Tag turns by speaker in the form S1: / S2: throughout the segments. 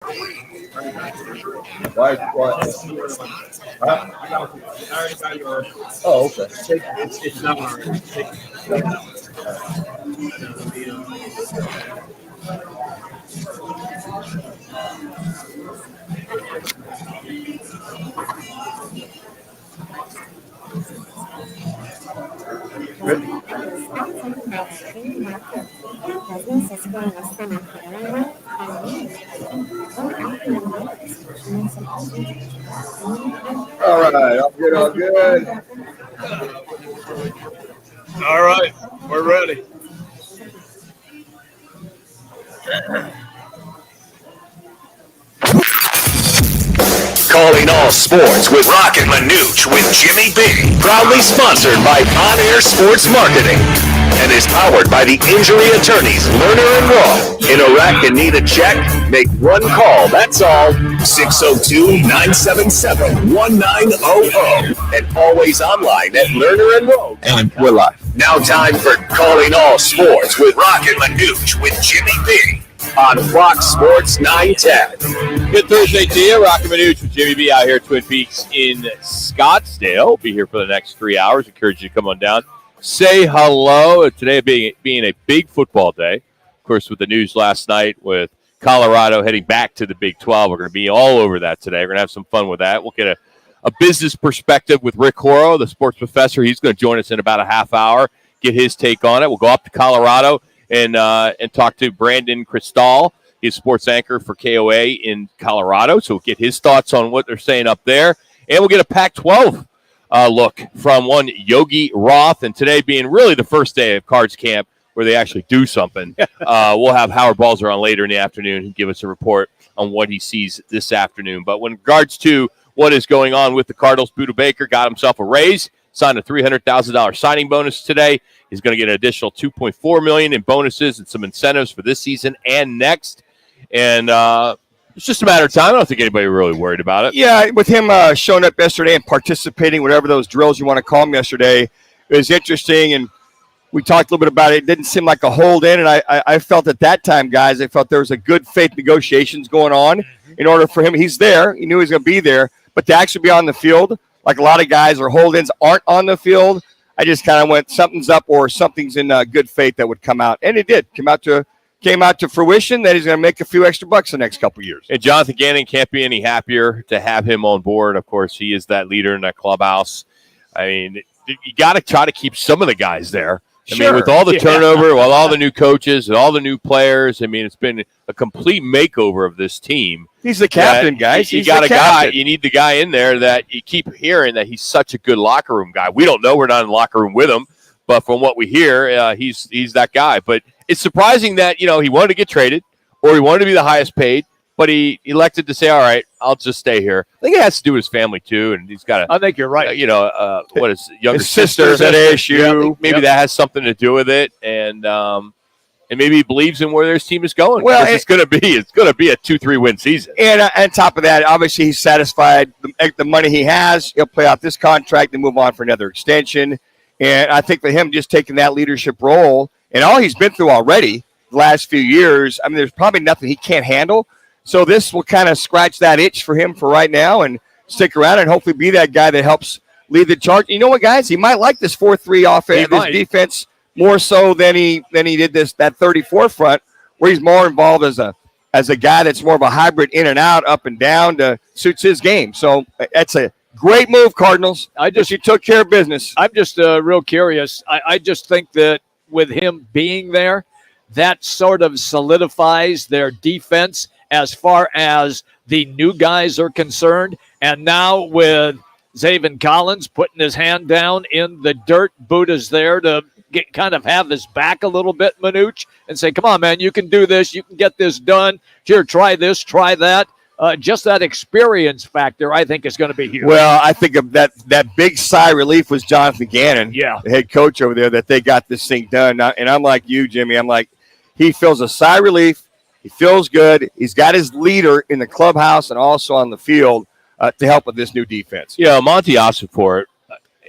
S1: Why? Huh? Oh, okay.
S2: It's not already.
S1: Good. All right. All good. All good.
S2: All right, we're ready.
S3: Calling all sports with Roc and Manuch with Jimmy B. Proudly sponsored by On Air Sports Marketing and is powered by the injury attorneys Lerner and Rowe. In a wreck and need a check? Make one call, that's all. 602-977-1900. And always online at Lerner and Rowe.
S1: And we're live.
S3: Now time for Calling All Sports with Roc and Manuch with Jimmy B. on Fox Sports 910.
S4: Good Thursday to you. Roc and Manuch with Jimmy B out here at Twin Peaks in Scottsdale. Be here for the next 3 hours. Encourage you to come on down. Say hello. Today being a big football day. Of course, with the news last night with Colorado heading back to the Big 12. We're going to be all over that today. We're going to have some fun with that. We'll get a business perspective with Rick Horo, the sports professor. He's going to join us in about a half hour, get his take on it. We'll go up to Colorado and talk to Brandon Cristal. He's sports anchor for KOA in Colorado, so we'll get his thoughts on what they're saying up there. And we'll get a Pac-12 look from one Yogi Roth. And today being really the first day of Cards Camp where they actually do something, we'll have Howard Balzer on later in the afternoon and give us a report on what he sees this afternoon. But when regards to what is going on with the Cardinals, Budda Baker got himself a raise, signed a $300,000 signing bonus today. He's going to get an additional $2.4 million in bonuses and some incentives for this season and next. And it's just a matter of time. I don't think anybody really worried about it.
S5: Yeah, with him showing up yesterday and participating, whatever those drills you want to call them yesterday, it was interesting. And we talked a little bit about it. It didn't seem like a hold in. And I felt at that time, guys, I felt there was a good faith negotiations going on in order for him. He's there. He knew he was going to be there. But to actually be on the field, like a lot of guys or hold-ins aren't on the field, I just kind of went something's up or something's in good faith that would come out. And it did. Came out to fruition that he's going to make a few extra bucks the next couple of years.
S4: And Jonathan Gannon can't be any happier to have him on board. Of course, he is that leader in that clubhouse. I mean, you got to try to keep some of the guys there. I mean, with all the turnover, with all the new coaches and all the new players, I mean, it's been a complete makeover of this team.
S5: He's the captain, guys.
S4: You got a guy. You need the guy in there that you keep hearing that he's such a good locker room guy. We don't know. We're not in the locker room with him. But from what we hear, he's that guy. But it's surprising that, he wanted to get traded or he wanted to be the highest paid, but he elected to say, all right, I'll just stay here. I think it has to do with his family, too, and he's got
S2: I think you're right.
S4: What is younger
S5: his sister's at ASU.
S4: Maybe that has something to do with it, and maybe he believes in where this team is going.
S5: Well,
S4: it's going to be a 2-3 win season.
S5: And on top of that, obviously he's satisfied the money he has. He'll play out this contract and move on for another extension. And I think for him just taking that leadership role and all he's been through already the last few years, I mean, there's probably nothing he can't handle. So this will kind of scratch that itch for him for right now and stick around and hopefully be that guy that helps lead the charge. You know what, guys? He might like this 4-3 offense, this defense more so than he did that 34 front, where he's more involved as a guy that's more of a hybrid in and out, up and down to suits his game. So that's a great move, Cardinals. You took care of business.
S2: I'm just real curious. I just think that with him being there, that sort of solidifies their defense as far as the new guys are concerned. And now with Zaven Collins putting his hand down in the dirt, Budda's there to kind of have his back a little bit, Manuch, and say, come on, man, you can do this. You can get this done. Here, try this, try that. Just that experience factor, I think, is going to be huge.
S5: Well, I think of that big sigh of relief was Jonathan Gannon,
S2: the
S5: head coach over there, that they got this thing done. And I'm like you, Jimmy. I'm like, he feels a sigh of relief. He feels good. He's got his leader in the clubhouse and also on the field to help with this new defense.
S4: Yeah, Monty Ossenfort,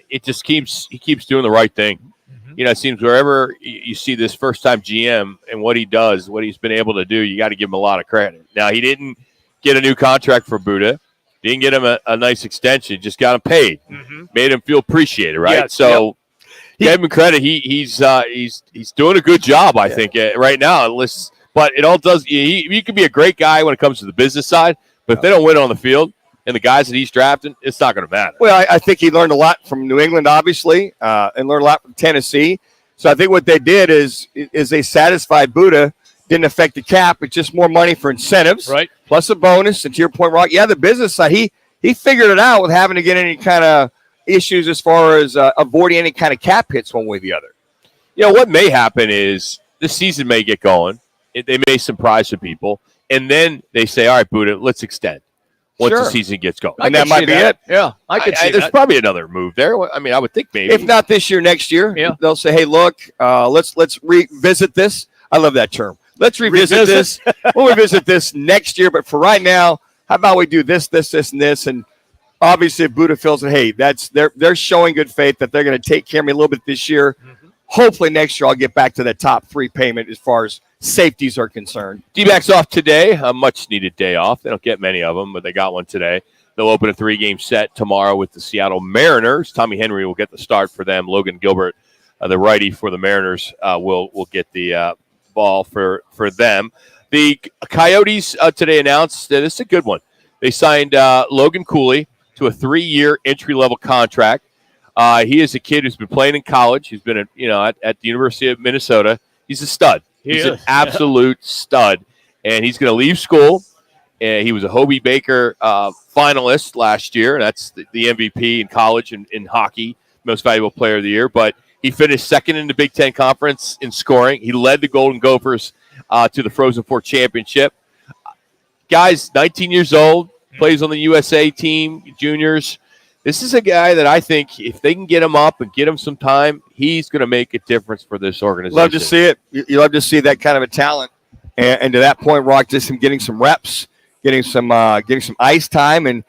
S4: he keeps doing the right thing. Mm-hmm. It seems wherever you see this first-time GM and what he does, what he's been able to do, you got to give him a lot of credit. Now, he didn't get a new contract for Buddha. Didn't get him a nice extension. Just got him paid.
S2: Mm-hmm.
S4: Made him feel appreciated, right?
S2: Yes,
S4: so gave him credit. He's doing a good job, I think, right now. But it all does. He can be a great guy when it comes to the business side, but if they don't win on the field and the guys that he's drafting, it's not going to matter.
S5: Well, I think he learned a lot from New England, obviously, and learned a lot from Tennessee. So I think what they did is they satisfied Buddha. Didn't affect the cap. It's just more money for incentives,
S2: right?
S5: Plus a bonus. And to your point, Rock, the business side, he figured it out with having to get any kind of issues as far as avoiding any kind of cap hits one way or the other.
S4: What may happen is this season may get going. They may surprise some people, and then they say, "All right, Buddha, let's extend." Once the season gets going,
S5: and that might be it.
S2: Yeah, I could see
S4: there's
S2: that.
S4: probably another move there. I mean, I would think maybe,
S5: if not this year, next year, they'll say, "Hey, look, let's revisit this." I love that term. Let's revisit this. We'll revisit this next year, but for right now, how about we do this, and this? And obviously, if Buddha feels that, hey, they're showing good faith that they're going to take care of me a little bit this year. Mm-hmm. Hopefully, next year I'll get back to that top 3 payment as far as safeties are concerned.
S4: D-backs off today, a much-needed day off. They don't get many of them, but they got one today. They'll open a 3-game set tomorrow with the Seattle Mariners. Tommy Henry will get the start for them. Logan Gilbert, the righty for the Mariners, will get the ball for them. The Coyotes today announced that this is a good one. They signed Logan Cooley to a 3-year entry-level contract. He is a kid who's been playing in college. He's been at the University of Minnesota. He's a stud. He's an absolute stud, and he's going to leave school. And he was a Hobie Baker finalist last year. That's the MVP in college and in hockey, most valuable player of the year. But he finished second in the Big Ten Conference in scoring. He led the Golden Gophers to the Frozen Four championship. Guy's 19 years old, plays on the USA team, juniors. This is a guy that I think if they can get him up and get him some time, he's going to make a difference for this organization.
S5: Love to see it. You love to see that kind of a talent. And to that point, Rock, just him getting some reps, getting some ice time, and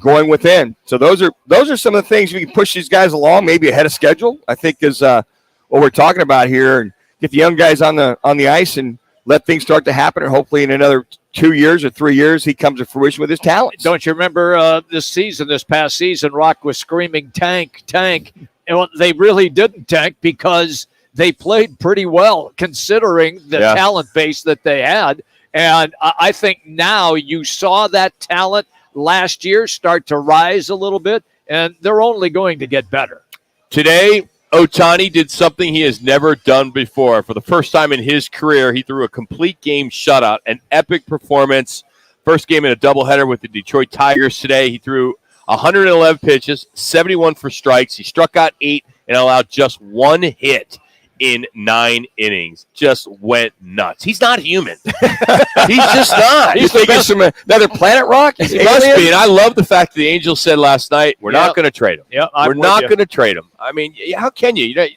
S5: going within. So those are some of the things we can push these guys along, maybe ahead of schedule. I think is what we're talking about here, and get the young guys on the ice and let things start to happen. And hopefully, in another 2 years or 3 years, he comes to fruition with his talents.
S2: Don't you remember this past season, Rock was screaming, "Tank, tank." And they really didn't tank because they played pretty well considering the talent base that they had. And I think now you saw that talent last year start to rise a little bit, and they're only going to get better.
S4: Today, Ohtani did something he has never done before. For the first time in his career, he threw a complete game shutout, an epic performance. First game in a doubleheader with the Detroit Tigers today. He threw 111 pitches, 71 for strikes. He struck out 8 and allowed just 1 hit in 9 innings. Just went nuts. He's not human. He's just not.
S5: He's thinking from another planet, Rock?
S4: He must be. And I love the fact that the Angels said last night, we're not going to trade him.
S2: Yeah,
S4: we're not going to trade him. I mean, how can you?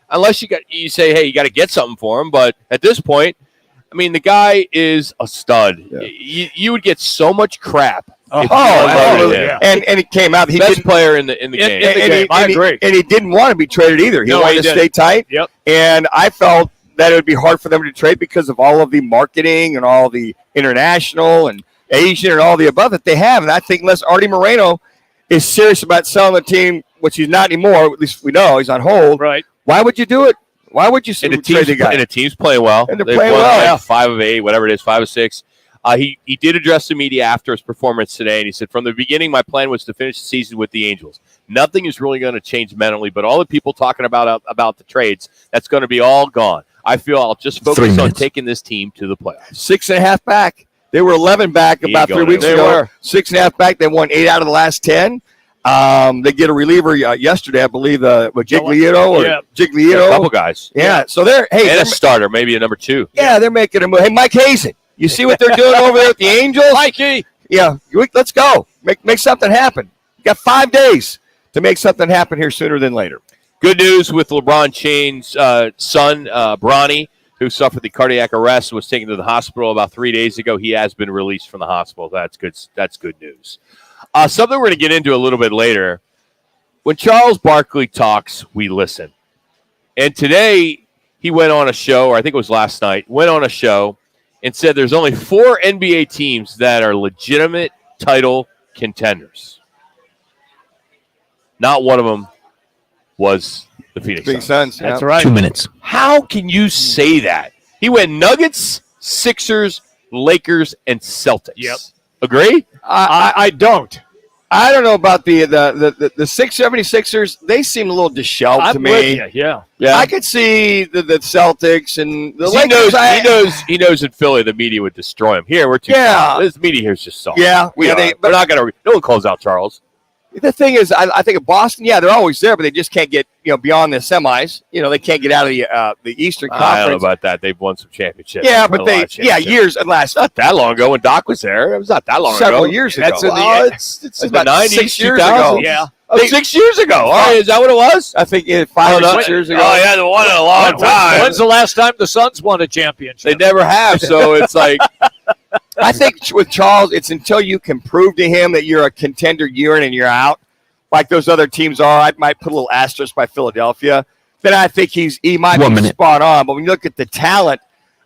S4: Unless you say, hey, you got to get something for him. But at this point, I mean, the guy is a stud. Yeah. You would get so much crap.
S5: Absolutely. Yeah. And it came out. He
S4: best player in the game.
S2: I agree.
S5: And he didn't want to be traded either. He wanted to stay tight.
S2: Yep.
S5: And I felt that it would be hard for them to trade because of all of the marketing and all the international and Asian and all the above that they have. And I think unless Artie Moreno is serious about selling the team, which he's not anymore, at least we know he's on hold.
S2: Right.
S5: Why would you do it? Why would you trade the guy?
S4: And the team's playing well.
S5: And they're playing well.
S4: Like 5 of 8, whatever it is, 5 of 6. He did address the media after his performance today, and he said, from the beginning, my plan was to finish the season with the Angels. Nothing is really going to change mentally, but all the people talking about the trades, that's going to be all gone. I feel I'll just focus on taking this team to the playoffs.
S5: 6.5 back. They were 11 back about 3 weeks ago. 6.5 back. They won 8 out of the last 10. They get a reliever yesterday, I believe, Giglioto.
S4: A couple guys.
S5: Yeah. So they're
S4: a starter, maybe a number 2.
S5: Yeah, they're making a move. Hey, Mike Hazen. You see what they're doing over there with the Angels?
S2: Mikey.
S5: Yeah, let's go. Make something happen. You got 5 days to make something happen here sooner than later.
S4: Good news with LeBron James' son, Bronny, who suffered the cardiac arrest, was taken to the hospital about 3 days ago. He has been released from the hospital. That's good. That's good news. Something we're going to get into a little bit later. When Charles Barkley talks, we listen. And today he went on a show, or I think it was last night, went on a show, and said there's only 4 NBA teams that are legitimate title contenders. Not one of them was the Phoenix Suns.
S5: That's
S2: right.
S6: 2 minutes.
S4: How can you say that? He went Nuggets, Sixers, Lakers, and Celtics.
S2: Yep.
S4: Agree?
S2: I don't.
S5: I don't know about the 76ers. They seem a little disheveled
S2: I'm
S5: to me.
S2: with you, yeah.
S5: I could see the Celtics and the Lakers.
S4: He knows in Philly the media would destroy him. Here, we're too soft. This media here is just soft.
S5: Yeah.
S4: We're not going to. No one calls out Charles.
S5: The thing is, I think of Boston, they're always there, but they just can't get beyond the semis. They can't get out of the Eastern Conference.
S4: I don't know about that. They've won some championships.
S5: Yeah, but years at last.
S4: Not that long ago when Doc was there. It was not that long ago.
S5: Several years ago.
S4: It's in the 90s,
S5: 6 years
S4: 2000s.
S5: ago.
S2: Yeah.
S4: 6 years ago. All right, is that what it was?
S5: I think 5 or 6 years ago.
S4: Oh, yeah, they won in a long time.
S2: When's the last time the Suns won a championship?
S4: They never have, so it's like.
S5: I think with Charles, it's until you can prove to him that you're a contender year in and year out, like those other teams are. I might put a little asterisk by Philadelphia. Then I think he might be spot on. But when you look at the talent,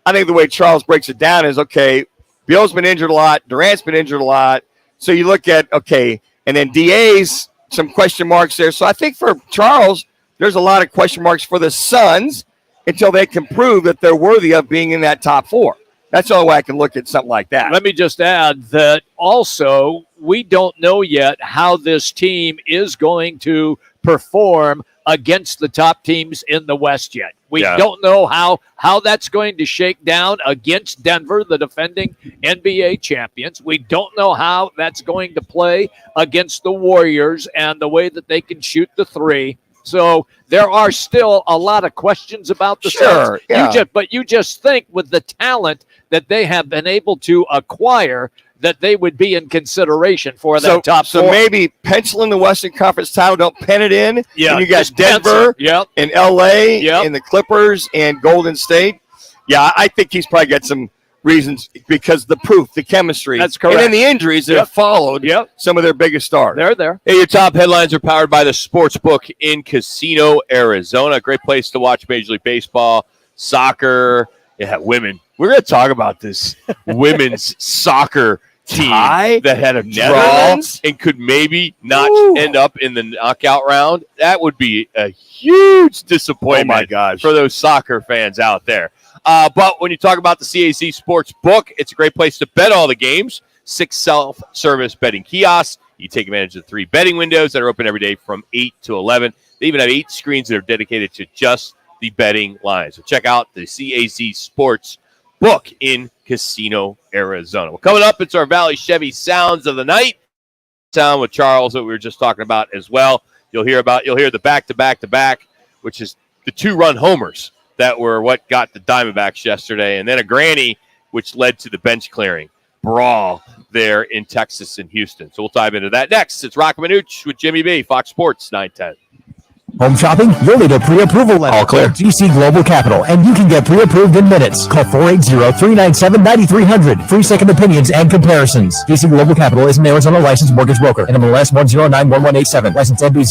S5: I think the way Charles breaks it down is, okay, Bill's been injured a lot. Durant's been injured a lot. So you look at, okay, and then DA's some question marks there. So I think for Charles, there's a lot of question marks for the Suns until they can prove that they're worthy of being in that top 4. That's the only way I can look at something like that.
S2: Let me just add that also we don't know yet how this team is going to perform against the top teams in the West yet. We don't know how that's going to shake down against Denver, the defending NBA champions. We don't know how that's going to play against the Warriors and the way that they can shoot the 3. So there are still a lot of questions about the Suns.
S5: Yeah.
S2: You just think with the talent that they have been able to acquire that they would be in consideration for that top 4.
S5: So maybe pencil in the Western Conference title, don't pen it in.
S2: Yeah,
S5: and you got Denver and LA and the Clippers and Golden State. Yeah, I think he's probably got some reasons because the proof, the chemistry.
S2: That's correct.
S5: And then the injuries that have followed some of their biggest stars.
S2: They're there.
S4: Hey, your top headlines are powered by the Sportsbook in Casino, Arizona. Great place to watch Major League Baseball, soccer, women. We're going to talk about this women's soccer team that had a draw and could maybe not end up in the knockout round. That would be a huge disappointment for those soccer fans out there. But when you talk about the CAC Sports Book, it's a great place to bet all the games. 6 self-service betting kiosks. You take advantage of the 3 betting windows that are open every day from 8 to 11. They even have 8 screens that are dedicated to just the betting lines. So check out the CAC Sports Book in Casino, Arizona. Well, coming up, it's our Valley Chevy Sounds of the Night. Sound with Charles that we were just talking about as well. You'll hear the back-to-back-to-back, which is the 2-run homers that were what got the Diamondbacks yesterday, and then a granny, which led to the bench clearing brawl there in Texas and Houston. So we'll dive into that next. It's Roc and Manuch with Jimmy B, Fox Sports 910.
S6: Home shopping? You'll need a pre-approval letter. All clear. GC Global Capital, and you can get pre-approved in minutes. Call 480-397-9300. Free second opinions and comparisons. GC Global Capital is an Arizona licensed mortgage broker. NMLS 1091187. License NB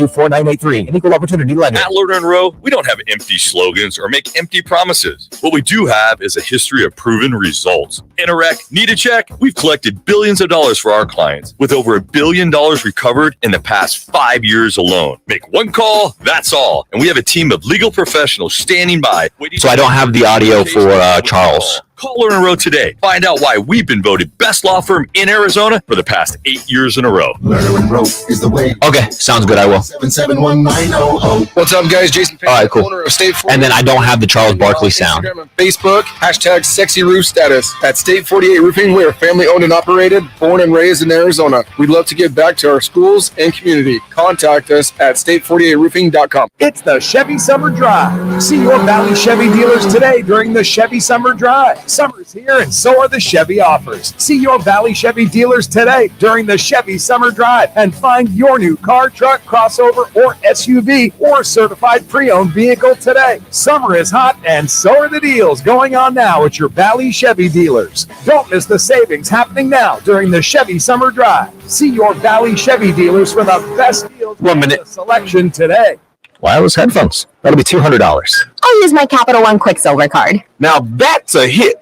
S6: 0924983. An equal opportunity lender.
S7: At Lerner & Rowe, we don't have empty slogans or make empty promises. What we do have is a history of proven results. In a wreck, need a check? We've collected billions of dollars for our clients, with over $1 billion recovered in the past 5 years alone. Make one call, that's all. And we have a team of legal professionals standing by.
S6: So I don't have the audio for Charles.
S7: Call Lerner & Rowe today. Find out why we've been voted best law firm in Arizona for the past 8 years in a row.
S8: Lerner & Rowe is the way.
S6: Okay, sounds good. I will.
S8: 771-900.
S1: What's up, guys? Jason Payne,
S6: All right, cool.
S1: owner of State 48.
S6: And then I don't have the Charles Barkley sound.
S1: Instagram and Facebook, hashtag sexy roof status. At State 48 Roofing, we are family owned and operated, born and raised in Arizona. We'd love to give back to our schools and community. Contact us at state48roofing.com.
S9: It's the Chevy Summer Drive. See your Valley Chevy dealers today during the Chevy Summer Drive. Summer's here and so are the Chevy offers. See your Valley Chevy dealers today during the Chevy Summer Drive and find your new car, truck, crossover, or SUV or certified pre-owned vehicle today. Summer is hot and so are the deals going on now at your Valley Chevy dealers. Don't miss the savings happening now during the Chevy Summer Drive. See your Valley Chevy dealers for the best deals
S6: 1
S9: and
S6: minute.
S9: the selection today.
S6: Wireless headphones. That'll be $200.
S10: I use my Capital One Quicksilver card.
S11: Now that's a hit.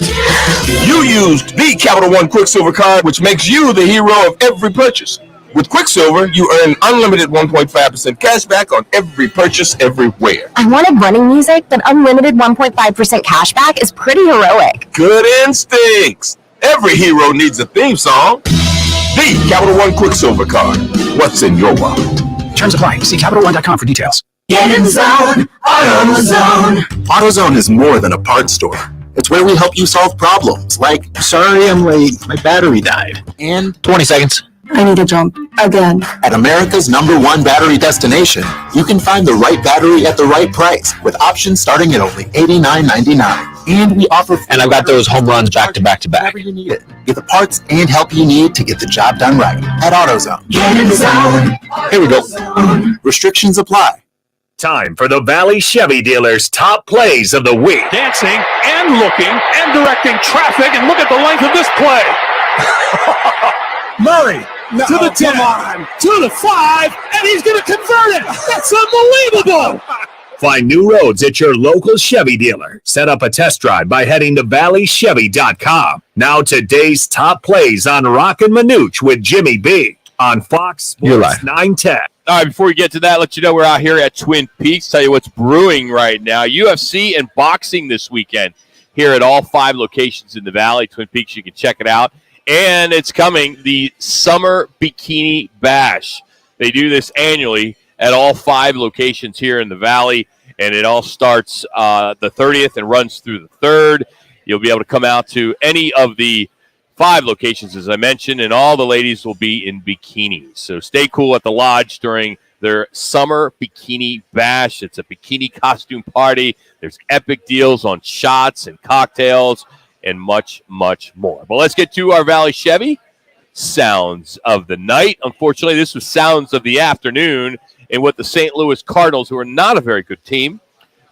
S11: You used the Capital One Quicksilver card, which makes you the hero of every purchase. With Quicksilver, you earn unlimited 1.5% cash back on every purchase everywhere.
S10: I wanted running music, but unlimited 1.5% cash back is pretty heroic.
S11: Good instincts. Every hero needs a theme song. The Capital One Quicksilver card. What's in your wallet?
S6: Terms apply. See CapitalOne.com for details.
S8: Get in the zone, AutoZone. AutoZone is more than a parts store. It's where we help you solve problems like, sorry I'm late, my battery died. And
S6: 20 seconds.
S10: I need a jump. Again.
S8: at America's #1 battery destination, you can find the right battery at the right price with options starting at only $89.99. And we offer...
S6: And I've got those home runs back to back to back.
S8: Whenever you need it. Get the parts and help you need to get the job done right at AutoZone. Get in the zone. Here we go. Restrictions apply.
S3: Time for the Valley Chevy dealers' top plays of the week.
S12: Dancing and looking and directing traffic, and look at the length of this play.
S9: Murray to the 10, to the 5, and he's going to convert it. That's unbelievable.
S3: Find new roads at your local Chevy dealer. Set up a test drive by heading to valleychevy.com. Now today's top plays on Roc and Manuch with Jimmy B on Fox Sports 910.
S4: All right, before we get to that, let you know we're out here at Twin Peaks. Tell you what's brewing right now. UFC and boxing this weekend here at all 5 locations in the Valley. Twin Peaks, you can check it out. And it's coming, the Summer Bikini Bash. They do this annually at all 5 locations here in the Valley, and it all starts the 30th and runs through the 3rd. You'll be able to come out to any of the 5 locations, as I mentioned, and all the ladies will be in bikinis. So stay cool at the lodge during their Summer Bikini Bash. It's a bikini costume party. There's epic deals on shots and cocktails and much, much more. But let's get to our Valley Chevy sounds of the night. Unfortunately, this was sounds of the afternoon in what the St. Louis Cardinals, who are not a very good team,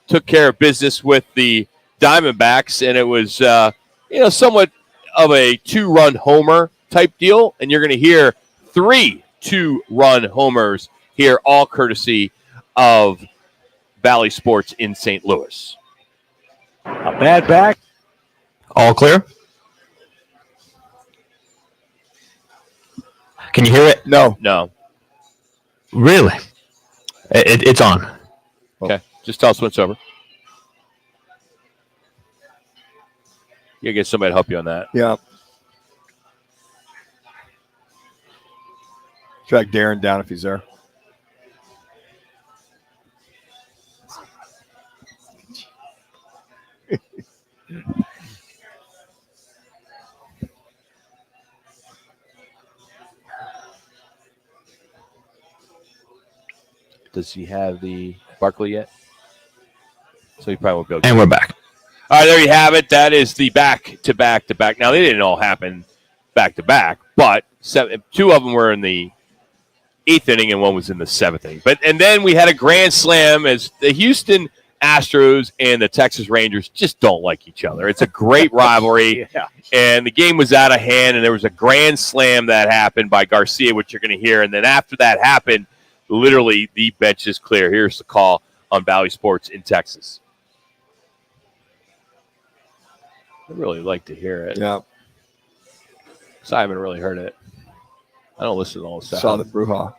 S4: took care of business with the Diamondbacks, and it was somewhat of a 2-run homer type deal, and you're going to hear 3 2-run homers here, all courtesy of Valley Sports in St. Louis.
S9: A bad back.
S6: All clear? Can you hear it?
S5: No.
S6: Really? It's on.
S4: Okay, just tell us when it's over. You gotta get somebody to help you on that.
S5: Yeah. Track Darren down if he's there.
S4: Does he have the Barkley yet? So he probably won't go.
S6: And we're back.
S4: All right, there you have it. That is the back-to-back-to-back. Now, they didn't all happen back-to-back, but 2 of them were in the 8th inning and 1 was in the 7th inning. And then we had a grand slam as the Houston Astros and the Texas Rangers just don't like each other. It's a great rivalry, and the game was out of hand, and there was a grand slam that happened by Garcia, which you're going to hear. And then after that happened, literally the bench is clear. Here's the call on Valley Sports in Texas. I'd really like to hear it.
S5: Yeah.
S4: So I haven't really heard it. I don't listen to all the stuff.
S5: Saw the brouhaha.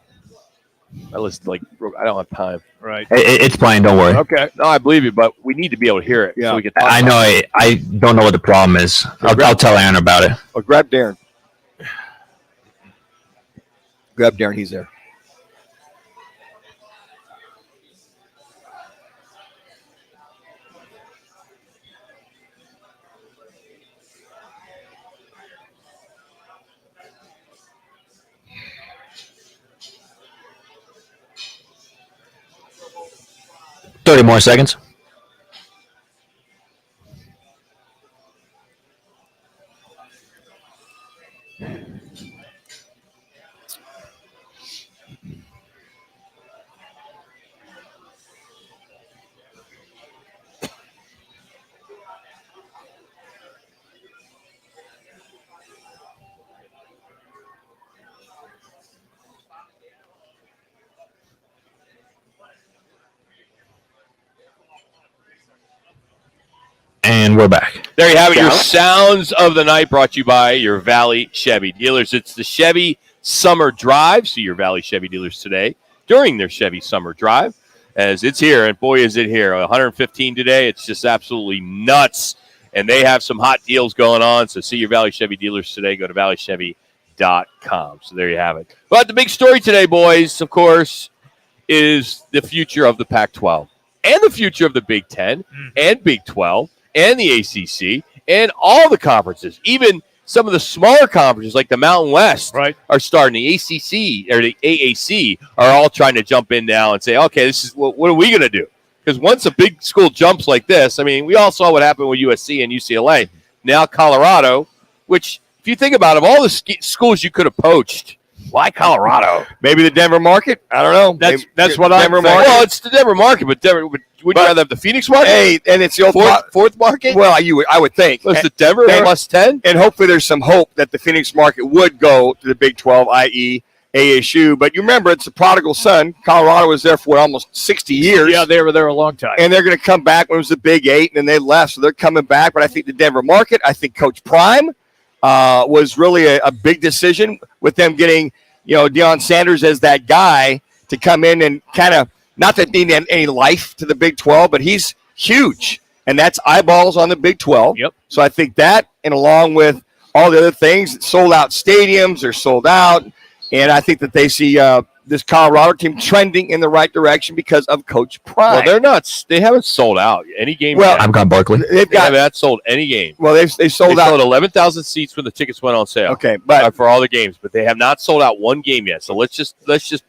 S4: I listen I don't have time.
S9: Right.
S6: It's playing. Don't worry.
S4: Okay. No, I believe you, but we need to be able to hear it.
S5: Yeah.
S4: So we can talk
S6: I know. I don't know what the problem is. I'll tell Aaron about it.
S5: Oh, grab Darren. Grab Darren. He's there.
S6: $30 more seconds.
S13: we're back.
S4: There you have it. Your sounds of the night brought to you by your Valley Chevy dealers. It's the Chevy Summer Drive. See your Valley Chevy dealers today during their Chevy Summer Drive, as it's here. And boy, is it here. 115 today. It's just absolutely nuts. And they have some hot deals going on. So see your Valley Chevy dealers today. Go to valleychevy.com. So there you have it. But the big story today, boys, of course, is the future of the Pac-12 and the future of the Big Ten and Big 12 and the ACC and all the conferences. Even some of the smaller conferences like the Mountain West are starting. The ACC or the AAC are all trying to jump in now and say, okay, this is what are we going to do? Because once a big school jumps like this, I mean, we all saw what happened with USC and UCLA. Now Colorado, which if you think about it, of all the schools you could have poached, why Colorado?
S5: Maybe the Denver market? I don't know.
S2: That's what I'm saying.
S4: Well, it's the Denver market, but Denver would you rather have the Phoenix market?
S5: Hey, and it's the old
S4: fourth market?
S5: Well, I would think.
S4: It's the Denver plus 10?
S5: And hopefully there's some hope that the Phoenix market would go to the Big 12, i.e. ASU. But you remember, it's the prodigal son. Colorado was there for almost 60 years.
S2: Yeah, they were there a long time.
S5: And they're going to come back when it was the Big 8, and then they left. So they're coming back. But I think the Denver market, I think Coach Prime was really a big decision with them getting, Deion Sanders as that guy to come in and kind of, not that need any life to the Big 12, but he's huge. And that's eyeballs on the Big 12.
S2: Yep.
S5: So I think that, and along with all the other things, sold out stadiums, they're sold out. And I think that they see this Colorado team trending in the right direction because of Coach Prime.
S4: Well, they're not. They haven't sold out any game.
S5: Well,
S4: yet.
S13: I'm Con Barkley.
S4: They haven't sold any game.
S5: Well, they sold out.
S4: They sold 11,000 seats when the tickets went on sale.
S5: Okay, but
S4: for all the games, but they have not sold out one game yet. So let's just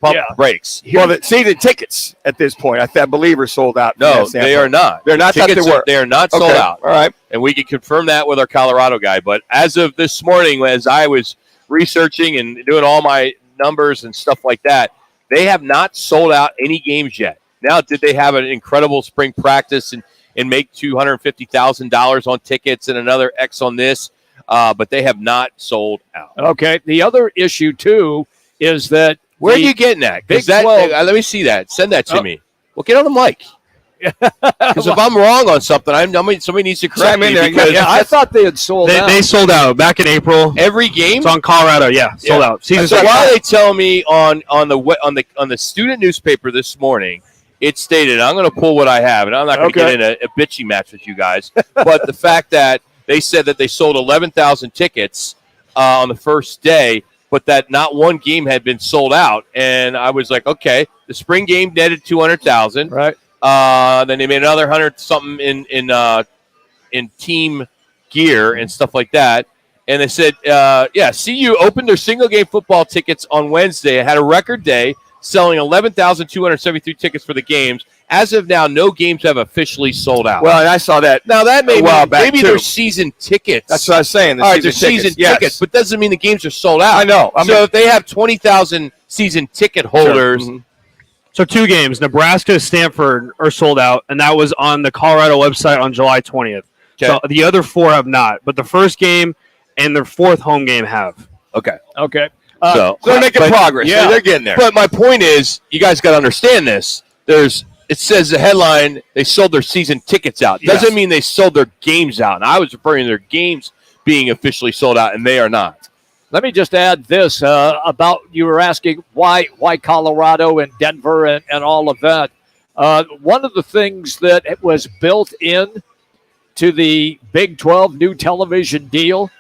S4: pump the brakes.
S5: Well, the season tickets at this point, I believe, are sold out.
S4: No, they are not.
S5: They're not.
S4: They are not sold out.
S5: All right,
S4: and we can confirm that with our Colorado guy. But as of this morning, as I was researching and doing all my numbers and stuff like that, they have not sold out any games yet. Now, did they have an incredible spring practice and make $250,000 on tickets and another X on this? But they have not sold out.
S2: Okay. The other issue, too, is that
S4: where are you getting at? Because let me see that. Send that to me. Well, get on the mic. Because if I'm wrong on something, somebody needs to correct me.
S2: I thought they had sold out.
S13: They sold out back in April.
S4: Every game?
S13: It's on Colorado. Yeah, sold out.
S4: So why are they telling me on the student newspaper this morning? It stated, I'm going to pull what I have, and I'm not going to get in a bitchy match with you guys. But the fact that they said that they sold 11,000 tickets on the first day, but that not one game had been sold out, and I was like, okay, the spring game netted 200,000.
S2: Right.
S4: Then they made another 100-something in team gear and stuff like that. And they said, CU opened their single-game football tickets on Wednesday. It had a record day, selling 11,273 tickets for the games. As of now, no games have officially sold out.
S5: Well, and I saw that.
S4: Now, that may maybe
S5: too.
S4: they're season tickets.
S5: That's what I was saying.
S4: All right, they're season tickets, but doesn't mean the games are sold out.
S5: I know.
S4: So if they have 20,000 season ticket holders.
S13: Sure. Mm-hmm. So 2 games, Nebraska, Stanford are sold out, and that was on the Colorado website on July 20th.
S4: Okay.
S13: So the other 4 have not, but the first game and their 4th home game have.
S4: Okay.
S2: So
S5: they're making progress.
S4: Yeah,
S5: they're getting there.
S4: But my point is, you guys got to understand this. It says the headline, they sold their season tickets out. Doesn't mean they sold their games out. And I was referring to their games being officially sold out, and they are not.
S2: Let me just add this about you were asking why Colorado and Denver and all of that. One of the things that was built in to the Big 12 new television deal,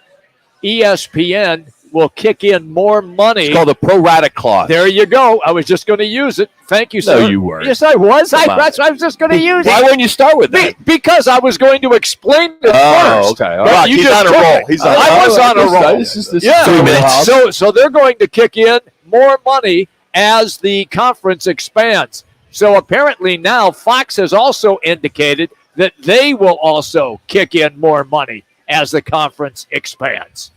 S2: ESPN will kick in more money.
S4: It's called the pro rata clause.
S2: There you go. I was just going to use it. Thank you, sir.
S4: No, you weren't.
S2: Yes, I was. I was just going to use it.
S4: Why wouldn't you start with that?
S2: Because I was going to explain it first.
S4: Okay.
S5: All right. He's on a roll.
S2: I was on a roll.
S4: This is 3
S2: minutes. So they're going to kick in more money as the conference expands. So apparently now Fox has also indicated that they will also kick in more money as the conference expands.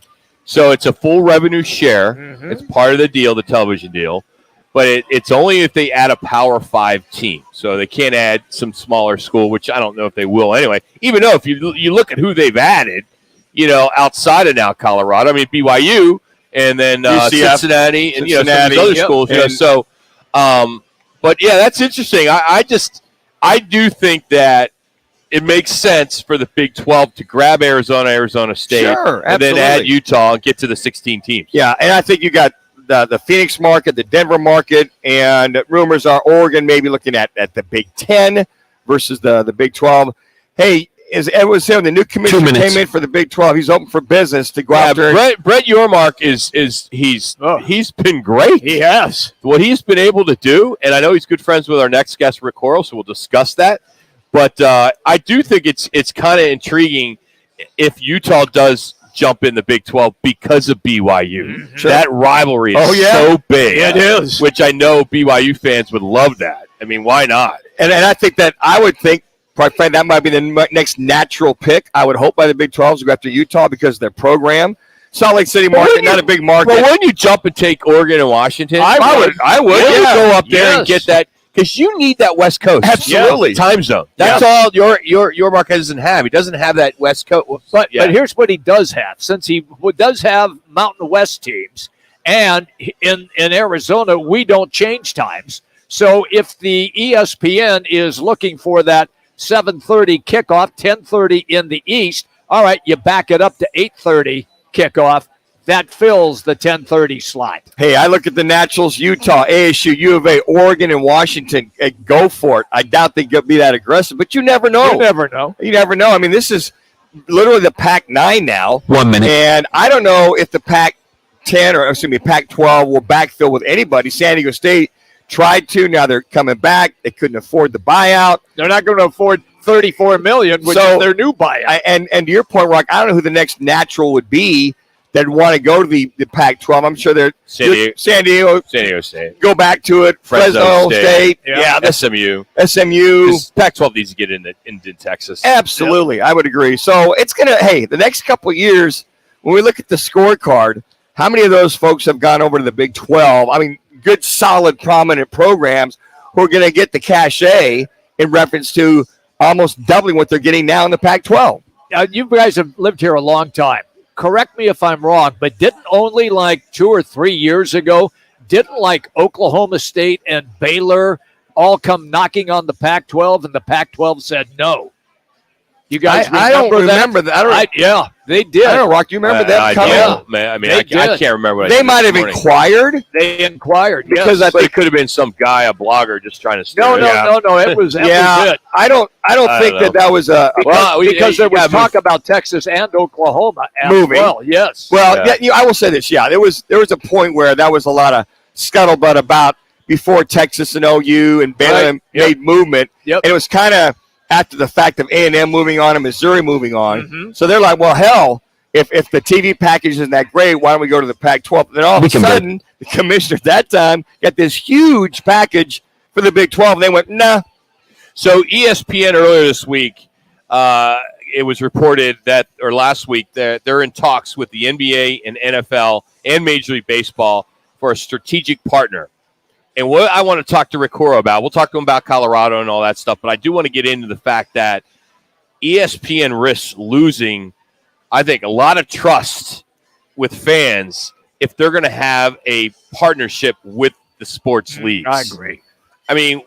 S4: So it's a full revenue share. Mm-hmm. It's part of the deal, the television deal. But it's only if they add a Power 5 team. So they can't add some smaller school, which I don't know if they will anyway. Even though if you look at who they've added, outside of now Colorado, I mean, BYU and then Cincinnati and some of these other schools. But yeah, that's interesting. I do think that it makes sense for the Big 12 to grab Arizona State,
S5: Sure,
S4: and then add Utah and get to the 16 teams.
S5: Yeah, and I think you got the Phoenix market, the Denver market, and rumors are Oregon maybe looking at the Big 10 versus the Big 12. Hey, as Ed was saying, the new commissioner came in for the Big 12. He's open for business to go after.
S4: Brett Yormark he's been great.
S2: He has.
S4: What he's been able to do, and I know he's good friends with our next guest, Rick Coro, so we'll discuss that. But I do think it's kind of intriguing if Utah does jump in the Big 12 because of BYU.
S2: Mm-hmm.
S4: Sure. That rivalry is so big.
S2: It is.
S4: Which I know BYU fans would love that. I mean, why not?
S5: And I think that that might be the next natural pick. I would hope by the Big 12s to go after Utah because of their program. Salt Lake City market, not a big market.
S4: Well, wouldn't you jump and take Oregon and Washington?
S5: I would.
S4: Go up there and get that. Because you need that West Coast time zone. That's all your Marquez doesn't have. He doesn't have that West Coast.
S2: But here's what he does have. Since he does have Mountain West teams, and in Arizona, we don't change times. So if the ESPN is looking for that 7:30 kickoff, 10:30 in the East, all right, you back it up to 8:30 kickoff. That fills the 10:30 slot.
S5: Hey, I look at the Naturals, Utah, ASU, U of A, Oregon, and Washington. Go for it. I doubt they'll be that aggressive, but you never know.
S2: You never know.
S5: You never know. I mean, this is literally the Pac-9 now.
S6: 1 minute.
S5: And I don't know if the Pac-10 Pac-12 will backfill with anybody. San Diego State tried to. Now they're coming back. They couldn't afford the buyout.
S2: They're not going to afford $34 million, which is their new buyout.
S5: And to your point, Rock, I don't know who the next natural would be that want to go to the Pac-12. I'm sure they're San Diego State. Go back to it. Fresno State.
S4: Yeah, SMU. Pac-12 needs to get into Texas.
S5: Absolutely. I would agree. So it's going to, the next couple of years, when we look at the scorecard, how many of those folks have gone over to the Big 12? I mean, good, solid, prominent programs who are going to get the cachet in reference to almost doubling what they're getting now in the Pac-12.
S2: You guys have lived here a long time. Correct me if I'm wrong, but didn't only like 2 or 3 years ago, didn't like Oklahoma State and Baylor all come knocking on the Pac-12 and the Pac-12 said no? You guys
S5: I don't remember that.
S2: Yeah, they did.
S5: I don't know, Rock. Do you remember them coming?
S4: Don't, man. I mean, I can't remember. What
S5: they might have inquired.
S2: They inquired,
S4: because I think it could have been some guy, a blogger, just trying to.
S2: No. It was. That was it.
S5: I don't think that was a
S2: because there was talk about Texas and Oklahoma as
S5: moving.
S2: Well, yes.
S5: Well, I will say this. Yeah, there was a point where that was a lot of scuttlebutt about before Texas and OU and Baylor made movement.
S2: Yep.
S5: And it was kind of after the fact of A&M moving on and Missouri moving on. Mm-hmm. So they're like, well, hell, if the TV package isn't that great, why don't we go to the Pac-12? And then all of a sudden, the commissioner at that time got this huge package for the Big 12. And they went, nah.
S4: So ESPN earlier this week, it was reported last week, that they're in talks with the NBA and NFL and Major League Baseball for a strategic partner. And what I want to talk to Rick Coro about, we'll talk to him about Colorado and all that stuff, but I do want to get into the fact that ESPN risks losing, I think, a lot of trust with fans if they're going to have a partnership with the sports leagues.
S2: I agree.
S4: I mean,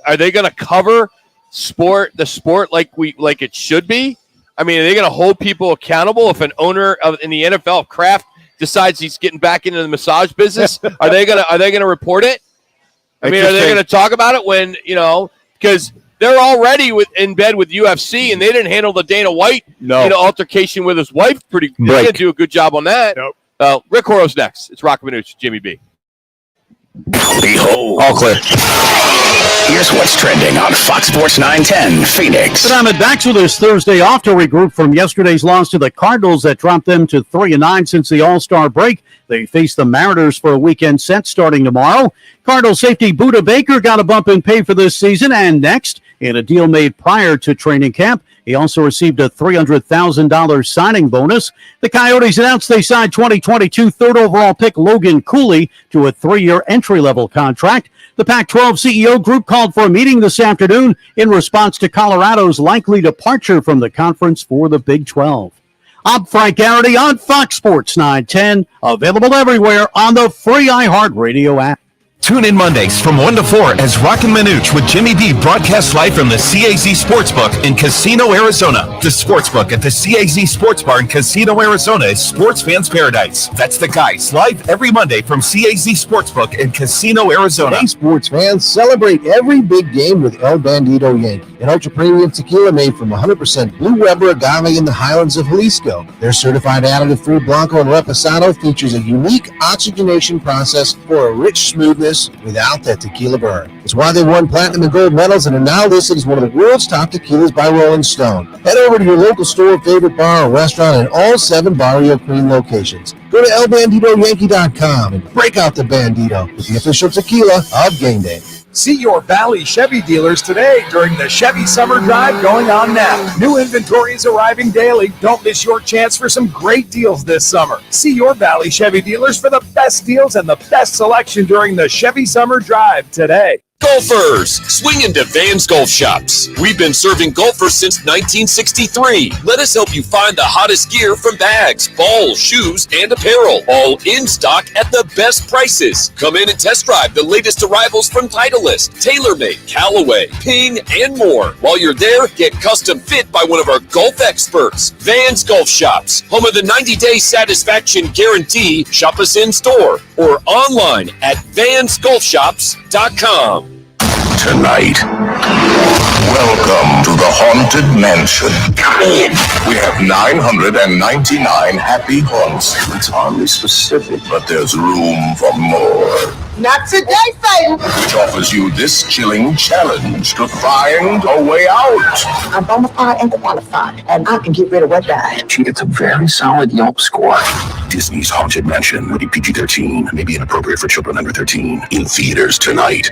S4: are they going to cover the sport like it should be? I mean, are they going to hold people accountable if an owner in the NFL of Kraft decides he's getting back into the massage business? Are they going to report it? I mean, are they going to talk about it when, because they're already in bed with UFC and they didn't handle the Dana White altercation with his wife pretty. They didn't do a good job on that.
S2: Nope.
S4: Rick Coro's next. It's Roc and Manuch, Jimmy B.
S3: Behold.
S6: All clear.
S3: Here's what's trending on Fox Sports 910 Phoenix.
S14: The Diamondbacks with this Thursday off to regroup from yesterday's loss to the Cardinals that dropped them to 3-9 since the All-Star break. They face the Mariners for a weekend set starting tomorrow. Cardinal safety Budda Baker got a bump in pay for this season and next in a deal made prior to training camp. He also received a $300,000 signing bonus. The Coyotes announced they signed 2022 third overall pick Logan Cooley to a 3-year entry-level contract. The Pac-12 CEO group called for a meeting this afternoon in response to Colorado's likely departure from the conference for the Big 12. I'm Frank Garrity on Fox Sports 910, available everywhere on the free iHeartRadio app.
S15: Tune in Mondays from 1 to 4 as Roc and Manuch with Jimmy B broadcasts live from the CAZ Sportsbook in Casino, Arizona. The Sportsbook at the CAZ Sports Bar in Casino, Arizona is sports fans' paradise. That's the Guys, live every Monday from CAZ Sportsbook in Casino, Arizona.
S16: Hey, sports fans, celebrate every big game with El Bandito Yankee, an ultra-premium tequila made from 100% Blue Weber agave in the highlands of Jalisco. Their certified additive-free Blanco and Reposado features a unique oxygenation process for a rich smoothness without that tequila burn. It's why they won platinum and gold medals and are now listed as one of the world's top tequilas by Rolling Stone. Head over to your local store, favorite bar, or restaurant in all 7 Barrio Queen locations. Go to elbanditoyankee.com and break out the Bandito with the official tequila of game day.
S9: See your Valley Chevy dealers today during the Chevy Summer Drive going on now. New inventory is arriving daily. Don't miss your chance for some great deals this summer. See your Valley Chevy dealers for the best deals and the best selection during the Chevy Summer Drive today.
S17: Golfers, swing into Van's Golf Shops. We've been serving golfers since 1963. Let us help you find the hottest gear from bags, balls, shoes, and apparel. All in stock at the best prices. Come in and test drive the latest arrivals from Titleist, TaylorMade, Callaway, Ping, and more. While you're there, get custom fit by one of our golf experts. Van's Golf Shops, home of the 90-day satisfaction guarantee. Shop us in store or online at vansgolfshops.com.
S11: Tonight, welcome to the Haunted Mansion. We have 999 happy haunts. It's hardly specific, but there's room for more.
S18: Not today, Satan.
S11: Which offers you this chilling challenge to find a way out.
S18: I'm bona fide and qualified, and I can get rid of what died.
S11: She gets a very solid Yelp score. Disney's Haunted Mansion, rated PG-13, may be inappropriate for children under 13. In theaters tonight.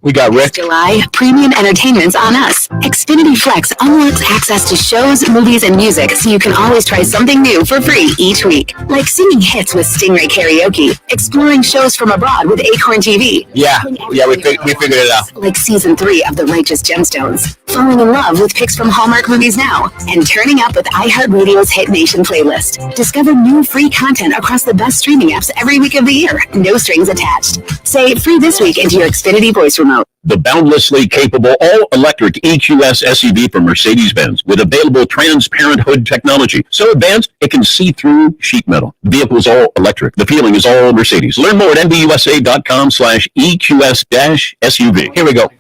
S5: We got Rick.
S10: July, premium entertainment's on us. Xfinity Flex unlocks access to shows, movies, and music so you can always try something new for free each week. Like singing hits with Stingray Karaoke, exploring shows from abroad with Acorn TV.
S5: Yeah, we figured it out.
S10: Like Season 3 of The Righteous Gemstones. Falling in love with picks from Hallmark Movies Now. And turning up with iHeartRadio's Hit Nation playlist. Discover new free content across the best streaming apps every week of the year. No strings attached. Say free this week into your Xfinity voice remote.
S19: The boundlessly capable all-electric EQS SUV from Mercedes-Benz with available transparent hood technology. So advanced, it can see through sheet metal. The vehicle is all electric. The feeling is all Mercedes. Learn more at nbusa.com/EQS-SUV. Here we go.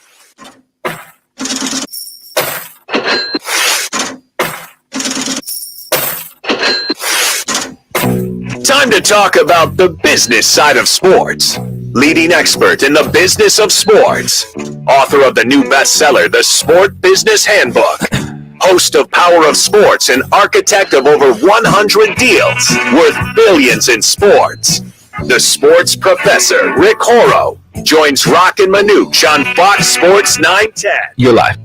S3: Time to talk about the business side of sports. Leading expert in the business of sports. Author of the new bestseller, The Sport Business Handbook. Host of Power of Sports and architect of over 100 deals worth billions in sports. The sports professor, Rick Horrow, joins Roc and Manuch on Fox Sports 910.
S5: You're live.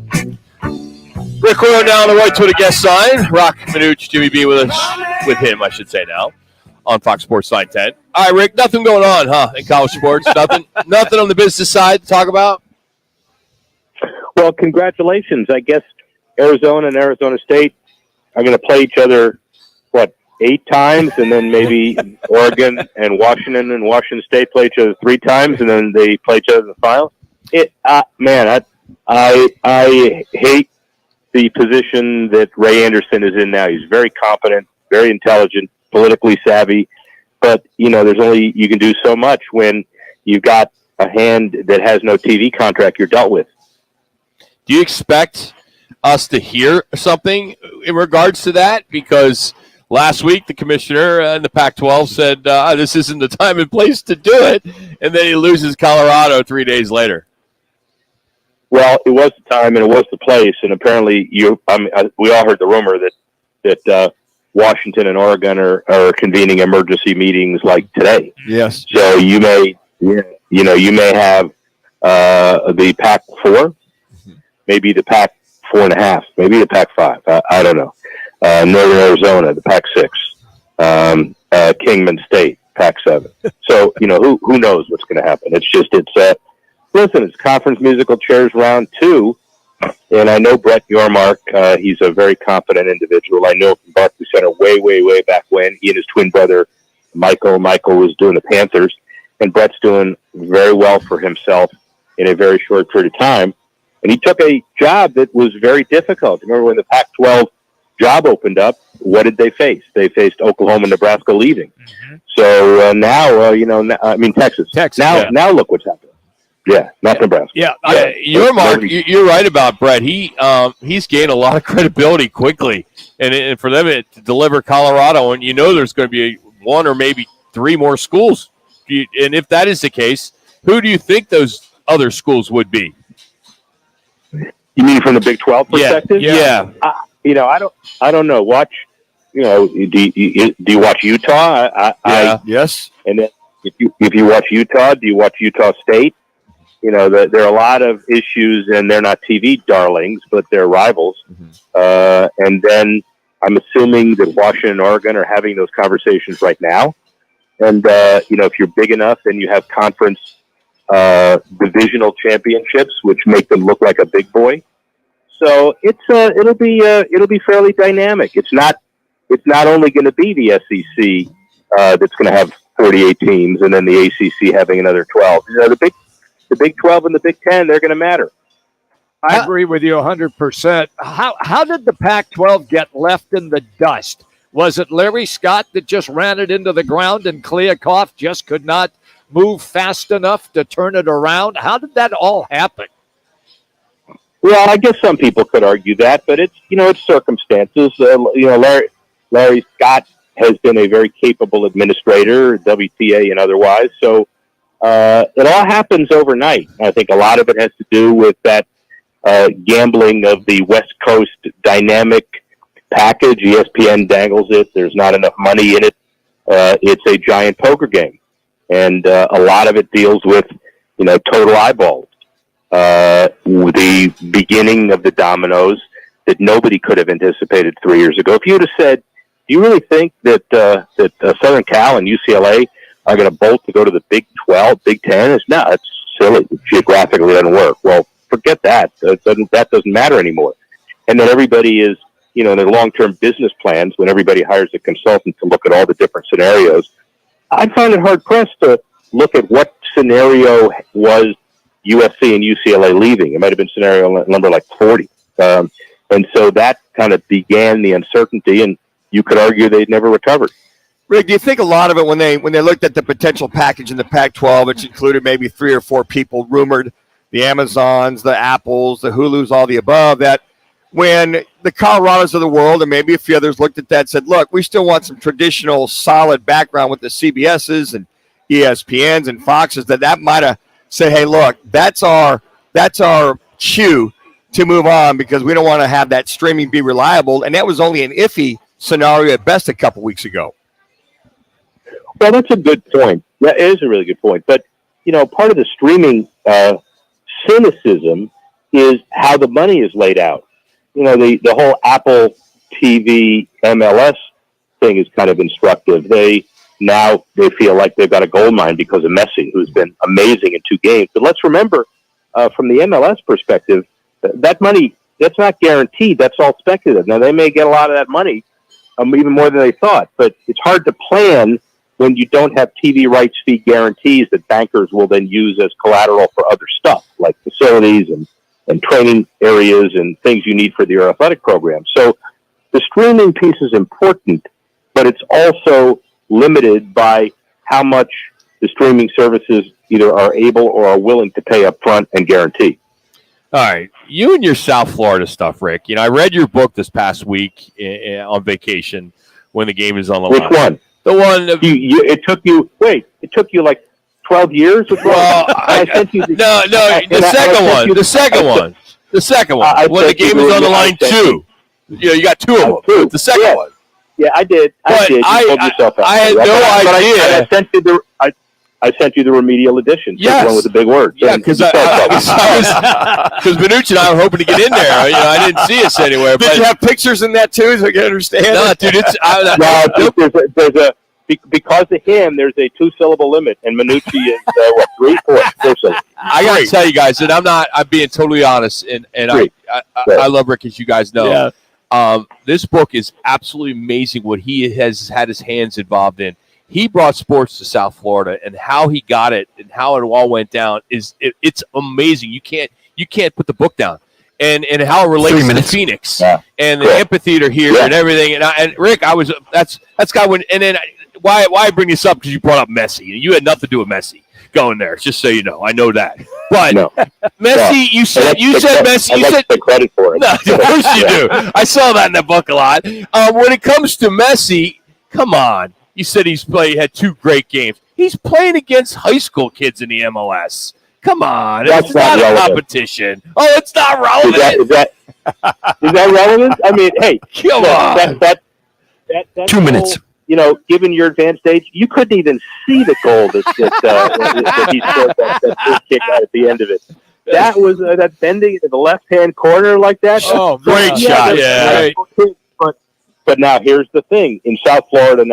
S4: Rick Horrow now on the right Twitter guest sign. Roc, Manuch, Jimmy B with us, with him, I should say now, on Fox Sports 910. All right, Rick, nothing going on, huh, in college sports? Nothing on the business side to talk about?
S20: Well, congratulations. I guess Arizona and Arizona State are going to play each other, 8 times, and then maybe Oregon and Washington State play each other 3 times, and then they play each other in the final. I hate the position that Ray Anderson is in now. He's very competent, very intelligent, politically savvy, but there's only you can do so much when you've got a hand that has no TV contract you're dealt with.
S4: Do you expect us to hear something in regards to that? Because last week the commissioner and the Pac-12 said this isn't the time and place to do it, and then he loses Colorado 3 days later.
S20: Well, it was the time and it was the place, and apparently we all heard the rumor that Washington and Oregon are convening emergency meetings like today.
S5: Yes.
S20: So you may have the Pac-4, maybe the Pac-4.5, maybe the Pac-5. I don't know. Northern Arizona, the Pac-6, Kingman State, Pac-7. So who knows what's going to happen? It's conference musical chairs round 2. And I know Brett Yormark. He's a very competent individual. I know from Barclays Center way, way, way back when. He and his twin brother, Michael was doing the Panthers. and Brett's doing very well for himself in a very short period of time. And he took a job that was very difficult. Remember when the Pac-12 job opened up, what did they face? They faced Oklahoma and Nebraska leaving. So now, Texas. Now look what's happening. Yeah, not Nebraska.
S4: Yeah, you're right about Brett. He's gained a lot of credibility quickly, and for them to deliver Colorado, and there's going to be one or maybe three more schools. And if that is the case, who do you think those other schools would be?
S20: You mean from the Big 12 perspective?
S4: Yeah.
S20: I don't know. Watch. Do you watch Utah?
S5: Yes.
S20: And then if you watch Utah, do you watch Utah State? There are a lot of issues, and they're not TV darlings, but they're rivals. And then I'm assuming that Washington and Oregon are having those conversations right now. And if you're big enough, then you have conference divisional championships, which make them look like a big boy. So it'll be fairly dynamic. It's not only going to be the SEC that's going to have 48 teams, and then the ACC having another 12. The Big 12 and the Big 10, they're going to matter.
S2: I agree with you 100%. How did the Pac-12 get left in the dust? Was it Larry Scott that just ran it into the ground and Kliavkoff just could not move fast enough to turn it around? How did that all happen?
S20: Well, I guess some people could argue that, but it's circumstances. Larry Scott has been a very capable administrator, WTA and otherwise. So it all happens overnight. I think a lot of it has to do with that gambling of the West Coast dynamic package. ESPN dangles it. There's not enough money in it. It's a giant poker game. And a lot of it deals with, total eyeballs. The beginning of the dominoes that nobody could have anticipated 3 years ago. If you would have said, do you really think that Southern Cal and UCLA are going to bolt to go to the Big 12, Big 10? It's silly. Geographically, it doesn't work. Well, forget that. That doesn't matter anymore. And then everybody is, in their long-term business plans, when everybody hires a consultant to look at all the different scenarios, I find it hard-pressed to look at what scenario was USC and UCLA leaving. It might have been scenario number like 40. And so that kind of began the uncertainty, and you could argue they'd never recovered.
S5: Rick, do you think a lot of it when they looked at the potential package in the Pac-12, which included maybe 3 or 4 people rumored, the Amazons, the Apples, the Hulus, all the above, that when the Colorados of the world and maybe a few others looked at that and said, look, we still want some traditional solid background with the CBSs and ESPNs and Foxes, that might have said, hey, look, that's our cue to move on because we don't want to have that streaming be reliable. And that was only an iffy scenario at best a couple weeks ago.
S20: Well, that's a good point. That is a really good point. But, part of the streaming cynicism is how the money is laid out. The whole Apple TV MLS thing is kind of instructive. They feel like they've got a gold mine because of Messi, who's been amazing in 2 games. But let's remember, from the MLS perspective, that money, that's not guaranteed. That's all speculative. Now, they may get a lot of that money, even more than they thought. But it's hard to plan when you don't have TV rights fee guarantees that bankers will then use as collateral for other stuff, like facilities and training areas and things you need for your athletic program. So the streaming piece is important, but it's also limited by how much the streaming services either are able or are willing to pay up front and guarantee.
S4: All right. You and your South Florida stuff, Rick. I read your book this past week on vacation when the game is on the line.
S20: Which one?
S4: The one.
S20: It took you like 12 years?
S4: Well, I sent you the second one. When the game is on the line, 2. You got 2 of them. The second one.
S20: Yeah, I did. I did. You told yourself
S4: I had no idea.
S20: I sent you the remedial edition.
S4: Yes.
S20: The one with the big words.
S4: Yeah, because Manuch and I were hoping to get in there. I didn't see us anywhere.
S5: Did you have pictures in that too, so I can understand?
S4: No, dude.
S20: Because of him, there's a 2-syllable limit, and Manucci is 3, 4 syllables.
S4: I got to tell you guys, and I'm being totally honest, and I love Rick, as you guys know. Yeah. This book is absolutely amazing what he has had his hands involved in. he brought sports to South Florida, and how he got it and how it all went down it's amazing. You can't put the book down. And how it relates to Phoenix and the amphitheater here and everything. And Rick, that's guy when and then why I bring this up because you brought up Messi. You had nothing to do with Messi going there. Just so you know, I know that. But Messi, you said Messi. You said
S20: the credit for it.
S4: No, of course you do. I saw that in the book a lot. When it comes to Messi, come on. You said had 2 great games. He's playing against high school kids in the MLS. Come on, it's not a competition. Oh, it's not relevant.
S20: Is that relevant? I mean, hey,
S4: come on.
S20: That
S6: 2 minutes.
S20: Goal, given your advanced age, you couldn't even see the goal that he scored that first kick out at the end of it. That was that bending in the left-hand corner like that.
S4: Oh, great shot! Yeah.
S20: But now here's the thing: in South Florida,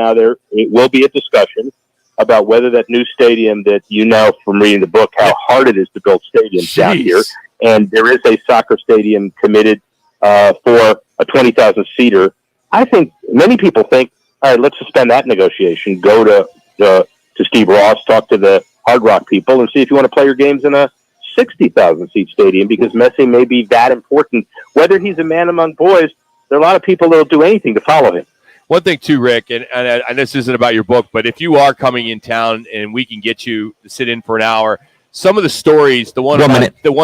S20: it will be a discussion about whether that new stadium that you know from reading the book how hard it is to build stadiums down here, and there is a soccer stadium committed for a 20,000 seater. I think many people think, all right, let's suspend that negotiation. Go to Steve Ross, talk to the Hard Rock people, and see if you want to play your games in a 60,000 seat stadium because Messi may be that important. Whether he's a man among boys, there are a lot of people that will do anything to follow him.
S4: One thing too, Rick, and this isn't about your book, but if you are coming in town and we can get you to sit in for an hour, some of the stories, the one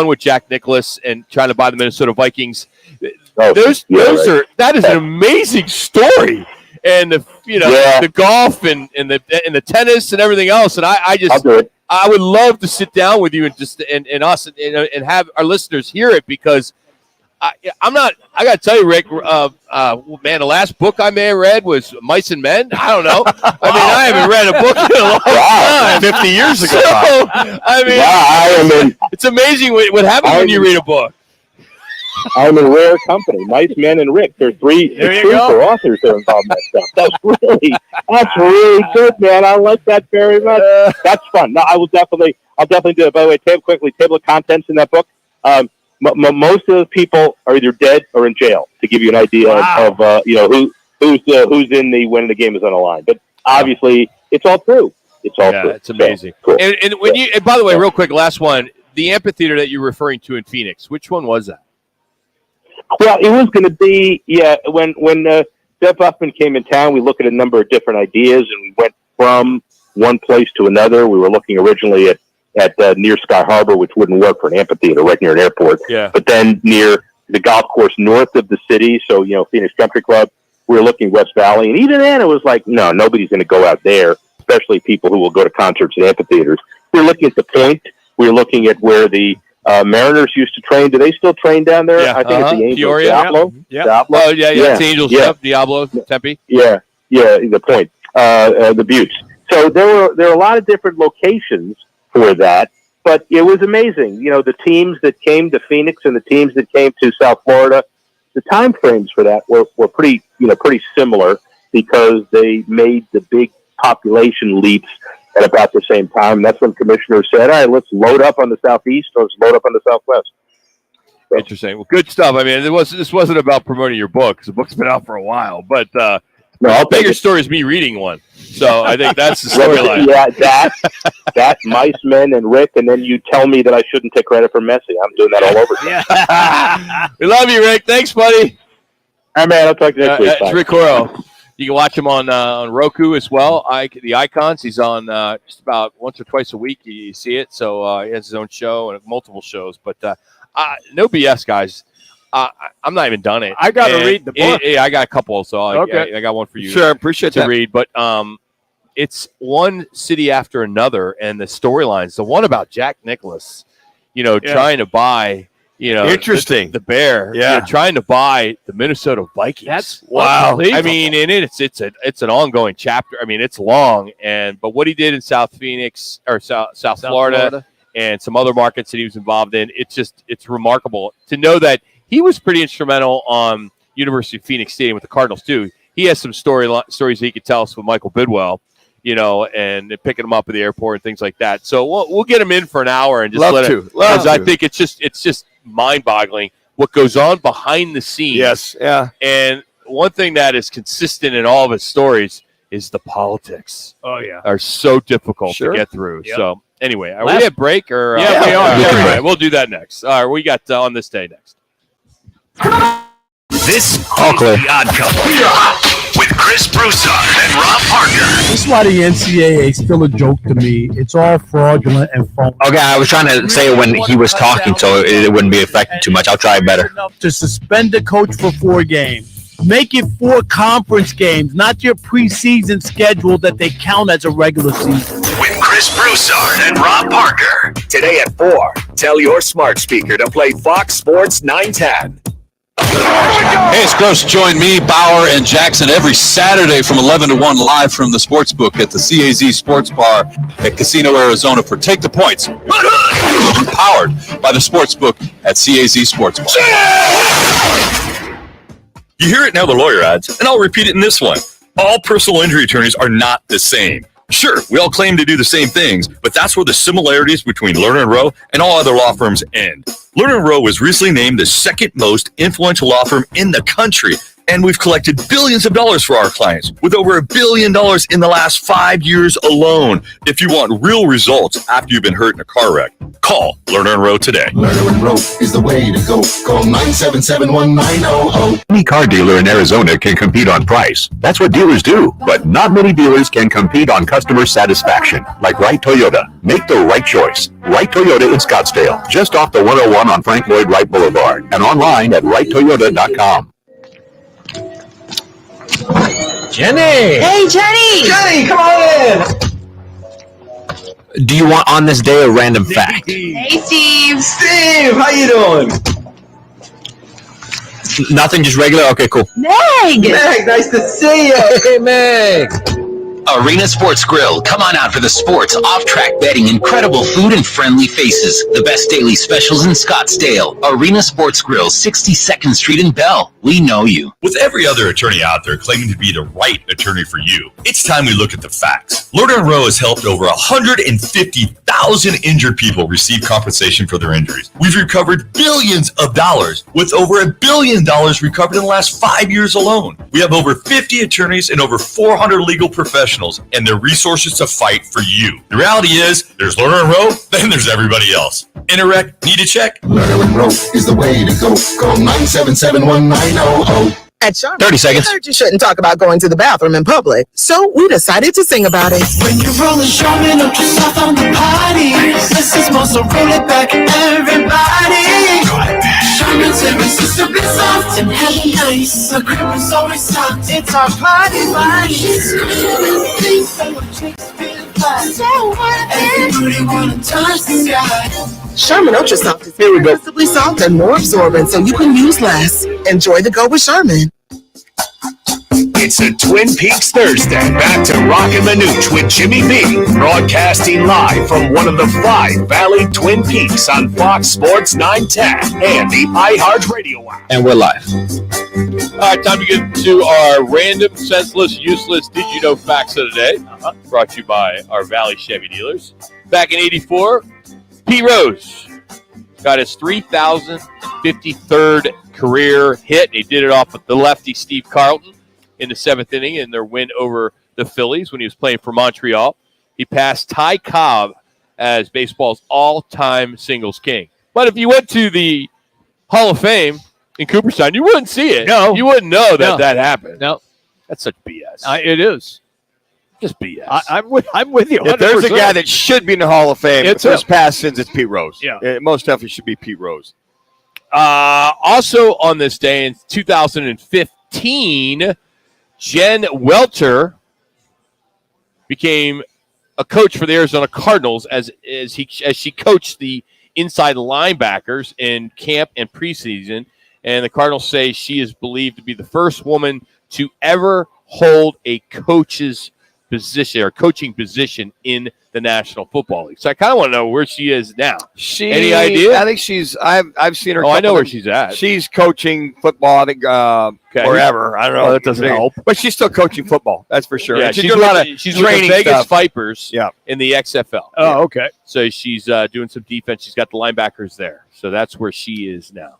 S4: with Jack Nicklaus and trying to buy the Minnesota Vikings, that is an amazing story. And the golf and the tennis and everything else, and I would love to sit down with you and us and have our listeners hear it because. I got to tell you, Rick, man, the last book I may have read was Mice and Men. I don't know. I mean, I haven't read a book in a long time.
S5: 50 years ago.
S4: So, it's amazing what happens when you read a book.
S20: I'm in rare company. Mice, Men, and Rick. They're three authors that are involved in that stuff. That's really good, man. I like that very much. That's fun. No, I'll definitely do it. By the way, table of contents in that book. Most of those people are either dead or in jail. To give you an idea of who's in the when the game is on the line. But obviously, it's all true. It's all true.
S4: It's amazing.
S20: So, cool.
S4: And when and by the way, real quick, last one, the amphitheater that you're referring to in Phoenix. Which one was that?
S20: Well, it was going to be when Jeff Buffman came in town, we looked at a number of different ideas, and we went from one place to another. We were looking originally at near Sky Harbor, which wouldn't work for an amphitheater right near an airport.
S4: Yeah.
S20: But then near the golf course north of the city, so Phoenix Country Club, we were looking West Valley, and even then it was like, no, nobody's going to go out there, especially people who will go to concerts and amphitheaters. We were looking at the Point. We were looking at where the Mariners used to train. Do they still train down there?
S4: Yeah.
S20: I think it's the Angels.
S4: Peoria,
S20: Diablo.
S4: Yeah.
S20: Diablo?
S4: Oh, yeah. It's Angels.
S20: Yeah.
S4: Yep. Diablo. Tempe.
S20: Yeah. The Point. The Buttes. So there were a lot of different locations for that. But it was amazing. The teams that came to Phoenix and the teams that came to South Florida, the time frames for that were pretty similar because they made the big population leaps at about the same time. And that's when commissioners said, all right, let's load up on the Southeast or let's load up on the Southwest. So.
S4: Interesting. Well, good stuff. I mean, this wasn't about promoting your book because the book's been out for a while, but
S20: I'll
S4: take your story is me reading one. So I think that's the storyline.
S20: Yeah, that Mice, Men, and Rick, and then you tell me that I shouldn't take credit for Messi. I'm doing that all over again.
S4: We love you, Rick. Thanks, buddy.
S20: All right, man. I'll talk to you next week.
S4: It's Rick Coro. You can watch him on Roku as well. The Icons. He's on just about once or twice a week. You see it. So he has his own show and multiple shows. But no BS, guys. I'm not even done it.
S2: I got to read the book.
S4: I got a couple, so
S2: okay.
S4: I got one for you.
S5: Sure, appreciate
S4: to
S5: that.
S4: read. But it's one city after another, and the storylines. The one about Jack Nicklaus, trying to buy,
S5: interesting
S4: the Bear, trying to buy the Minnesota Vikings.
S2: That's
S4: wow. I mean, and it's an ongoing chapter. I mean, it's long, but what he did in South Phoenix or South Florida and some other markets that he was involved in, it's remarkable to know that. He was pretty instrumental on University of Phoenix Stadium with the Cardinals, too. He has some stories that he could tell us with Michael Bidwell, and picking him up at the airport and things like that. So we'll get him in for an hour and just because I think it's just mind-boggling what goes on behind the scenes.
S5: Yes, yeah.
S4: And one thing that is consistent in all of his stories, is the politics.
S2: Oh, yeah.
S4: Are so difficult
S5: Sure.
S4: to get through.
S2: Yep.
S4: So, anyway, are
S2: Last-
S4: we at break? Or
S2: Yeah, we are.
S4: All right, we'll do that next. All right, we got On This Day next.
S3: This is The Odd Couple with Chris Broussard and Rob Parker.
S21: This is why the NCAA is still a joke to me. It's all fraudulent and phony.
S22: Okay, I was trying to say it when he was talking, so it wouldn't be affected too much. I'll try better.
S21: To suspend the coach for 4 games. Make it 4 conference games, not your preseason schedule that they count as a regular season.
S3: With Chris Broussard and Rob Parker. Today at 4, tell your smart speaker to play Fox Sports 910.
S23: Hey, it's Gross. Join me, Bauer, and Jackson every Saturday from 11 to 1 live from the Sportsbook at the CAZ Sports Bar at Casino, Arizona for Take the Points. Powered by the Sportsbook at CAZ Sports Bar.
S7: You hear it in other lawyer ads, and I'll repeat it in this one. All personal injury attorneys are not the same. Sure, we all claim to do the same things, but that's where the similarities between Lerner & Rowe and all other law firms end. Lerner & Rowe was recently named the second most influential law firm in the country, and we've collected billions of dollars for our clients, with over $1 billion in the last 5 years alone. If you want real results after you've been hurt in a car wreck, call Lerner & Rowe today.
S8: Lerner & Rowe is the way to go. Call 977-1900.
S19: Any car dealer in Arizona can compete on price. That's what dealers do. But not many dealers can compete on customer satisfaction. Like Wright Toyota. Make the right choice. Wright Toyota in Scottsdale. Just off the 101 on Frank Lloyd Wright Boulevard. And online at wrighttoyota.com.
S22: Jenny!
S18: Hey, Jenny!
S22: Jenny, come on in! Do you want On This Day a random fact?
S18: Hey, Steve!
S22: Steve, how you doing? Nothing, just regular? Okay, cool.
S18: Meg!
S22: Meg, nice to see you! Hey, Meg!
S24: Arena Sports Grill. Come on out for the sports, off-track betting, incredible food, and friendly faces. The best daily specials in Scottsdale. Arena Sports Grill, 62nd Street in Bell. We know you.
S7: With every other attorney out there claiming to be the right attorney for you, it's time we look at the facts. Lerner & Rowe has helped over 150,000 injured people receive compensation for their injuries. We've recovered billions of dollars, with over $1 billion recovered in the last 5 years alone. We have over 50 attorneys and over 400 legal professionals and their resources to fight for you. The reality is, there's Lerner & Rowe, then there's everybody else. Interact, need a check?
S8: Lerner & Rowe is the way to go. Call 977-1900.
S25: At Charmin,
S22: 30 seconds.
S25: I heard you shouldn't talk about going to the bathroom in public, so we decided to sing about it.
S26: When you're rolling Charmin up yourself on the party, this is more, so roll it back, everybody. Charmin's irresistibly soft and heavy nice. The cream is always soft. It's our party line. Things that will chicks feel fly. So what? Everybody wanna touch the sky.
S25: Charmin Ultra Soft is irresistibly soft and more absorbent, so you can use less. Enjoy the go with Charmin.
S3: It's a Twin Peaks Thursday. Back to Roc and Manuch with Jimmy B. Broadcasting live from one of the 5 Valley Twin Peaks on Fox Sports 910 and the iHeartRadio app.
S22: And we're live.
S4: All right, time to get to our random, senseless, useless, did you know facts of the day. Brought to you by our Valley Chevy dealers. Back in '84, Pete Rose got his 3,053rd career hit. He did it off with the lefty Steve Carlton in the 7th inning in their win over the Phillies when he was playing for Montreal. He passed Ty Cobb as baseball's all-time singles king. But if you went to the Hall of Fame in Cooperstown, you wouldn't see it.
S2: No.
S4: You wouldn't know that happened.
S2: No.
S4: That's such BS.
S2: It is.
S4: Just BS.
S2: I'm with you. 100%.
S5: If there's a guy that should be in the Hall of Fame,
S2: It's
S5: first
S2: him.
S5: past sins, it's Pete Rose.
S2: Yeah.
S5: Most definitely should be Pete Rose.
S4: Also on this day in 2015, Jen Welter became a coach for the Arizona Cardinals as she coached the inside linebackers in camp and preseason. And the Cardinals say she is believed to be the first woman to ever hold a coach's position or coaching position in the National Football League. So I kind of want to know where she is now. Any idea?
S5: I think she's. I've seen her.
S4: I know where she's at.
S5: She's coaching football. I think forever. I don't know.
S4: Well, that doesn't help.
S5: But she's still coaching football. That's for sure.
S4: Yeah,
S5: And
S4: she's
S5: doing a lot of
S4: she's with
S5: training
S4: the Vegas
S5: stuff.
S4: Vipers
S5: Yeah.
S4: in the XFL.
S2: Oh, okay.
S4: So she's doing some defense. She's got the linebackers there. So that's where she is now.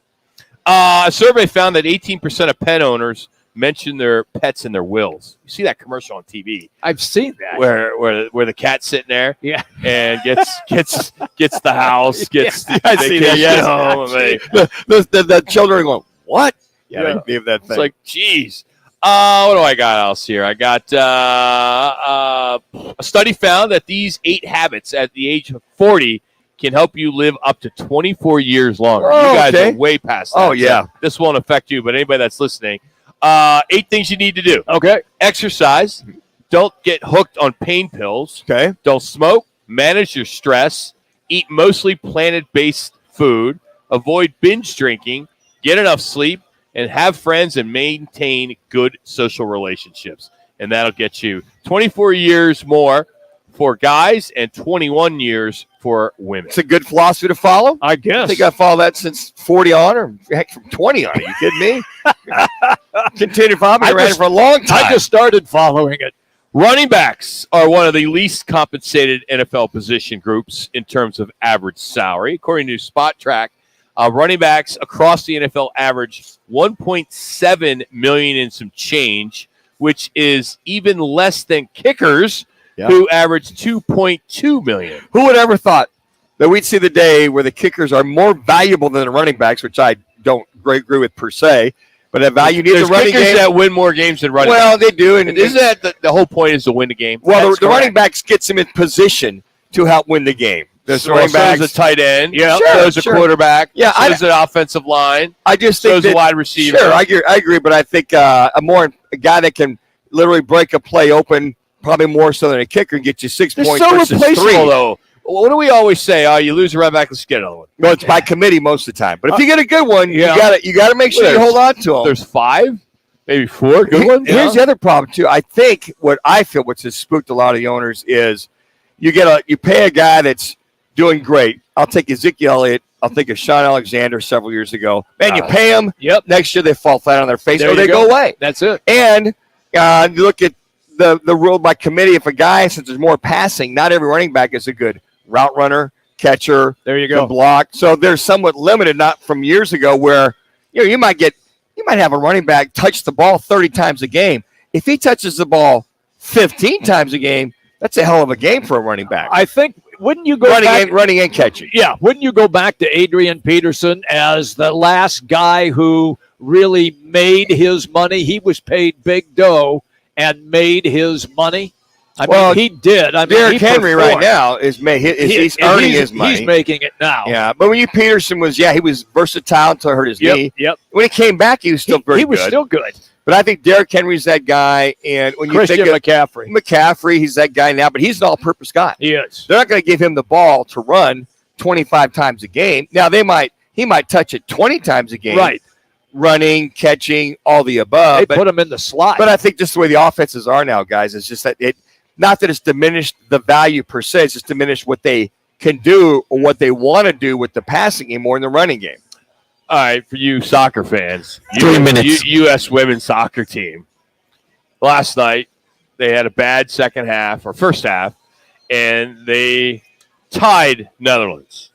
S4: A survey found that 18% of pet owners mention their pets in their wills. You see that commercial on TV.
S2: I've seen that.
S4: Where the cat's sitting there,
S2: yeah,
S4: and gets the house, gets
S5: yeah, I see that. Yes, the children are going, what? Yeah, they gave that thing.
S4: It's like, geez. What do I got else here? I got a study found that these 8 habits at the age of 40 can help you live up to 24 years longer.
S5: Oh,
S4: you guys
S5: okay.
S4: are way past that.
S5: Oh, yeah.
S4: So this won't affect you, but anybody that's listening, 8 things you need to do.
S2: Okay.
S4: Exercise. Don't get hooked on pain pills.
S5: Okay.
S4: Don't smoke. Manage your stress. Eat mostly plant-based food. Avoid binge drinking. Get enough sleep. And have friends and maintain good social relationships. And that'll get you 24 years more for guys and 21 years for women.
S5: It's a good philosophy to follow.
S2: I guess.
S5: I think I follow that since 40 on, or heck, from 20 on. Are you kidding me? Continue following. I ran it for a long time.
S2: I just started following it.
S4: Running backs are one of the least compensated NFL position groups in terms of average salary. According to Spot Track, running backs across the NFL average $1.7 million and some change, which is even less than kickers, who average $2.2 million.
S5: Who would ever thought that we'd see the day where the kickers are more valuable than the running backs, which I don't agree with per se, but that value needs the running
S4: kickers
S5: game.
S4: that win more games than running backs.
S5: Well, they do. And
S4: isn't that the whole point is to win the game?
S5: Well, the running backs gets them in position to help win the game. There's running backs.
S4: So is a tight end.
S2: Yeah.
S4: So is a quarterback.
S5: Yeah.
S4: So is an offensive line.
S5: I just
S4: so
S5: think
S4: is a wide receiver.
S5: Sure, I agree, but I think a guy that can literally break a play open probably more so than a kicker and get you 6
S4: They're
S5: points
S4: so
S5: versus
S4: replaceable,
S5: 3.
S4: though. What do we always say? Oh, you lose a running back, let's get another one.
S5: Well, it's by committee most of the time. But if you get a good one, you gotta make sure you hold on to them.
S4: There's 5, maybe 4 good ones.
S5: Here's the other problem too. I think what's has spooked a lot of the owners is you pay a guy that's doing great. I'll take Ezekiel Elliott. I'll think of Sean Alexander several years ago. Man, you pay them.
S2: Yep.
S5: Next year they fall flat on their face
S2: There
S5: or they
S2: you go.
S5: go away.
S2: That's it.
S5: And you look at the rule by committee. If a guy, since there's more passing, not every running back is a good route runner, catcher.
S2: There you go.
S5: Can block. So they're somewhat limited, not from years ago where you might have a running back touch the ball 30 times a game. If he touches the ball 15 times a game, that's a hell of a game for a running back.
S2: I think, wouldn't you go
S5: running and catching?
S2: Yeah, wouldn't you go back to Adrian Peterson as the last guy who really made his money? He was paid big dough and made his money. I mean, he did. I mean,
S5: Derrick Henry right now he's earning his money.
S2: He's making it now.
S5: Yeah, but when Peterson was, he was versatile until he hurt his knee.
S2: Yep.
S5: When he came back, he was still pretty good.
S2: He was still good.
S5: But I think Derrick Henry's that guy, and when you think of McCaffrey, he's that guy now. But he's an all-purpose guy.
S2: He is.
S5: They're not going to give him the ball to run 25 times a game. Now he might touch it 20 times a game.
S2: Right.
S5: Running, catching, all the above.
S2: They put him in the slot.
S5: But I think just the way the offenses are now, guys, it's just that not that it's diminished the value per se, it's just diminished what they can do or what they want to do with the passing game or in the running game.
S4: All right, for you soccer fans,
S22: 3 minutes.
S4: U.S. women's soccer team. Last night, they had a bad first half, and they tied Netherlands.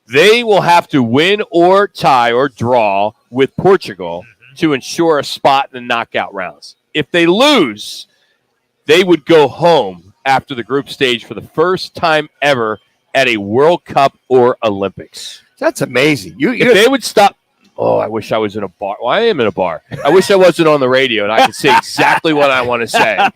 S4: They will have to win or tie or draw with Portugal to ensure a spot in the knockout rounds. If they lose, they would go home after the group stage for the first time ever at a World Cup or Olympics.
S5: That's amazing.
S4: If they would stop. Oh, I wish I was in a bar. Well, I am in a bar. I wish I wasn't on the radio and I could say exactly what I want to say.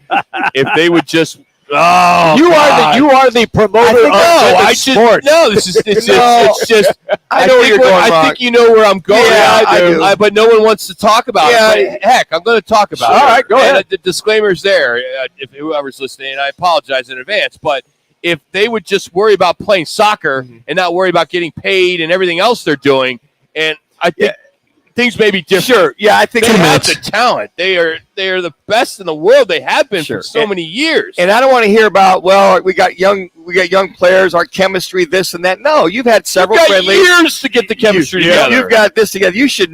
S4: If they would just. Oh,
S2: you are the promoter of sport.
S4: It's just. I know where you're going. I think you know where I'm going.
S5: Yeah, I do.
S4: But no one wants to talk about it. But heck, I'm going to talk about it.
S2: All right, go ahead.
S4: The disclaimer's there. If whoever's listening, I apologize in advance. But if they would just worry about playing soccer and not worry about getting paid and everything else they're doing, and I think things may be different.
S5: Sure. Yeah, I think
S4: they have the talent. They are the best in the world. They have been for so many years.
S5: And I don't want to hear about, we got young players, our chemistry, this and that. No, you've had several friendlies.
S4: Years to get the chemistry together.
S5: You've got this together. You should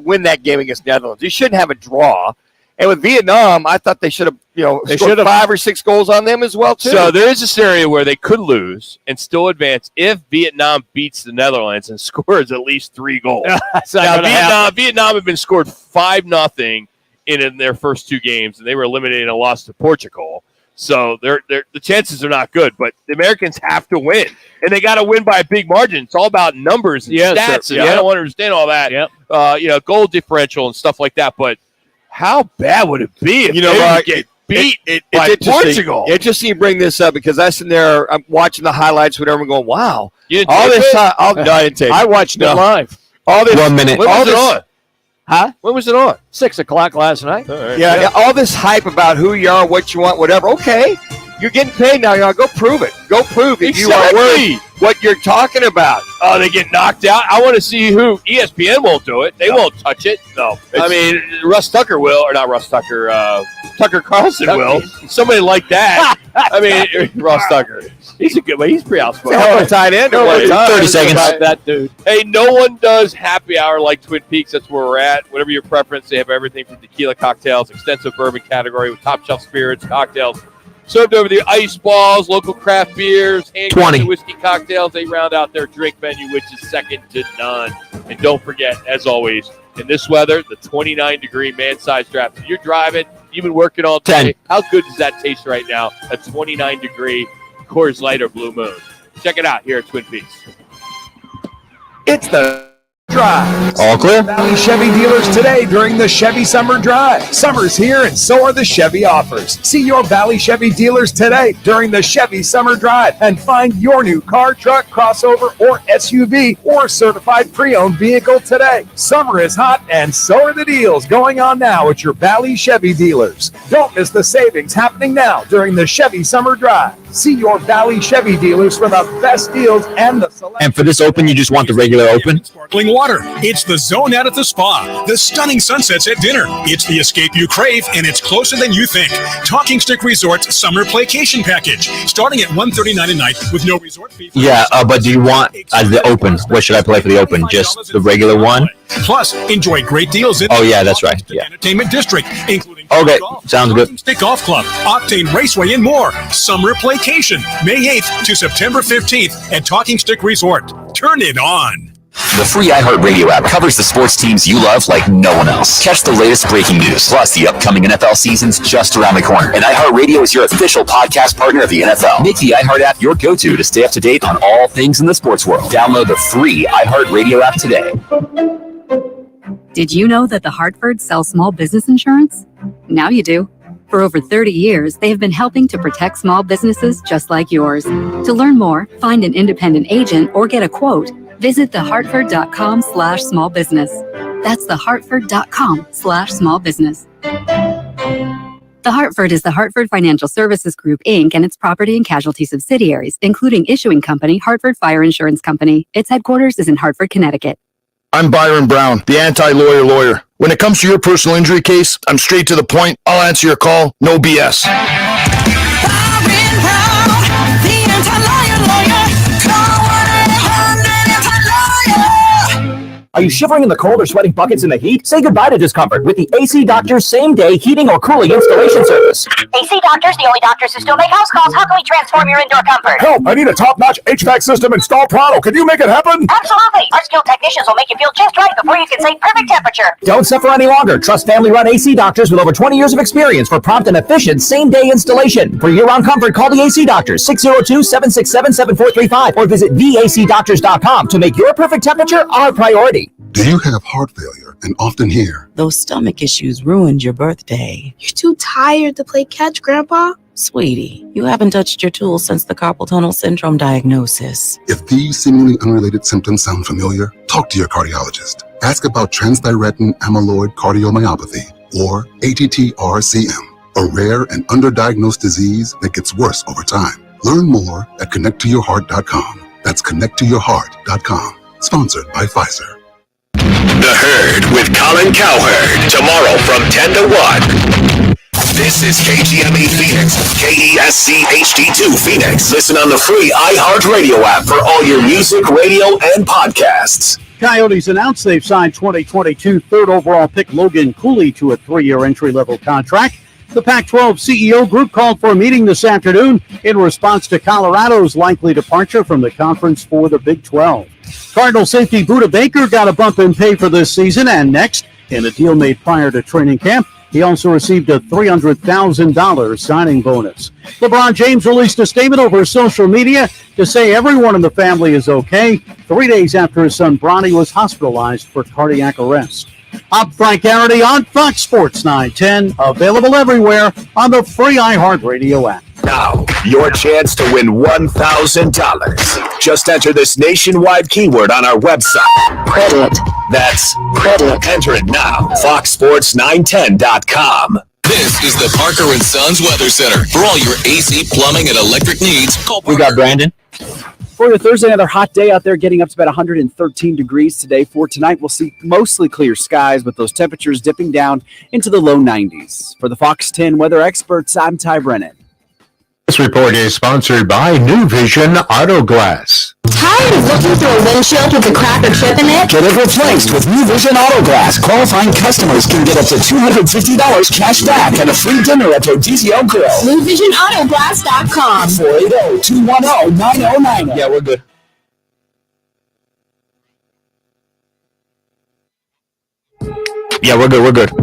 S5: win that game against Netherlands. You shouldn't have a draw. And with Vietnam, I thought they should have,
S4: They
S5: scored
S4: should have
S5: 5 or 6 goals on them as well, too.
S4: So there is a scenario where they could lose and still advance if Vietnam beats the Netherlands and scores at least 3 goals. Vietnam have been scored 5-0 in their first 2 games, and they were eliminated and lost to Portugal. So the chances are not good, but the Americans have to win, and they got to win by a big margin. It's all about numbers and stats, and I don't understand all that.
S2: Yep.
S4: Goal differential and stuff like that. But how bad would it be if they get beat by Portugal?
S5: Interesting you bring this up because I sit there, I'm watching the highlights, whatever, and going, wow.
S4: You didn't
S5: all
S4: tape
S5: this
S4: it?
S5: time. No, I didn't take it.
S2: I watched it live.
S5: All this,
S22: 1 minute.
S4: When was it on?
S2: Huh?
S4: When was it on?
S2: 6 o'clock last night.
S4: All right.
S5: Yeah, all this hype about who you are, what you want, whatever. Okay, you're getting paid now. Go prove it. Go prove that you are worth what you're talking about.
S4: Oh, they get knocked out. I want to see who. ESPN won't do it. They won't touch it. No. I mean, Russ Tucker will, or not Russ Tucker. Tucker Carlson will. Somebody like that. I mean, Ross Tucker. He's a good one. He's pretty outspoken.
S5: Hell of a tight end.
S22: 30 seconds.
S2: About that dude.
S4: Hey, no one does happy hour like Twin Peaks. That's where we're at. Whatever your preference, they have everything from tequila cocktails, extensive bourbon category with top shelf spirits, cocktails served over the ice balls, local craft beers, handcrafted whiskey cocktails. They round out their drink menu, which is second to none. And don't forget, as always, in this weather, the 29-degree man-sized draft. If you're driving, you've been working all day.
S22: 10.
S4: How good does that taste right now? A 29-degree Coors Light or Blue Moon. Check it out here at Twin Peaks.
S9: It's the Drive.
S22: All clear.
S9: Valley Chevy dealers today during the Chevy Summer Drive. Summer's here and so are the Chevy offers. See your Valley Chevy dealers today during the Chevy Summer Drive and find your new car, truck, crossover, or SUV or certified pre-owned vehicle today. Summer is hot and so are the deals going on now at your Valley Chevy dealers. Don't miss the savings happening now during the Chevy Summer Drive. See your Valley Chevy dealers for the best deals and the selection.
S22: And for this open, you just want the regular open?
S1: Sparkling water. It's the zone out at the spa. The stunning sunsets at dinner. It's the escape you crave, and it's closer than you think. Talking Stick Resort's summer playcation package, starting at $139 a night with no resort fee.
S22: Yeah, but do you want as the open? What should I play for the open? Just the regular one?
S1: Plus, enjoy great deals in
S22: yeah, that's right. Yeah.
S1: Entertainment District, including
S22: okay,
S1: golf,
S22: sounds good.
S1: Stick Golf Club, Octane Raceway, and more. Summer Playcation, May 8th to September 15th at Talking Stick Resort. Turn it on.
S24: The free iHeartRadio app covers the sports teams you love like no one else. Catch the latest breaking news, plus the upcoming NFL season's just around the corner. And iHeartRadio is your official podcast partner of the NFL. Make the iHeart app your go-to to stay up to date on all things in the sports world. Download the free iHeartRadio app today.
S12: Did you know that the Hartford sells small business insurance? Now you do. For over 30 years, they have been helping to protect small businesses just like yours. To learn more, find an independent agent, or get a quote, visit thehartford.com/small business. That's thehartford.com/small business. The Hartford is the Hartford Financial Services Group, Inc. and its property and casualty subsidiaries, including issuing company Hartford Fire Insurance Company. Its headquarters is in Hartford, Connecticut.
S13: I'm Byron Brown, the anti-lawyer lawyer. When it comes to your personal injury case, I'm straight to the point. I'll answer your call, no BS.
S6: Are you shivering in the cold or sweating buckets in the heat? Say goodbye to discomfort with the AC Doctors same-day heating or cooling installation service.
S14: AC Doctors, the only doctors who still make house calls. How can we transform your indoor comfort?
S13: Help! I need a top-notch HVAC system installed pronto. Can you make it happen?
S14: Absolutely. Our skilled technicians will make you feel just right before you can say perfect temperature.
S6: Don't suffer any longer. Trust family-run AC Doctors with over 20 years of experience for prompt and efficient same-day installation. For year-round comfort, call the AC Doctors, 602-767-7435, or visit theacdoctors.com to make your perfect temperature our priority.
S15: Do you have heart failure and often hear,
S16: "Those stomach issues ruined your birthday"?
S27: "You're too tired to play catch, Grandpa"?
S16: Sweetie, you haven't touched your tools since the carpal tunnel syndrome diagnosis.
S15: If these seemingly unrelated symptoms sound familiar, talk to your cardiologist. Ask about transthyretin amyloid cardiomyopathy, or ATTR-CM, a rare and underdiagnosed disease that gets worse over time. Learn more at connecttoyourheart.com. That's connecttoyourheart.com. Sponsored by Pfizer.
S3: The Herd with Colin Cowherd. Tomorrow from 10 to 1. This is KGME Phoenix, KESC HD2 Phoenix. Listen on the free iHeartRadio app for all your music, radio, and podcasts.
S10: Coyotes announced they've signed 2022 third overall pick Logan Cooley to a 3-year entry-level contract. The Pac-12 CEO group called for a meeting this afternoon in response to Colorado's likely departure from the conference for the Big 12. Cardinal safety Budda Baker got a bump in pay for this season and next in a deal made prior to training camp. He also received a $300,000 signing bonus. LeBron James released a statement over social media to say everyone in the family is okay 3 days after his son Bronny was hospitalized for cardiac arrest. I'm Frank Garrity on Fox Sports 910, available everywhere on the free iHeartRadio app.
S3: Now, your chance to win $1,000. Just enter this nationwide keyword on our website. Credit. That's credit. Enter it now. FoxSports910.com.
S11: This is the Parker & Sons Weather Center. For all your AC, plumbing, and electric needs, call Parker.
S22: We got Brandon.
S17: For your Thursday, another hot day out there, getting up to about 113 degrees today. For tonight, we'll see mostly clear skies with those temperatures dipping down into the low 90s. For the Fox 10 weather experts, I'm Ty Brennan.
S22: This report is sponsored by New Vision Auto Glass.
S14: Tired of looking through a windshield with a crack or chip in it?
S6: Get it replaced with New Vision Auto Glass. Qualifying customers can get up to $250 cash back and a free dinner at Rodizio Grill.
S14: NewVisionAutoGlass.com.
S6: 480-210-9090.
S22: Yeah, we're good. Yeah, we're good. We're good.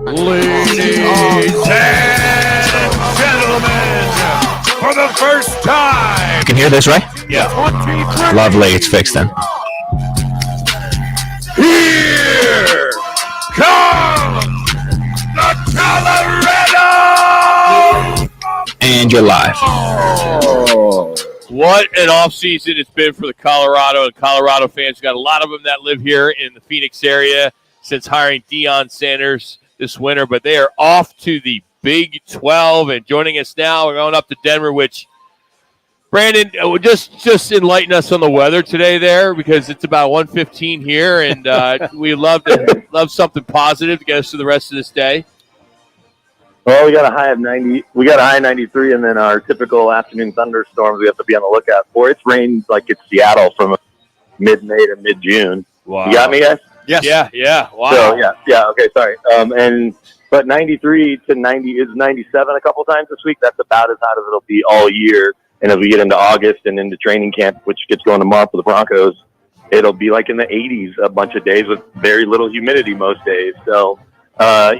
S9: Ladies and gentlemen, for the first time.
S22: You can hear this, right?
S9: Yeah.
S22: Lovely. It's fixed then.
S9: Here comes the Colorado!
S22: And you're live.
S4: What an offseason it's been for the Colorado and Colorado fans. We've got a lot of them that live here in the Phoenix area since hiring Deion Sanders this winter, but they are off to the Big 12. And joining us now, we're going up to Denver, which, Brandon, just enlighten us on the weather today there, because it's about 1:15 here, and we love something positive to get us through the rest of this day.
S19: Well, we got a high of 90. We got a high 93, and then our typical afternoon thunderstorms we have to be on the lookout for. It's rained like it's Seattle from mid-May to mid-June.
S4: Wow.
S19: You got me, guys?
S4: Yes. Yeah. Wow.
S19: So, yeah. Okay, sorry. But 93 to 90 is 97 a couple times this week. That's about as hot as it'll be all year. And as we get into August and into training camp, which gets going tomorrow for the Broncos, it'll be like in the 80s a bunch of days with very little humidity most days. So, my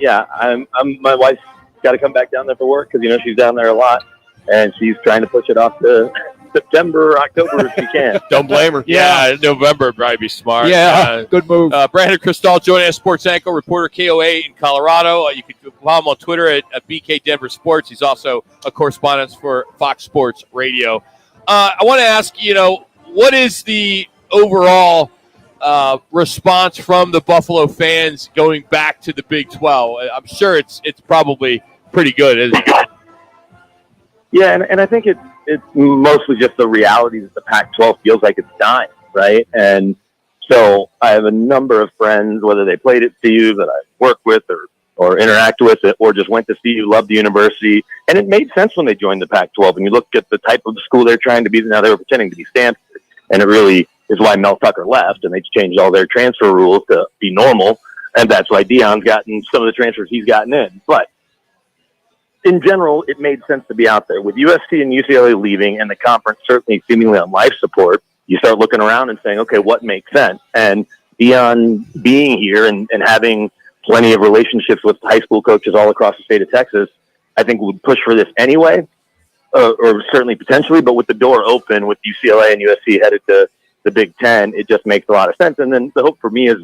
S19: wife's got to come back down there for work because, she's down there a lot. And she's trying to push it off to September, October if she can.
S4: Don't blame her. Yeah, November would probably be smart.
S2: Yeah, good move.
S4: Brandon Cristal joining us, sports anchor, reporter KOA in Colorado. You can follow him on Twitter at BK Denver Sports. He's also a correspondent for Fox Sports Radio. I want to ask, what is the overall response from the Buffalo fans going back to the Big 12? I'm sure it's probably pretty good, isn't it?
S19: Yeah, and I think it's mostly just the reality that the Pac-12 feels like it's dying, right? And so I have a number of friends, whether they played at CU that I work with or interact with it, or just went to CU, loved the university. And it made sense when they joined the Pac-12. And you look at the type of school they're trying to be. Now they were pretending to be Stanford. And it really is why Mel Tucker left. And they changed all their transfer rules to be normal. And that's why Deion's gotten some of the transfers he's gotten in. But in general, it made sense to be out there. With USC and UCLA leaving and the conference certainly seemingly on life support, you start looking around and saying, okay, what makes sense? And Deion being here and having plenty of relationships with high school coaches all across the state of Texas, I think would push for this anyway, or certainly potentially. But with the door open with UCLA and USC headed to the Big Ten, it just makes a lot of sense. And then the hope for me as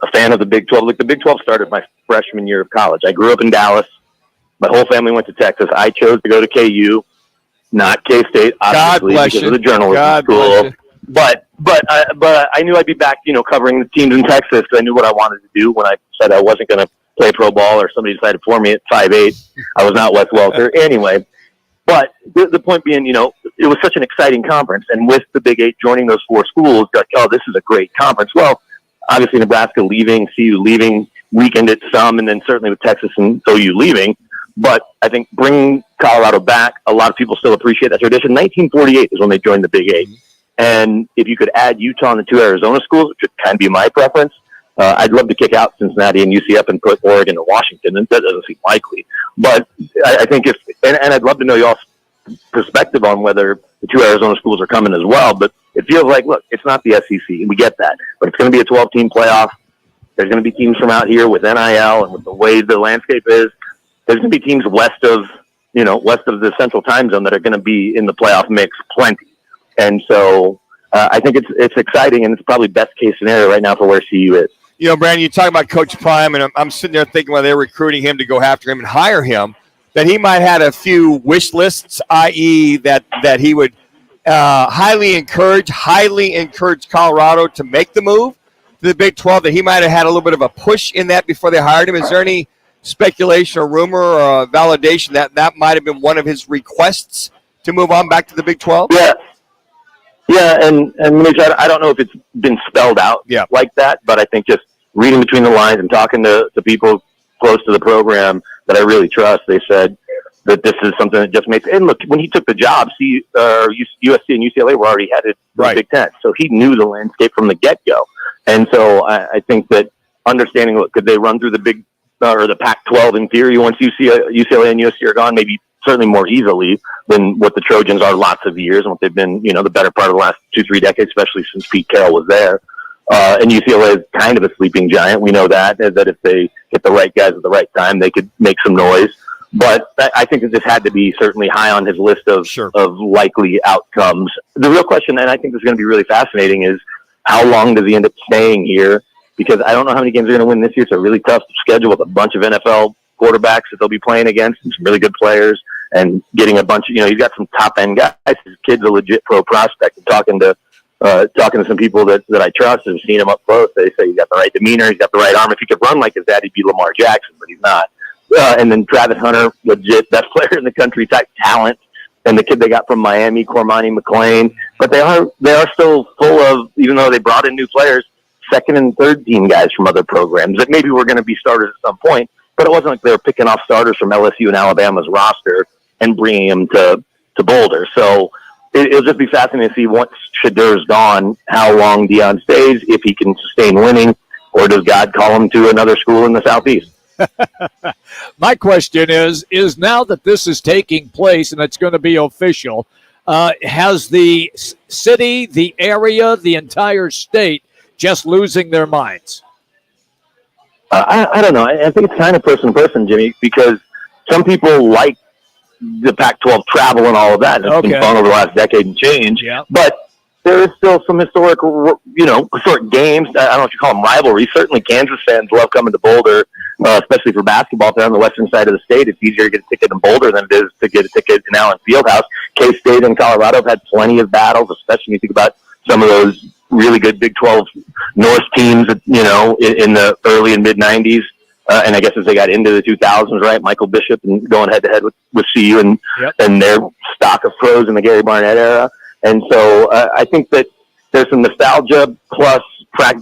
S19: a fan of the Big 12, like the Big 12 started my freshman year of college. I grew up in Dallas. My whole family went to Texas. I chose to go to KU, not K-State, obviously, because of the journalism school. But I knew I'd be back, covering the teams in Texas because I knew what I wanted to do when I said I wasn't going to play pro ball or somebody decided for me at 5'8". I was not Wes Welker. Anyway, but the point being, it was such an exciting conference. And with the Big 8 joining those four schools, like, oh, this is a great conference. Well, obviously Nebraska leaving, CU leaving, weakened it some, and then certainly with Texas and OU leaving. But I think bringing Colorado back, a lot of people still appreciate that tradition. 1948 is when they joined the Big 8. And if you could add Utah and the 2 Arizona schools, which would kind of be my preference, I'd love to kick out Cincinnati and UCF and put Oregon and Washington, and that doesn't seem likely. But I think and I'd love to know y'all's perspective on whether the 2 Arizona schools are coming as well. But it feels like, look, it's not the SEC, and we get that. But it's going to be a 12-team playoff. There's going to be teams from out here with NIL and with the way the landscape is. There's going to be teams west of the Central Time Zone that are going to be in the playoff mix plenty. And so I think it's exciting, and it's probably best case scenario right now for where CU is.
S5: You know, Brandon, you talk about Coach Prime, and I'm sitting there thinking while they're recruiting him to go after him and hire him, that he might have had a few wish lists, i.e. that he would highly encourage Colorado to make the move to the Big 12, that he might have had a little bit of a push in that before they hired him. Is there any speculation or rumor or validation that might have been one of his requests to move on back to the Big 12?
S19: Yeah, and Manuch, I don't know if it's been spelled out like that, but I think just reading between the lines and talking to people close to the program that I really trust, they said that this is something that just makes. And look, when he took the job, USC and UCLA were already headed to the Big Ten, so he knew the landscape from the get-go. And so I think that understanding, look, could they run through the Big or the Pac-12 in theory once UCLA and USC are gone? Maybe certainly more easily than what the Trojans are lots of years and what they've been, the better part of the last 2-3 decades, especially since Pete Carroll was there. And UCLA is kind of a sleeping giant. We know that if they get the right guys at the right time, they could make some noise. But I think that this had to be certainly high on his list of likely outcomes. The real question, and I think this is going to be really fascinating, is how long does he end up staying here? Because I don't know how many games they're going to win this year. It's a really tough schedule with a bunch of NFL quarterbacks that they'll be playing against and some really good players, and getting a bunch of, he's got some top end guys. His kid's a legit pro prospect. And talking to some people that I trust and seen him up close, they say he's got the right demeanor, he's got the right arm. If he could run like his dad, he'd be Lamar Jackson, but he's not. And then Travis Hunter, legit best player in the country type talent. And the kid they got from Miami, Cormani McClain. But they are still full of, even though they brought in new players, second and third team guys from other programs that maybe were going to be starters at some point. But it wasn't like they were picking off starters from LSU and Alabama's roster and bringing them to Boulder. So it'll just be fascinating to see once Shedur's gone, how long Deion stays, if he can sustain winning, or does God call him to another school in the Southeast?
S2: My question is now that this is taking place and it's going to be official, has the city, the area, the entire state just losing their minds?
S19: I don't know. I think it's kind of person to person, Jimmy, because some people like the Pac-12 travel and all of that. And it's been fun over the last decade and change. Yeah. But there is still some historic games. I don't know if you call them rivalries. Certainly Kansas fans love coming to Boulder, especially for basketball. If they're on the western side of the state, it's easier to get a ticket in Boulder than it is to get a ticket in Allen Fieldhouse. K-State and Colorado have had plenty of battles, especially when you think about some of those really good Big 12 North teams, in the early and mid-'90s. And I guess as they got into the 2000s, right, Michael Bishop and going head-to-head with CU and their stock of pros in the Gary Barnett era. And so I think that there's some nostalgia plus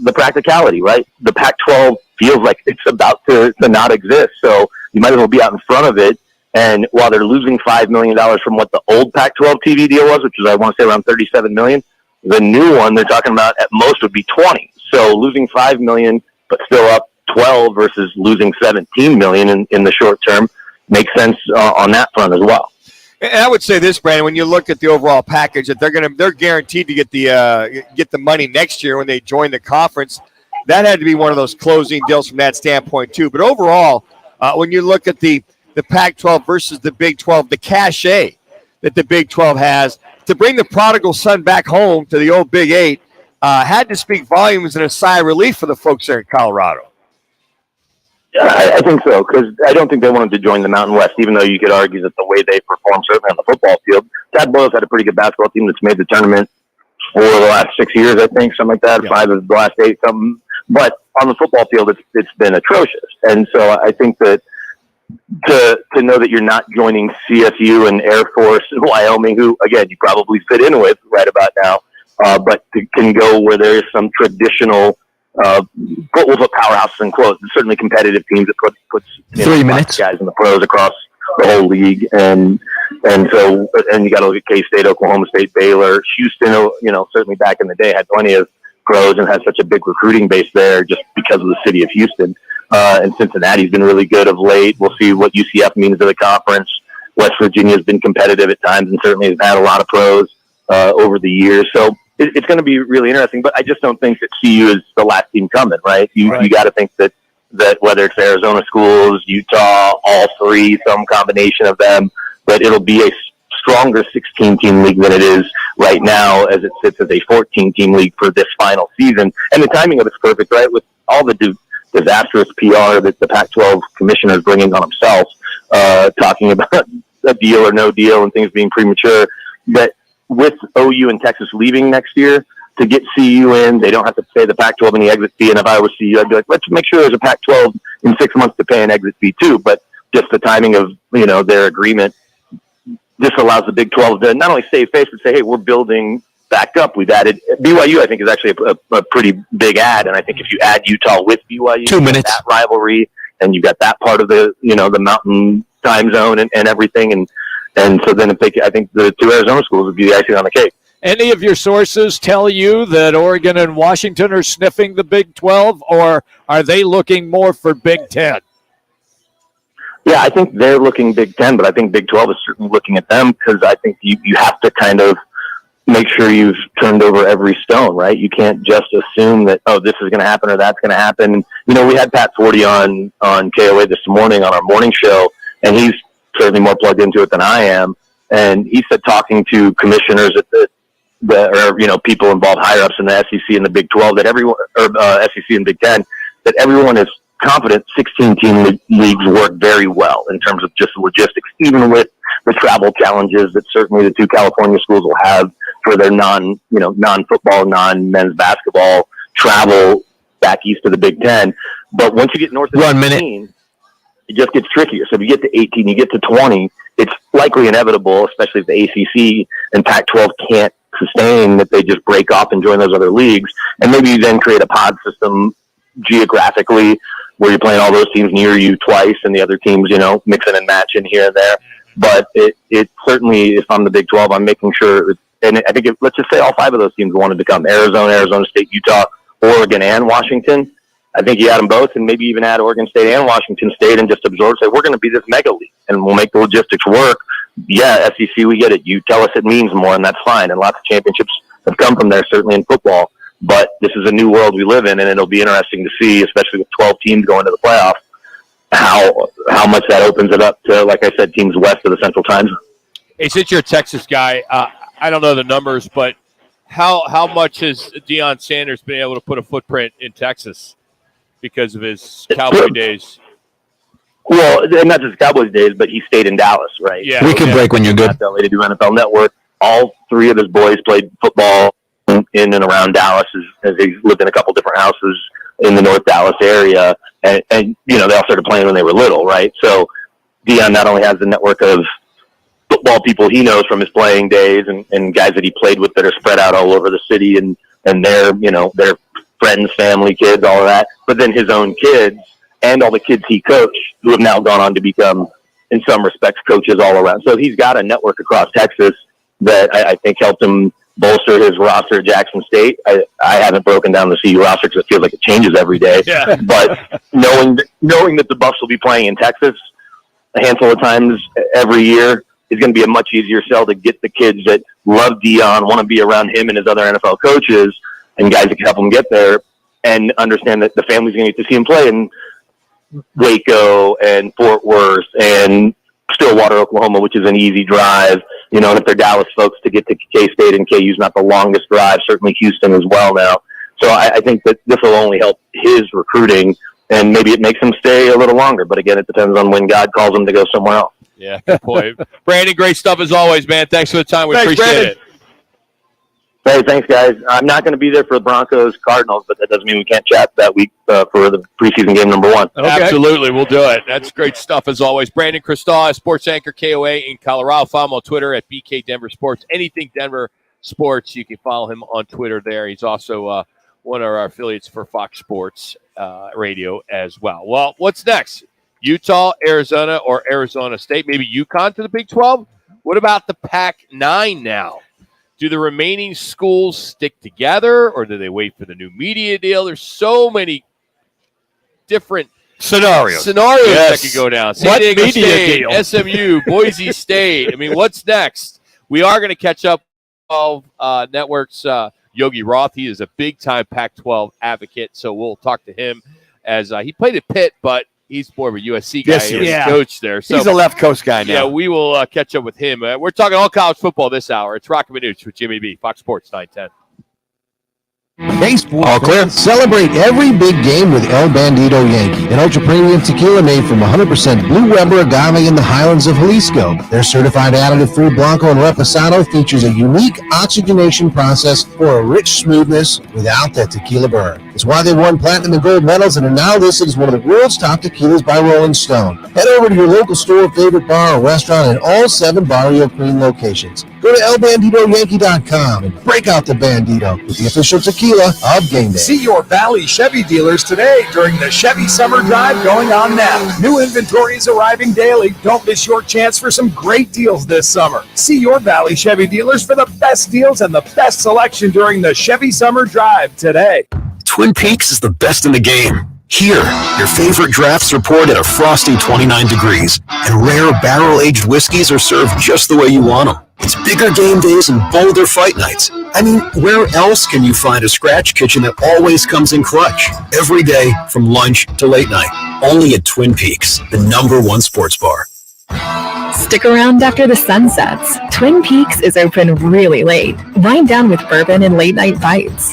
S19: the practicality, right? The Pac-12 feels like it's about to not exist, so you might as well be out in front of it. And while they're losing $5 million from what the old Pac-12 TV deal was, which is, I want to say, around $37 million, the new one they're talking about at most would be 20. So losing $5 million, but still up 12 versus losing 17 million in the short term makes sense on that front as well.
S5: And I would say this, Brandon, when you look at the overall package, that they're guaranteed to get the money next year when they join the conference. That had to be one of those closing deals from that standpoint too. But overall, when you look at the Pac-12 versus the Big 12, the cachet that the Big 12 has to bring the prodigal son back home to the old Big 8 had to speak volumes and a sigh of relief for the folks there in Colorado.
S19: I think so, because I don't think they wanted to join the Mountain West, even though you could argue that the way they perform, certainly on the football field. Tad Boyle's had a pretty good basketball team that's made the tournament for the last 6 years, I think, something like that, 5 of the last 8, something. But on the football field, it's been atrocious. And so I think that to know that you're not joining CSU and Air Force and Wyoming, who, again, you probably fit in with right about now, but can go where there is some traditional we'll put powerhouses in quotes, certainly competitive teams that puts
S22: 3 minutes
S19: guys in the pros across the whole league, and And so, and you got to look at K-State, Oklahoma State, Baylor, Houston. Certainly back in the day had plenty of pros and had such a big recruiting base there just because of the city of Houston. And Cincinnati's been really good of late. We'll see what UCF means to the conference. West Virginia's been competitive at times and certainly has had a lot of pros over the years. So it's going to be really interesting. But I just don't think that CU is the last team coming, right? You got to think that whether it's Arizona schools, Utah, all three, some combination of them, but it'll be a stronger 16-team league than it is right now as it sits as a 14-team league for this final season. And the timing of it's perfect, right? With all the disastrous PR that the Pac-12 commissioner is bringing on himself, talking about a deal or no deal and things being premature. But with OU and Texas leaving next year, to get CU in, they don't have to pay the Pac-12 any exit fee. And if I was CU, I'd be like, let's make sure there's a Pac-12 in 6 months to pay an exit fee too. But just the timing of, their agreement, this allows the Big 12 to not only save face, but say, hey, we're building back up. We've added BYU, I think, is actually a pretty big add. And I think if you add Utah with BYU,
S22: 2 minutes,
S19: that rivalry, and you got that part of the, the mountain time zone and everything. And so then I think the two Arizona schools would be the icing on the cake.
S2: Any of your sources tell you that Oregon and Washington are sniffing the Big 12, or are they looking more for Big 10?
S19: Yeah, I think they're looking Big 10, but I think Big 12 is certainly looking at them because I think you have to kind of make sure you've turned over every stone, right? You can't just assume that, this is going to happen or that's going to happen. We had Pat Forty on KOA this morning on our morning show, and he's certainly more plugged into it than I am. And he said talking to commissioners at people involved higher ups in the SEC and the Big 12 that everyone, or SEC and Big 10, that everyone is confident 16-team leagues work very well in terms of just logistics, even with the travel challenges that certainly the two California schools will have for their non-football, non-men's basketball travel back east to the Big 10. But once you get north of 18, it just gets trickier. So if you get to 18, you get to 20, it's likely inevitable, especially if the ACC and Pac-12 can't sustain, that they just break off and join those other leagues. And maybe you then create a pod system geographically where you're playing all those teams near you twice and the other teams, mixing and matching here and there. But it certainly, if I'm the Big 12, I'm making sure, and I think let's just say all five of those teams wanted to come: Arizona State, Utah, Oregon, and Washington. I think you add them both and maybe even add Oregon State and Washington State and just absorb, say, we're going to be this mega league and we'll make the logistics work. Yeah, SEC, we get it. You tell us it means more, and that's fine. And lots of championships have come from there, certainly in football. But this is a new world we live in, and it'll be interesting to see, especially with 12 teams going to the playoffs, how much that opens it up to, like I said, teams west of the Central Time Zone.
S4: Hey, since you're a Texas guy, I don't know the numbers, but how much has Deion Sanders been able to put a footprint in Texas because of his Cowboy days?
S19: Well, not just Cowboys days, but he stayed in Dallas, right?
S22: Yeah, we can break when you're good.
S19: LA to do NFL Network. All three of his boys played football in and around Dallas as they lived in a couple different houses in the North Dallas area. And they all started playing when they were little, right? So Deion not only has the network of football people he knows from his playing days and guys that he played with that are spread out all over the city and their friends, family, kids, all of that, but then his own kids and all the kids he coached who have now gone on to become, in some respects, coaches all around. So he's got a network across Texas that I think helped him bolster his roster at Jackson State. I haven't broken down the CU roster because it feels like it changes every day. Yeah. But knowing that the Buffs will be playing in Texas a handful of times every year is going to be a much easier sell to get the kids that love Deion, want to be around him and his other NFL coaches, and guys that can help them get there, and understand that the family's going to get to see him play in Waco and Fort Worth and Stillwater, Oklahoma, which is an easy drive. And if they're Dallas folks, to get to K-State and KU's not the longest drive, certainly Houston as well now. So I think that this will only help his recruiting, and maybe it makes him stay a little longer. But again, it depends on when God calls him to go somewhere else.
S4: Yeah, good point. Brandon, great stuff as always, man. Thanks for the time. We appreciate it.
S19: Hey, thanks, guys. I'm not going to be there for the Broncos-Cardinals, but that doesn't mean we can't chat that week for the preseason game number 1.
S4: Okay. Absolutely, we'll do it. That's great stuff as always. Brandon Cristal, sports anchor KOA in Colorado. Follow him on Twitter at BK Denver Sports. Anything Denver Sports, you can follow him on Twitter there. He's also one of our affiliates for Fox Sports Radio as well. Well, what's next? Utah, Arizona, or Arizona State? Maybe UConn to the Big 12? What about the Pac-9 now? Do the remaining schools stick together, or do they wait for the new media deal? There's so many different
S5: scenarios
S4: that could go down. San
S5: What
S4: Diego
S5: media
S4: State,
S5: deal?
S4: SMU, Boise State. I mean, what's next? We are going to catch up with Network's Yogi Roth. He is a big-time Pac-12 advocate, so we'll talk to him as he played at Pitt, but he's more of a USC guy.
S5: Yes,
S4: He's
S5: yeah.
S4: coach there. So,
S5: He's a left coast guy now.
S4: Yeah, we will catch up with him. We're talking all college football this hour. It's Roc and Manuch with Jimmy B, Fox Sports 910.
S6: Baseball. All clear. Celebrate every big game with El Bandito Yankee, an ultra-premium tequila made from 100% Blue Weber agave in the highlands of Jalisco. Their certified additive-free Blanco and Reposado features a unique oxygenation process for a rich smoothness without that tequila burn. It's why they won platinum and gold medals and are now listed as one of the world's top tequilas by Rolling Stone. Head over to your local store, favorite bar, or restaurant in all 7 Barrio Queen locations. Go to elbanditoyankee.com and break out the Bandito with the official tequila of game day.
S9: See your Valley Chevy dealers today during the Chevy Summer Drive going on now. New inventory is arriving daily. Don't miss your chance for some great deals this summer. See your Valley Chevy dealers for the best deals and the best selection during the Chevy Summer Drive today.
S7: Twin Peaks is the best in the game. Here, your favorite drafts are poured at a frosty 29 degrees, and rare barrel-aged whiskeys are served just the way you want them. It's bigger game days and bolder fight nights. I mean, where else can you find a scratch kitchen that always comes in clutch? Every day, from lunch to late night. Only at Twin Peaks, the #1 sports bar.
S8: Stick around after the sun sets. Twin Peaks is open really late. Wind down with bourbon and late-night bites.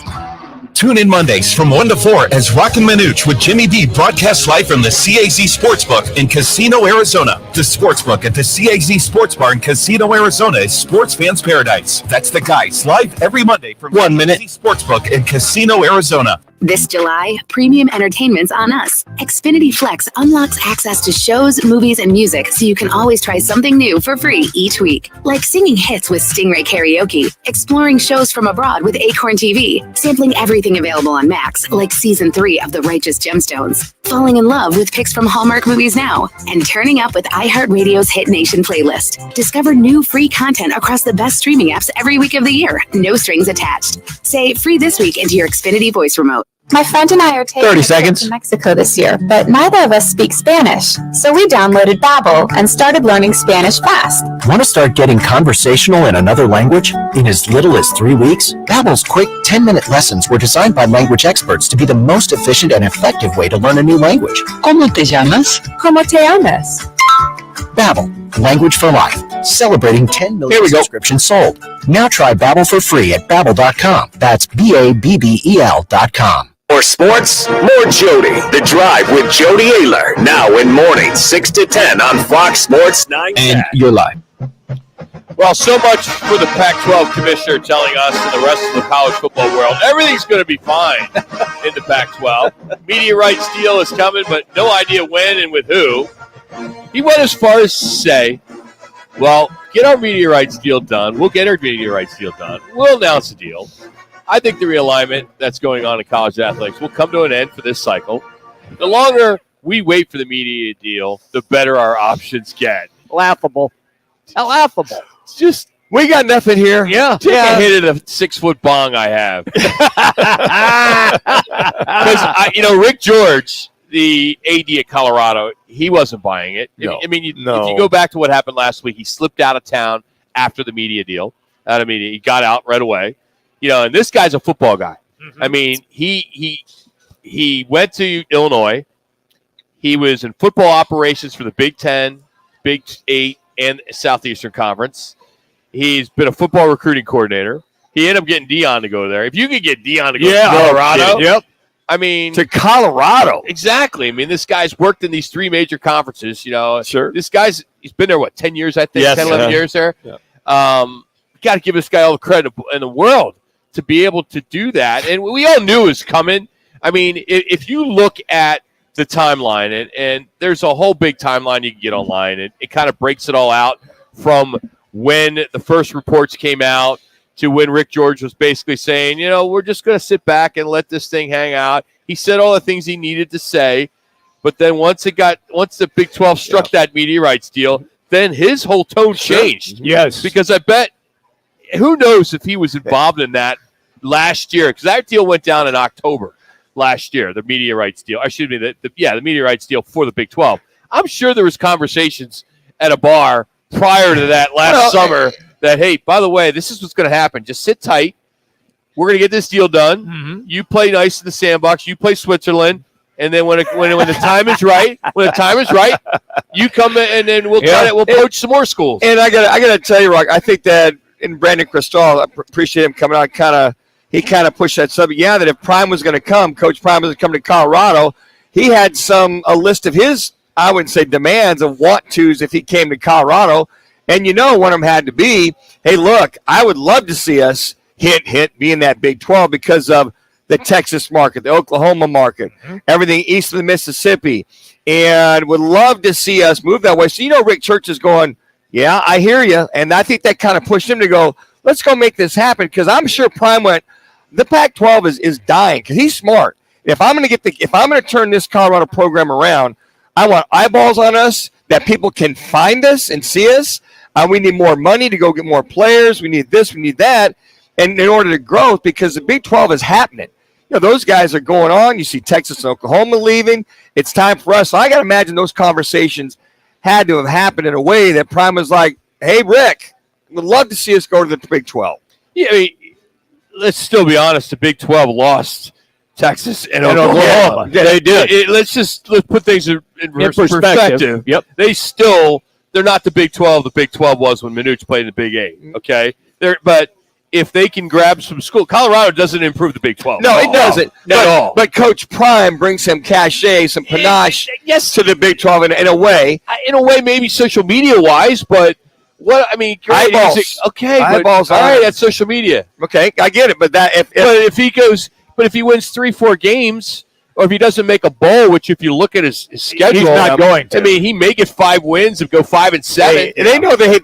S18: Tune in Mondays from 1 to 4 as Roc and Manuch with Jimmy B broadcasts live from the CAZ Sportsbook in Casino, Arizona. The Sportsbook at the CAZ Sports Bar in Casino, Arizona is sports fans' paradise. That's the guys live every Monday from
S6: 1 minute.
S18: CAZ Sportsbook in Casino, Arizona.
S20: This July, premium entertainment's on us. Xfinity Flex unlocks access to shows, movies, and music so you can always try something new for free each week. Like singing hits with Stingray Karaoke, exploring shows from abroad with Acorn TV, sampling everything available on Max, like Season 3 of The Righteous Gemstones, falling in love with picks from Hallmark Movies Now, and turning up with iHeartRadio's Hit Nation playlist. Discover new free content across the best streaming apps every week of the year. No strings attached. Say free this week into your Xfinity voice remote.
S21: My friend and I are taking
S6: 30
S21: a trip
S6: seconds.
S21: to Mexico this year, but neither of us speak Spanish. So we downloaded Babbel and started learning Spanish fast.
S6: Want to start getting conversational in another language in as little as 3 weeks? Babbel's quick 10-minute lessons were designed by language experts to be the most efficient and effective way to learn a new language. ¿Cómo te llamas?
S21: ¿Cómo te llamas?
S6: Babbel, language for life. Celebrating 10 million subscriptions sold. Now try Babbel for free at Babbel.com. That's BABBEL.com.
S3: More sports, more Jody. The Drive with Jody Ayler. Now in mornings, 6 to 10 on Fox Sports 9.
S6: And you're live.
S4: Well, so much for the Pac-12 commissioner telling us and the rest of the college football world, everything's going to be fine in the Pac-12. Media rights deal is coming, but no idea when and with who. He went as far as to say, well, get our media rights deal done. We'll get our media rights deal done. We'll announce the deal. I think the realignment that's going on in college athletics will come to an end for this cycle. The longer we wait for the media deal, the better our options get.
S2: Laughable. Laughable.
S4: It's just,
S5: we got nothing here.
S2: Yeah.
S4: Take a hit at a 6-foot bong I have. Because, Rick George, the AD at Colorado, he wasn't buying it.
S5: No.
S4: If you go back to what happened last week, he slipped out of town after the media deal. He got out right away. And this guy's a football guy. Mm-hmm. I mean, he went to Illinois. He was in football operations for the Big 10, Big 8, and Southeastern Conference. He's been a football recruiting coordinator. He ended up getting Dion to go there. If you could get Dion to go to Colorado,
S5: to Colorado.
S4: Exactly. I mean, this guy's worked in these 3 major conferences.
S5: Sure.
S4: This guy's he's been there 10 years, I think,
S5: yes,
S4: 10, 11 years there.
S5: Yeah.
S4: Got to give this guy all the credit in the world to be able to do that. And we all knew it was coming. I mean, if you look at the timeline, and there's a whole big timeline you can get online, and it kind of breaks it all out from when the first reports came out to when Rick George was basically saying, we're just going to sit back and let this thing hang out. He said all the things he needed to say, but then once the Big 12 struck that media rights deal, then his whole tone changed.
S2: Yes.
S4: Because I bet, who knows if he was involved in that last year, because that deal went down in October last year, the media rights deal. Excuse me, the media rights deal for the Big 12. I'm sure there was conversations at a bar prior to that last summer that, hey, by the way, this is what's going to happen. Just sit tight. We're going to get this deal done. Mm-hmm. You play nice in the sandbox. You play Switzerland. And then when the time is right, you come in and then we'll poach some more schools.
S5: And I gotta tell you, Rock, I think that in Brandon Cristal, I appreciate him coming on. He kind of pushed that subject. Yeah, that if Prime was going to come, Coach Prime was going to come to Colorado. He had a list of his, I wouldn't say demands, of want-tos if he came to Colorado. And one of them had to be, hey, look, I would love to see us be in that Big 12 because of the Texas market, the Oklahoma market, everything east of the Mississippi, and would love to see us move that way. So, Rick Church is going, yeah, I hear you. And I think that kind of pushed him to go, let's go make this happen, because I'm sure Prime went, the Pac-12 is dying because he's smart. If I'm going to turn this Colorado program around, I want eyeballs on us, that people can find us and see us. We need more money to go get more players. We need this, we need that. And in order to grow, because the Big 12 is happening. Those guys are going on. You see Texas and Oklahoma leaving. It's time for us. So I got to imagine those conversations had to have happened in a way that Prime was like, hey, Rick, would love to see us go to the Big 12.
S4: Yeah, I mean, let's still be honest. The Big 12 lost Texas and Oklahoma.
S5: Yeah, they did.
S4: Let's put things in perspective.
S2: Yep.
S4: They're not the Big 12. The Big 12 was when Manuch played in the Big 8. Okay, but if they can grab some school, Colorado doesn't improve the Big 12.
S5: No, it doesn't.
S4: Not at all.
S5: But Coach Prime brings some cachet, some panache to the Big 12 in a way.
S4: In a way, maybe social media wise, but
S5: eyeballs.
S4: Okay,
S5: eyeballs.
S4: All right, that's social media.
S5: Okay, I get it. But
S4: if he wins 3-4 games, or if he doesn't make a bowl, which if you look at his schedule,
S2: he's not going to.
S4: I mean, he may get 5 wins and go 5-7.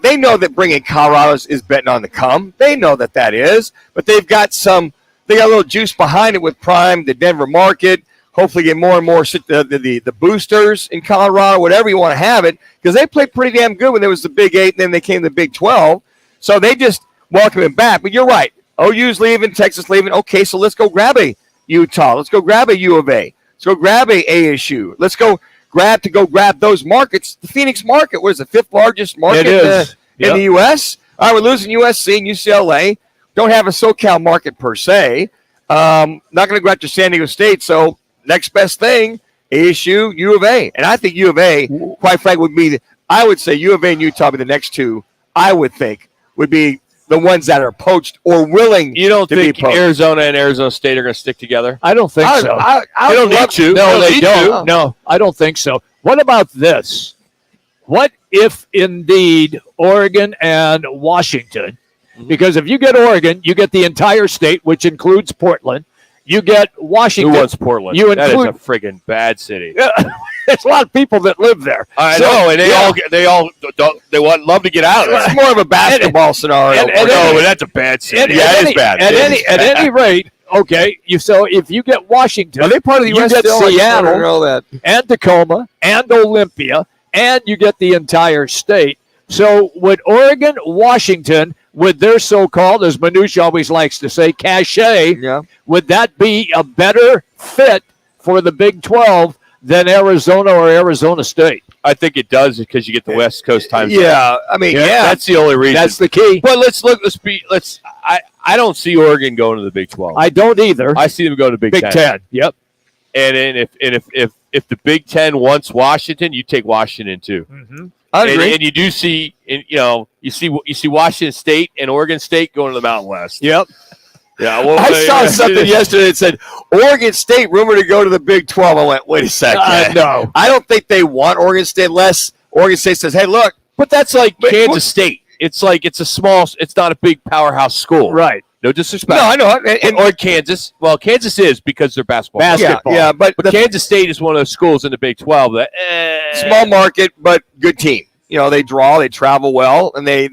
S5: They know that bringing Colorado is betting on the come. They know that is, but they got a little juice behind it with Prime, the Denver market. Hopefully, get more and more the boosters in Colorado, whatever you want to have it, because they played pretty damn good when there was the Big 8, and then they came to the Big 12. So they just welcome him back. But you're right. OU's leaving, Texas leaving. Okay, so let's go grab a Utah. Let's go grab a U of A. Let's go grab a ASU. Let's go grab those markets. The Phoenix market was the 5th largest market in the U.S. All right, we're losing USC and UCLA. Don't have a SoCal market per se. Not going to go after San Diego State. So next best thing, ASU, U of A. And I think U of A, quite frankly, I would say U of A and Utah would be the next two, I would think, would be the ones that are poached or willing.
S4: You don't think Arizona and Arizona State are going to stick together?
S2: I don't think so.
S4: They don't need to.
S2: No, they don't. No, I don't think so. What about this? What if indeed Oregon and Washington? Because if you get Oregon, you get the entire state, which includes Portland. You get Washington.
S4: Who wants Portland? That is a friggin' bad city.
S2: There's a lot of people that live there.
S4: I know, and they love to get out of it.
S5: It's more of a basketball scenario.
S4: But that's a bad city. It is bad.
S2: At any rate, okay. So if you get Washington,
S5: are they part of the U.S.
S2: You get
S5: still?
S2: Seattle and Tacoma and Olympia, and you get the entire state. So would Oregon, Washington, with their so-called, as Manuch always likes to say, cachet, would that be a better fit for the Big 12 than Arizona or Arizona State?
S4: I think it does, because you get the West Coast time zone.
S5: Yeah, I mean,
S4: that's the only reason.
S2: That's the key.
S4: But I don't see Oregon going to the Big 12.
S2: I don't either.
S4: I see them going to Big 10.
S2: Yep.
S4: And then if the Big 10 wants Washington, you take Washington too.
S2: Mm-hmm.
S5: I agree.
S4: And you do see, you see Washington State and Oregon State going to the Mountain West.
S2: Yep.
S4: Yeah. Well,
S5: I saw something yesterday that said Oregon State rumored to go to the Big 12. I went, wait a second.
S2: No.
S5: I don't think they want Oregon State unless Oregon State says, hey, look.
S4: But that's like Kansas State. It's like it's not a big powerhouse school.
S2: Right.
S4: No disrespect.
S5: No, I know.
S4: Or Kansas. Well, Kansas is because they're basketball.
S5: Yeah, but
S4: Kansas State is one of those schools in the Big 12 that
S5: small market, but good team. They draw, they travel well, and they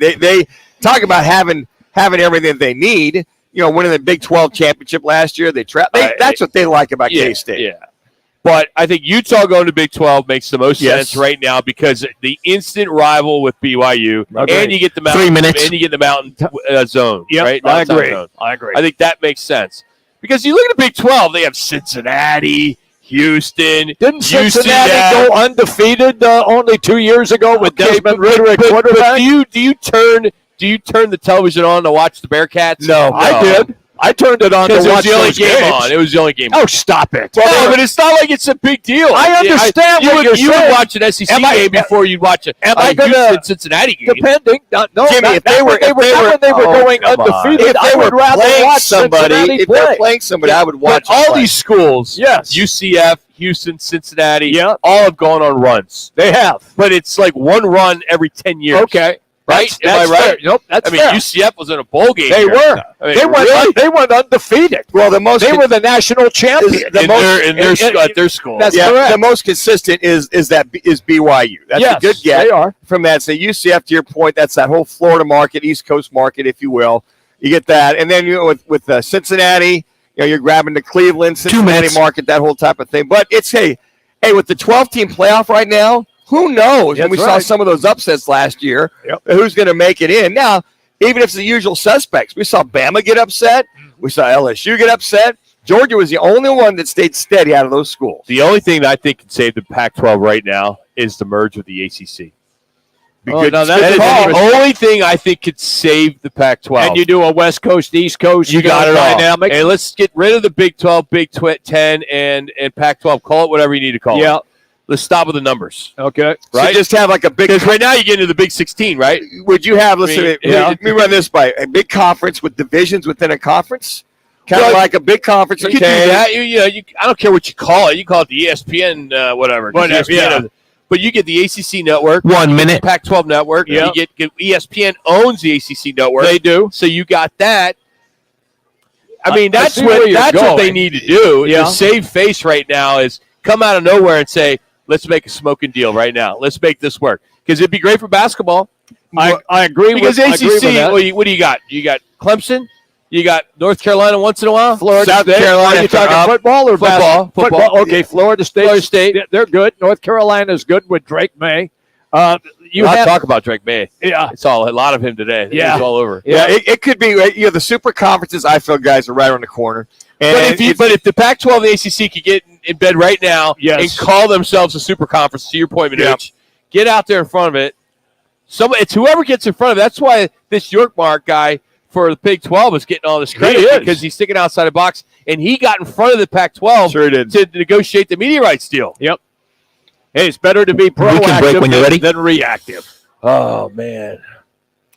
S5: talk about having everything they need. Winning the Big 12 championship last year, that's what they like about K-State.
S4: Yeah. But I think Utah going to Big 12 makes the most sense right now because the instant rival with BYU, and you get the mountain,
S22: 3 minutes,
S4: and you get the mountain zone.
S2: Yep,
S4: right?
S2: I agree.
S4: Zone.
S2: I agree.
S4: I think that makes sense because you look at the Big 12; they have Cincinnati, Houston.
S2: Didn't Cincinnati
S4: UCF.
S2: go undefeated only 2 years ago with Desmond Ritter at quarterback?
S4: But do you turn the television on to watch the Bearcats?
S2: No, I did. I turned it on to watch
S4: the only
S2: those
S4: game
S2: games.
S4: on. It was the only game.
S2: Oh, stop it!
S4: Well, no, but it's not like it's a big deal.
S2: I understand
S4: you
S2: what you're
S4: would
S2: saying.
S4: watch an SEC game before you'd watch a Houston Cincinnati game.
S2: Depending, no,
S5: Jimmy, if they were
S2: going undefeated, I would rather watch
S5: somebody.
S2: Cincinnati
S5: If they're playing somebody, I would watch.
S4: But all these schools,
S2: yes,
S4: UCF, Houston, Cincinnati, all have gone on runs.
S2: They have,
S4: but it's like one run every 10 years.
S2: Okay.
S4: Right?
S2: That's
S4: Am I right?
S2: fair. Nope, that's
S4: I mean,
S2: fair.
S4: UCF was in a bowl game.
S2: They
S4: here.
S2: were.
S4: I mean,
S2: They went undefeated.
S5: Well, they
S2: were the national champion
S4: in their school.
S2: That's correct.
S5: The most consistent is BYU. That's a good get.
S2: They are
S5: From that. So UCF, to your point, that's that whole Florida market, East Coast market, if you will. You get that, and then with Cincinnati, you're grabbing the Cleveland, Cincinnati market, that whole type of thing. But it's hey, with the 12-team playoff right now. Who knows?
S2: That's
S5: when we saw some of those upsets last year, who's going to make it in? Now, even if it's the usual suspects, we saw Bama get upset. We saw LSU get upset. Georgia was the only one that stayed steady out of those schools.
S4: The only thing that I think can save the Pac-12 right now is the merge with the ACC.
S2: That's
S4: the only thing I think could save the Pac-12.
S2: And you do a West Coast, East Coast.
S4: You got it
S2: dynamic.
S4: all. And let's get rid of the Big 12, Big 10, and Pac-12. Call it whatever you need to call it. Let's stop with the numbers.
S2: Okay.
S5: So
S4: Right?
S5: just have like a big...
S4: Because right now you get into the Big 16, right?
S5: Would you have, let me run this by, a big conference with divisions within a conference? Kind of like a big conference.
S4: You could do that. I don't care what you call it. You call it the ESPN whatever. ESPN, but you get the ACC network.
S22: 1 minute.
S4: Pac-12 network. You get ESPN owns the ACC network.
S2: They do.
S4: So you got that. I mean, that's what they need to do.
S2: Yeah.
S4: To save face right now is come out of nowhere and say, let's make a smoking deal right now. Let's make this work. Because it'd be great for basketball.
S2: I agree
S4: because
S2: with
S4: ACC,
S2: with that.
S4: what do you got? You got Clemson. You got North Carolina once in a while.
S2: Florida
S4: South
S2: State.
S4: Carolina.
S2: Are you talking football or
S4: football?
S2: Football. Okay, Florida State.
S4: Florida State.
S2: They're good. North Carolina's good with Drake May.
S4: You talk about Drake May.
S2: Yeah.
S4: It's a lot of him today.
S2: Yeah.
S4: It's all over.
S5: Yeah, it could be. The super conferences, I feel, guys, are right around the corner.
S4: But if the Pac-12 and the ACC could get in bed right now and call themselves a super conference, to your point, Manuch, get out there in front of it. It's whoever gets in front of it. That's why this Yorkmark guy for the Big 12 is getting all this credit because he's sticking outside the box, and he got in front of the Pac-12 to negotiate the media rights deal.
S2: Yep. Hey, it's better to be proactive than reactive.
S4: Oh, man.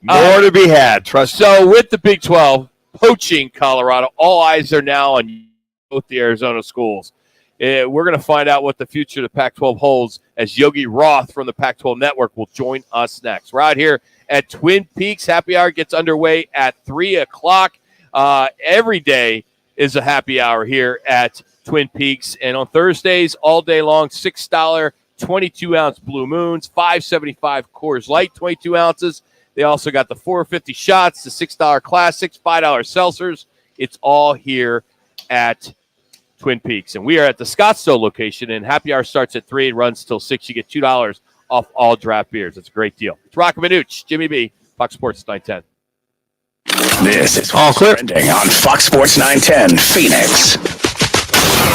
S5: More to be had, trust me.
S4: So with the Big 12 poaching Colorado, all eyes are now on both the Arizona schools. We're going to find out what the future of the Pac-12 holds as Yogi Roth from the Pac-12 Network will join us next. We're out here at Twin Peaks. Happy Hour gets underway at 3 o'clock. Every day is a happy hour here at Twin Peaks. And on Thursdays, all day long, $6 22-ounce Blue Moons, $5.75 Coors Light, 22 ounces. They also got the $4.50 shots, the $6 Classics, $5 Seltzers. It's all here at Twin Peaks. And we are at the Scottsdale location, and happy hour starts at 3 and runs till 6. You get $2 off all draft beers. It's a great deal. It's Roc and Manuch, Jimmy B, Fox Sports 910.
S3: This is all trending on Fox Sports 910 Phoenix.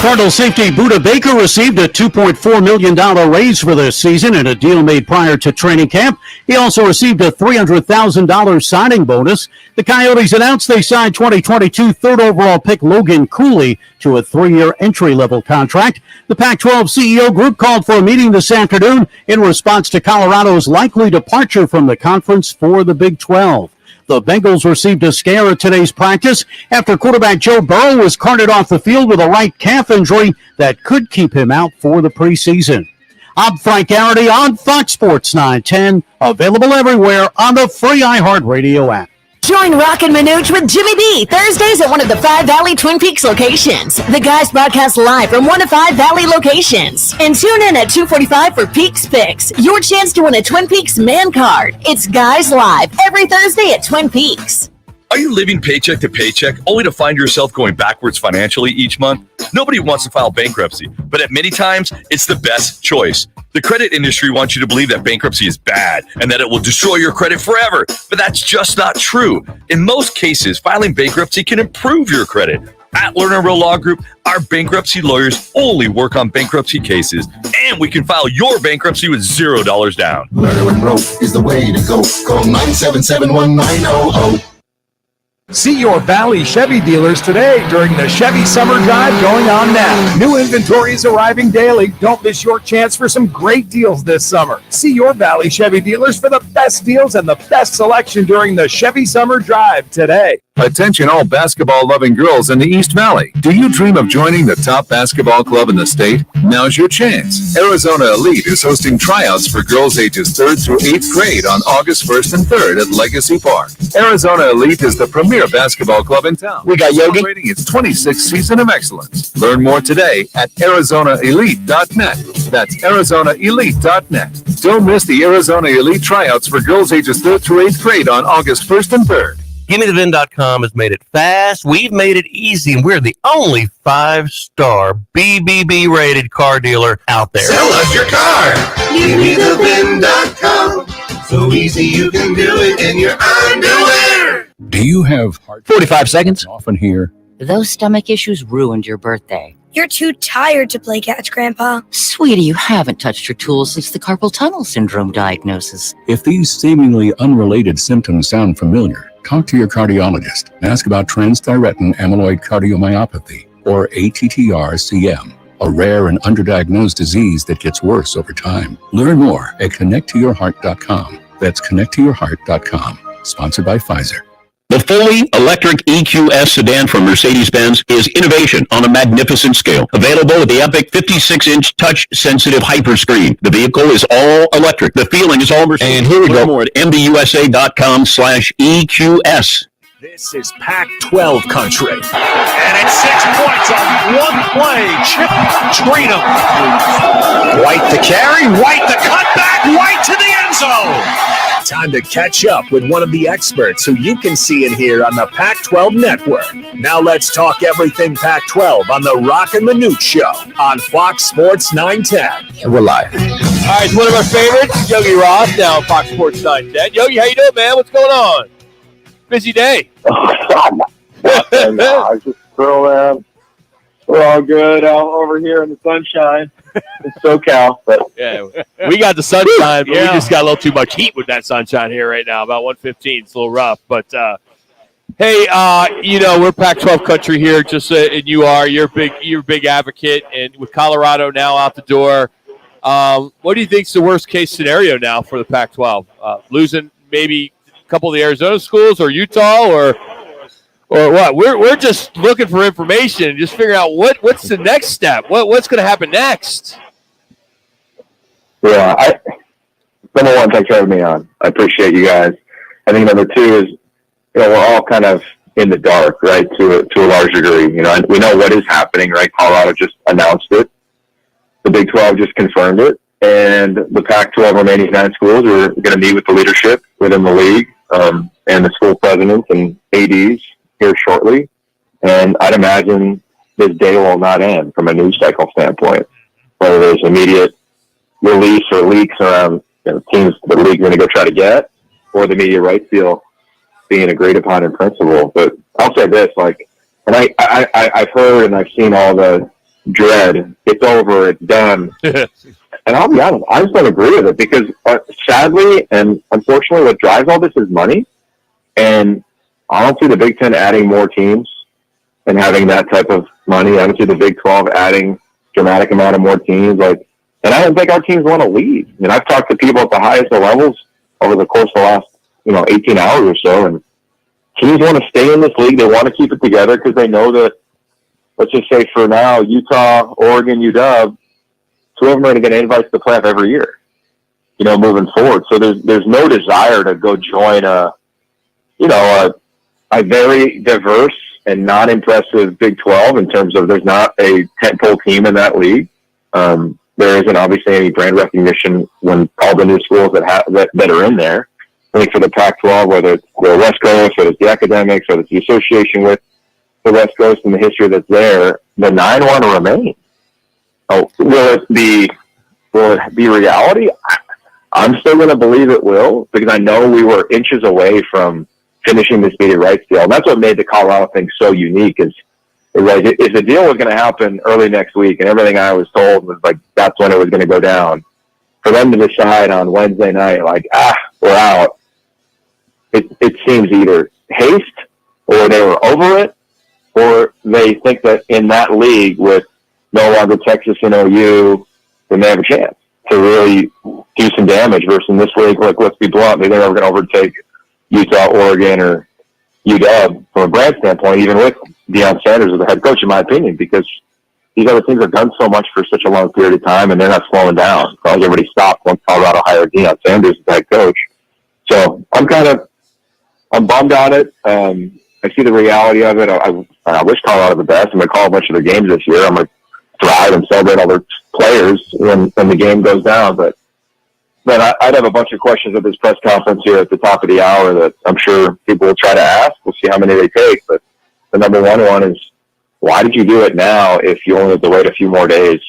S10: Cardinal safety Budda Baker received a $2.4 million raise for this season in a deal made prior to training camp. He also received a $300,000 signing bonus. The Coyotes announced they signed 2022 third overall pick Logan Cooley to a 3-year entry-level contract. The Pac-12 CEO group called for a meeting this afternoon in response to Colorado's likely departure from the conference for the Big 12. The Bengals received a scare at today's practice after quarterback Joe Burrow was carted off the field with a right calf injury that could keep him out for the preseason. I'm Frank Garrity on Fox Sports 910, available everywhere on the free iHeartRadio app.
S20: Join Roc and Manuch with Jimmy B Thursdays at one of the 5 Valley Twin Peaks locations. The guys broadcast live from 1 to 5 Valley locations. And tune in at 2:45 for Peaks Picks, your chance to win a Twin Peaks man card. It's Guys Live every Thursday at Twin Peaks.
S1: Are you living paycheck to paycheck only to find yourself going backwards financially each month? Nobody wants to file bankruptcy, but at many times, it's the best choice. The credit industry wants you to believe that bankruptcy is bad and that it will destroy your credit forever, but that's just not true. In most cases, filing bankruptcy can improve your credit. At Lerner Rowe Law Group, our bankruptcy lawyers only work on bankruptcy cases, and we can file your bankruptcy with $0 down.
S15: Lerner and Rowe is the way to go. Call 977-1900.
S9: See your Valley Chevy dealers today during the Chevy Summer Drive going on now. New inventory is arriving daily. Don't miss your chance for some great deals this summer. See your Valley Chevy dealers for the best deals and the best selection during the Chevy Summer Drive today.
S12: Attention all basketball-loving girls in the East Valley. Do you dream of joining the top basketball club in the state? Now's your chance. Arizona Elite is hosting tryouts for girls ages 3rd through 8th grade on August 1st and 3rd at Legacy Park. Arizona Elite is the premier basketball club in town.
S22: We got Yogi.
S12: Celebrating its 26th season of excellence. Learn more today at ArizonaElite.net. That's ArizonaElite.net. Don't miss the Arizona Elite tryouts for girls ages 3rd through 8th grade on August 1st and 3rd.
S13: GimmeTheVin.com has made it fast. We've made it easy, and we're the only 5-star BBB rated car dealer out there.
S3: Sell us your car. GimmeTheVin.com. So easy you can do it in your underwear.
S23: Do you have
S22: 45 seconds?
S23: Often hear,
S24: those stomach issues ruined your birthday.
S27: You're too tired to play catch, Grandpa.
S24: Sweetie, you haven't touched your tools since the carpal tunnel syndrome diagnosis.
S23: if these seemingly unrelated symptoms sound familiar, talk to your cardiologist and ask about transthyretin amyloid cardiomyopathy, or ATTR-CM, a rare and underdiagnosed disease that gets worse over time. Learn more at connecttoyourheart.com. That's connecttoyourheart.com. Sponsored by Pfizer.
S25: The fully electric EQS sedan from Mercedes-Benz is innovation on a magnificent scale. Available with the epic 56-inch touch-sensitive hyperscreen. The vehicle is all electric. The feeling is all Mercedes. And here we go. More at MBUSA.com/EQS.
S26: This is Pac-12 country. And it's 6 points on one play. Chip Treatham. White to carry, White the cutback, White to the end zone. Time to catch up with one of the experts who you can see and hear on the Pac-12 Network. Now let's talk everything Pac-12 on the Roc and Manuch Show on Fox Sports 910.
S22: We're live.
S4: All right, it's one of our favorites, Yogi Roth, now on Fox Sports 910. Yogi, how you doing, man? What's going on? Busy day.
S19: I just throw we're all good out over here in the sunshine. It's SoCal, but
S4: yeah, we got the sunshine, but we just got a little too much heat with that sunshine here right now. About 115, it's a little rough. But hey, we're Pac-12 country here, and you're a big advocate, and with Colorado now out the door, what do you think's the worst case scenario now for the Pac-12? Losing maybe a couple of the Arizona schools or Utah or what? We're just looking for information and just figuring out what's the next step. What's going to happen next?
S19: Yeah, number one, thanks for having me on. I appreciate you guys. I think number two is, we're all kind of in the dark, right? To a large degree, and we know what is happening, right? Colorado just announced it. The Big 12 just confirmed it, and the Pac-12 remaining 9 schools are going to meet with the leadership within the league and the school presidents and ADs here shortly, and I'd imagine this day will not end from a news cycle standpoint. Whether there's immediate release or leaks around teams the league going to go try to get, or the media rights deal being agreed upon in principle. But I'll say this, and I've heard and I've seen all the dread. It's over. It's done. And I'll be honest, I just don't agree with it because sadly and unfortunately, what drives all this is money, and I don't see the Big Ten adding more teams and having that type of money. I don't see the Big 12 adding dramatic amount of more teams. And I don't think our teams want to leave. I've talked to people at the highest of levels over the course of the last, 18 hours or so, and teams want to stay in this league. They want to keep it together because they know that, let's just say for now, Utah, Oregon, UW, 2 of them are going to get invites to the playoff every year, moving forward. So there's no desire to go join a very diverse and non-impressive Big 12 in terms of there's not a tentpole team in that league. There isn't obviously any brand recognition when all the new schools that are in there. I think for the Pac-12, whether it's the West Coast, whether it's the academics, whether it's the association with the West Coast and the history that's there, the 9 want to remain. Oh, will it be reality? I'm still going to believe it will, because I know we were inches away from finishing this media rights deal. And that's what made the Colorado thing so unique is like, if the deal was going to happen early next week and everything I was told was like, that's when it was going to go down, for them to decide on Wednesday night, like, we're out. It seems either haste, or they were over it, or they think that in that league with no longer Texas and OU, then they have a chance to really do some damage versus in this league. Like, let's be blunt, they're never going to overtake Utah, Oregon, or UW from a brand standpoint, even with Deion Sanders as the head coach, in my opinion, because these other teams have done so much for such a long period of time, and they're not slowing down. So everybody stopped once Colorado hired Deion Sanders as head coach. So I'm bummed on it. I see the reality of it. I wish Colorado the best. I'm going to call a bunch of their games this year. I'm going to thrive and celebrate all their players when the game goes down. But man, I'd have a bunch of questions at this press conference here at the top of the hour that I'm sure people will try to ask. We'll see how many they take. But the number one is, why did you do it now if you only have to wait a few more days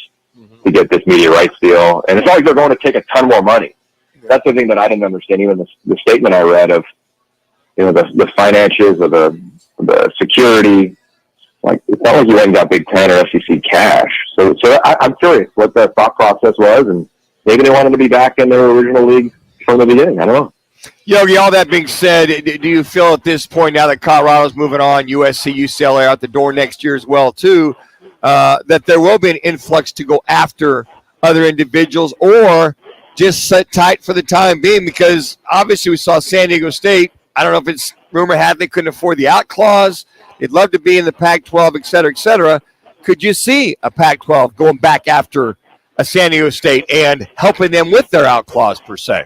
S19: to get this media rights deal? And it's not like they're going to take a ton more money. That's the thing that I didn't understand. Even the statement I read of, the finances of the security, like, it's not like you went and got Big Ten or SEC cash. So I'm curious what the thought process was, and maybe they wanted to be back in their original league from the beginning. I don't know.
S5: Yogi, all that being said, do you feel at this point, now that Colorado's moving on, USC, UCLA out the door next year as well, too, that there will be an influx to go after other individuals, or just sit tight for the time being? Because obviously we saw San Diego State. I don't know if it's rumor had they couldn't afford the out clause. They'd love to be in the Pac-12, et cetera, et cetera. Could you see a Pac-12 going back after a San Diego State and helping them with their out clause, per se?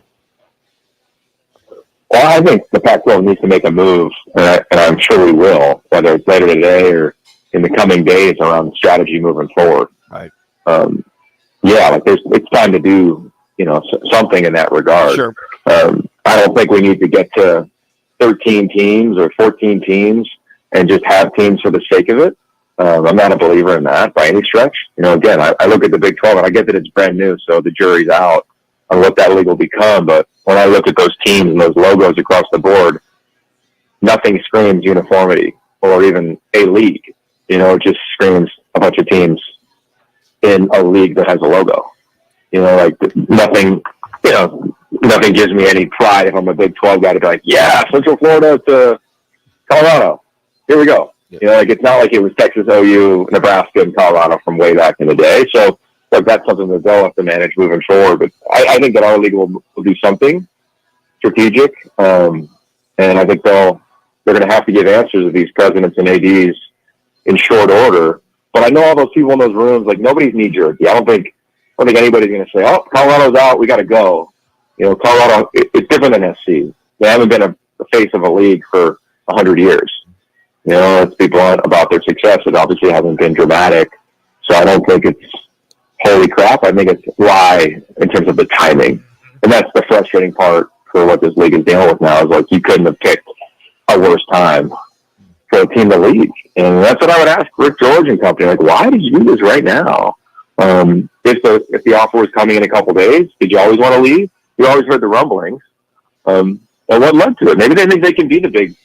S19: Well, I think the Pac-12 needs to make a move, and I'm sure we will, whether it's later today or in the coming days, around strategy moving forward.
S5: Right.
S19: It's time to do, something in that regard.
S5: Sure.
S19: I don't think we need to get to 13 teams or 14 teams and just have teams for the sake of it. I'm not a believer in that by any stretch. Again, I look at the Big 12, and I get that it's brand new, so the jury's out on what that league will become. But when I look at those teams and those logos across the board, nothing screams uniformity or even a league. It just screams a bunch of teams in a league that has a logo. Nothing gives me any pride if I'm a Big 12 guy to be like, yeah, Central Florida to Colorado. Here we go. It's not like it was Texas, OU, Nebraska, and Colorado from way back in the day. So that's something that they'll have to manage moving forward. But I think that our league will do something strategic. And I think they're going to have to give answers to these presidents and ADs in short order. But I know all those people in those rooms, like, nobody's knee-jerky. I don't think anybody's going to say, oh, Colorado's out, we got to go. Colorado, it's different than SC. They haven't been the face of a league for 100 years. Let's be blunt about their success. It obviously hasn't been dramatic. So I don't think it's holy crap. I think it's lie in terms of the timing. And that's the frustrating part for what this league is dealing with now, is like, you couldn't have picked a worse time for a team to leave. And that's what I would ask Rick George and company. Like, why did you do this right now? If the offer was coming in a couple days, did you always want to leave? You always heard the rumblings. And what led to it? Maybe they think they can be the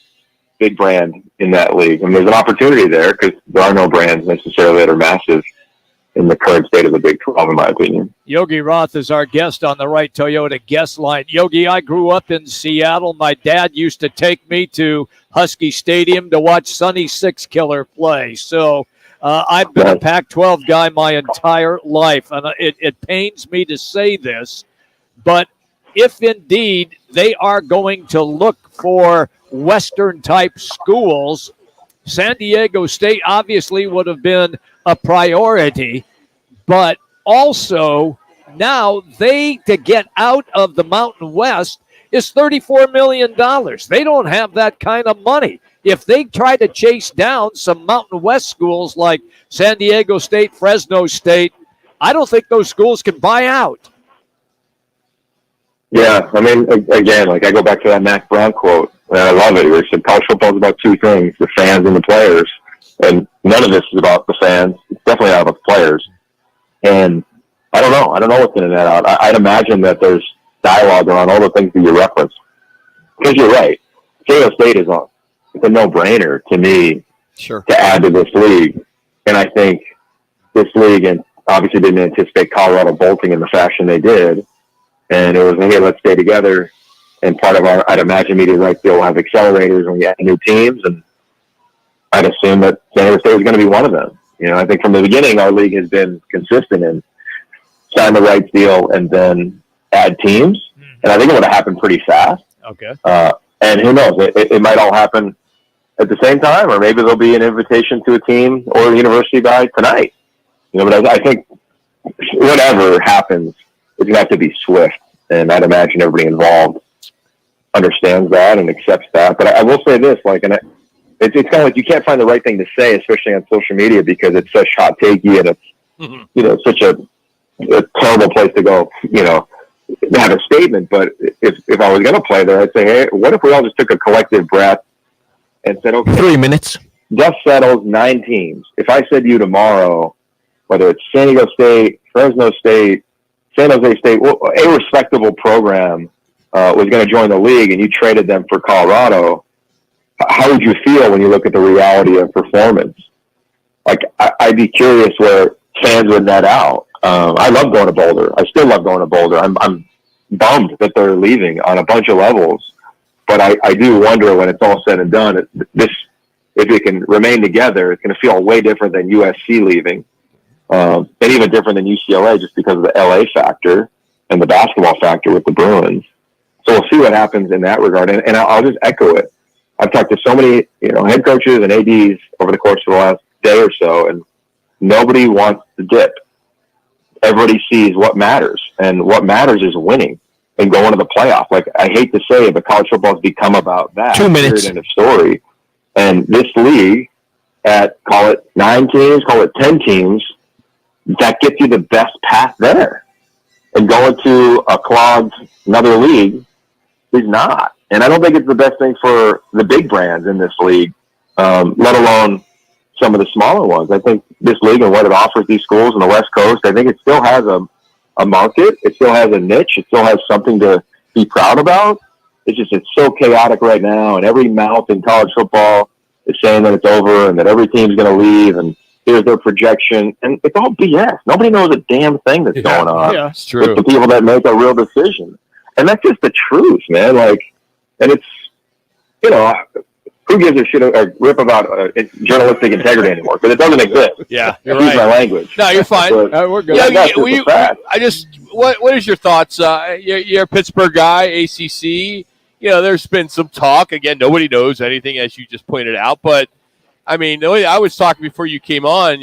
S19: big brand in that league. And there's an opportunity there, because there are no brands necessarily that are massive in the current state of the Big 12, in my opinion.
S2: Yogi Roth is our guest on the Right Toyota guest line. Yogi, I grew up in Seattle. My dad used to take me to Husky Stadium to watch Sonny Six Killer play. So I've been a Pac-12 guy my entire life, and it pains me to say this, but if indeed they are going to look for Western-type schools, San Diego State obviously would have been a priority, but also now to get out of the Mountain West is $34 million. They don't have that kind of money. If they try to chase down some Mountain West schools like San Diego State, Fresno State, I don't think those schools can buy out.
S19: Yeah, I mean, again, like, I go back to that Mac Brown quote, and I love it. He said college football is about two things: the fans and the players. And none of this is about the fans. It's definitely not about the players. And I don't know. I don't know what's going to net out. I'd imagine that there's dialogue around all the things that you referenced. Because you're right. San Diego State it's a no-brainer to me to add to this league. And I think this league, and obviously didn't anticipate Colorado bolting in the fashion they did. And it was, hey, let's stay together. And part of our, I'd imagine, media rights deal will have accelerators when we add new teams. And I'd assume that San Diego State was going to be one of them. I think from the beginning, our league has been consistent in sign the rights deal and then add teams. And I think it would have happened pretty fast.
S2: Okay.
S19: And who knows? It might all happen at the same time, or maybe there'll be an invitation to a team or a university by tonight. But I think whatever happens, it's going to have to be swift. And I'd imagine everybody involved understands that and accepts that. But I will say this, it's kind of like you can't find the right thing to say, especially on social media, because it's such hot takey and it's such a terrible place to go, have a statement. But if I was going to play there, I'd say, hey, what if we all just took a collective breath and said, okay,
S22: 3 minutes.
S19: Dust settles 9 teams. If I said to you tomorrow, whether it's San Diego State, Fresno State, San Jose State, a respectable program was going to join the league, and you traded them for Colorado, how would you feel when you look at the reality of performance? I'd be curious where fans would net out. I love going to Boulder. I still love going to Boulder. I'm bummed that they're leaving on a bunch of levels, but I do wonder when it's all said and done, if it can remain together, it's going to feel way different than USC leaving, and even different than UCLA just because of the LA factor and the basketball factor with the Bruins. So we'll see what happens in that regard. And I'll just echo it. I've talked to so many, head coaches and ADs over the course of the last day or so, and nobody wants to dip. Everybody sees what matters, and what matters is winning and going to the playoff. I hate to say it, but college football has become about that.
S22: 2 minutes.
S19: End of story. And this league, at call it 9 teams, call it 10 teams, that gets you the best path there. And going to a clogged another league is not. And I don't think it's the best thing for the big brands in this league, let alone some of the smaller ones. I think this league and what it offers these schools on the West Coast, I think it still has a market. It still has a niche. It still has something to be proud about. It's so chaotic right now, and every mouth in college football is saying that it's over and that every team's going to leave, and here's their projection. And it's all BS. Nobody knows a damn thing that's going on.
S2: Yeah, it's true.
S19: It's the people that make a real decision. And that's just the truth, man. And it's, who gives a shit or rip about journalistic integrity anymore? Because it doesn't exist.
S2: Yeah, you're
S19: Excuse
S2: right.
S19: my language.
S4: No, you're fine.
S19: But,
S2: we're good.
S19: that's just a fact.
S4: What is your thoughts? You're a Pittsburgh guy, ACC. There's been some talk. Again, nobody knows anything, as you just pointed out. But, I was talking before you came on,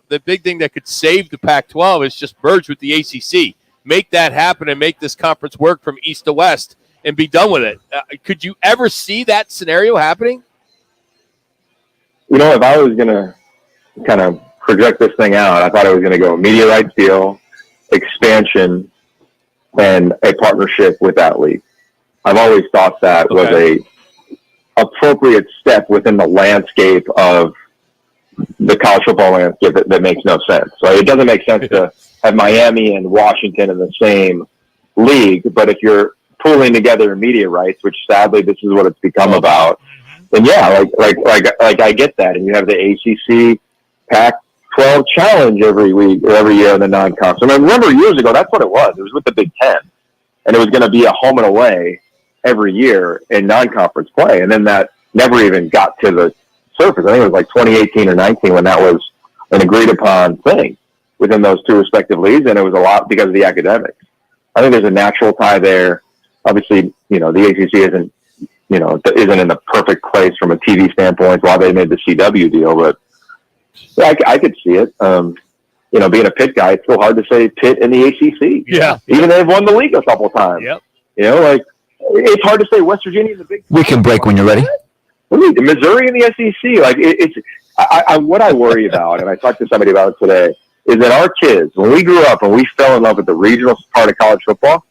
S4: the big thing that could save the Pac-12 is just merge with the ACC. Make that happen and make this conference work from east to west and be done with it. Could you ever see that scenario happening?
S19: If I was going to kind of project this thing out, I thought it was going to go media rights deal, expansion, and a partnership with that league. I've always thought that was a appropriate step within the landscape of the college football landscape that makes no sense. So it doesn't make sense to have Miami and Washington in the same league, but if you're pooling together media rights, which sadly this is what it's become about, then like I get that. And you have the ACC Pac-12 challenge every week or every year in the non-conference. I remember years ago, that's what it was. It was with the Big Ten, and it was going to be a home and away every year in non-conference play. And then that never even got to the surface. I think it was like 2018 or 19 when that was an agreed upon thing within those two respective leagues. And it was a lot because of the academics. I think there's a natural tie there. Obviously, the ACC isn't in the perfect place from a TV standpoint. Why they made the CW deal, but I could see it. Being a Pitt guy, it's still hard to say Pitt in the ACC.
S2: Yeah.
S19: Even they've won the league a couple times.
S2: Yep.
S19: It's hard to say West Virginia is a big.
S22: We can break when you're ready.
S19: Missouri in the SEC, what I worry about, and I talked to somebody about it today, is that our kids, when we grew up and we fell in love with the regional part of college football,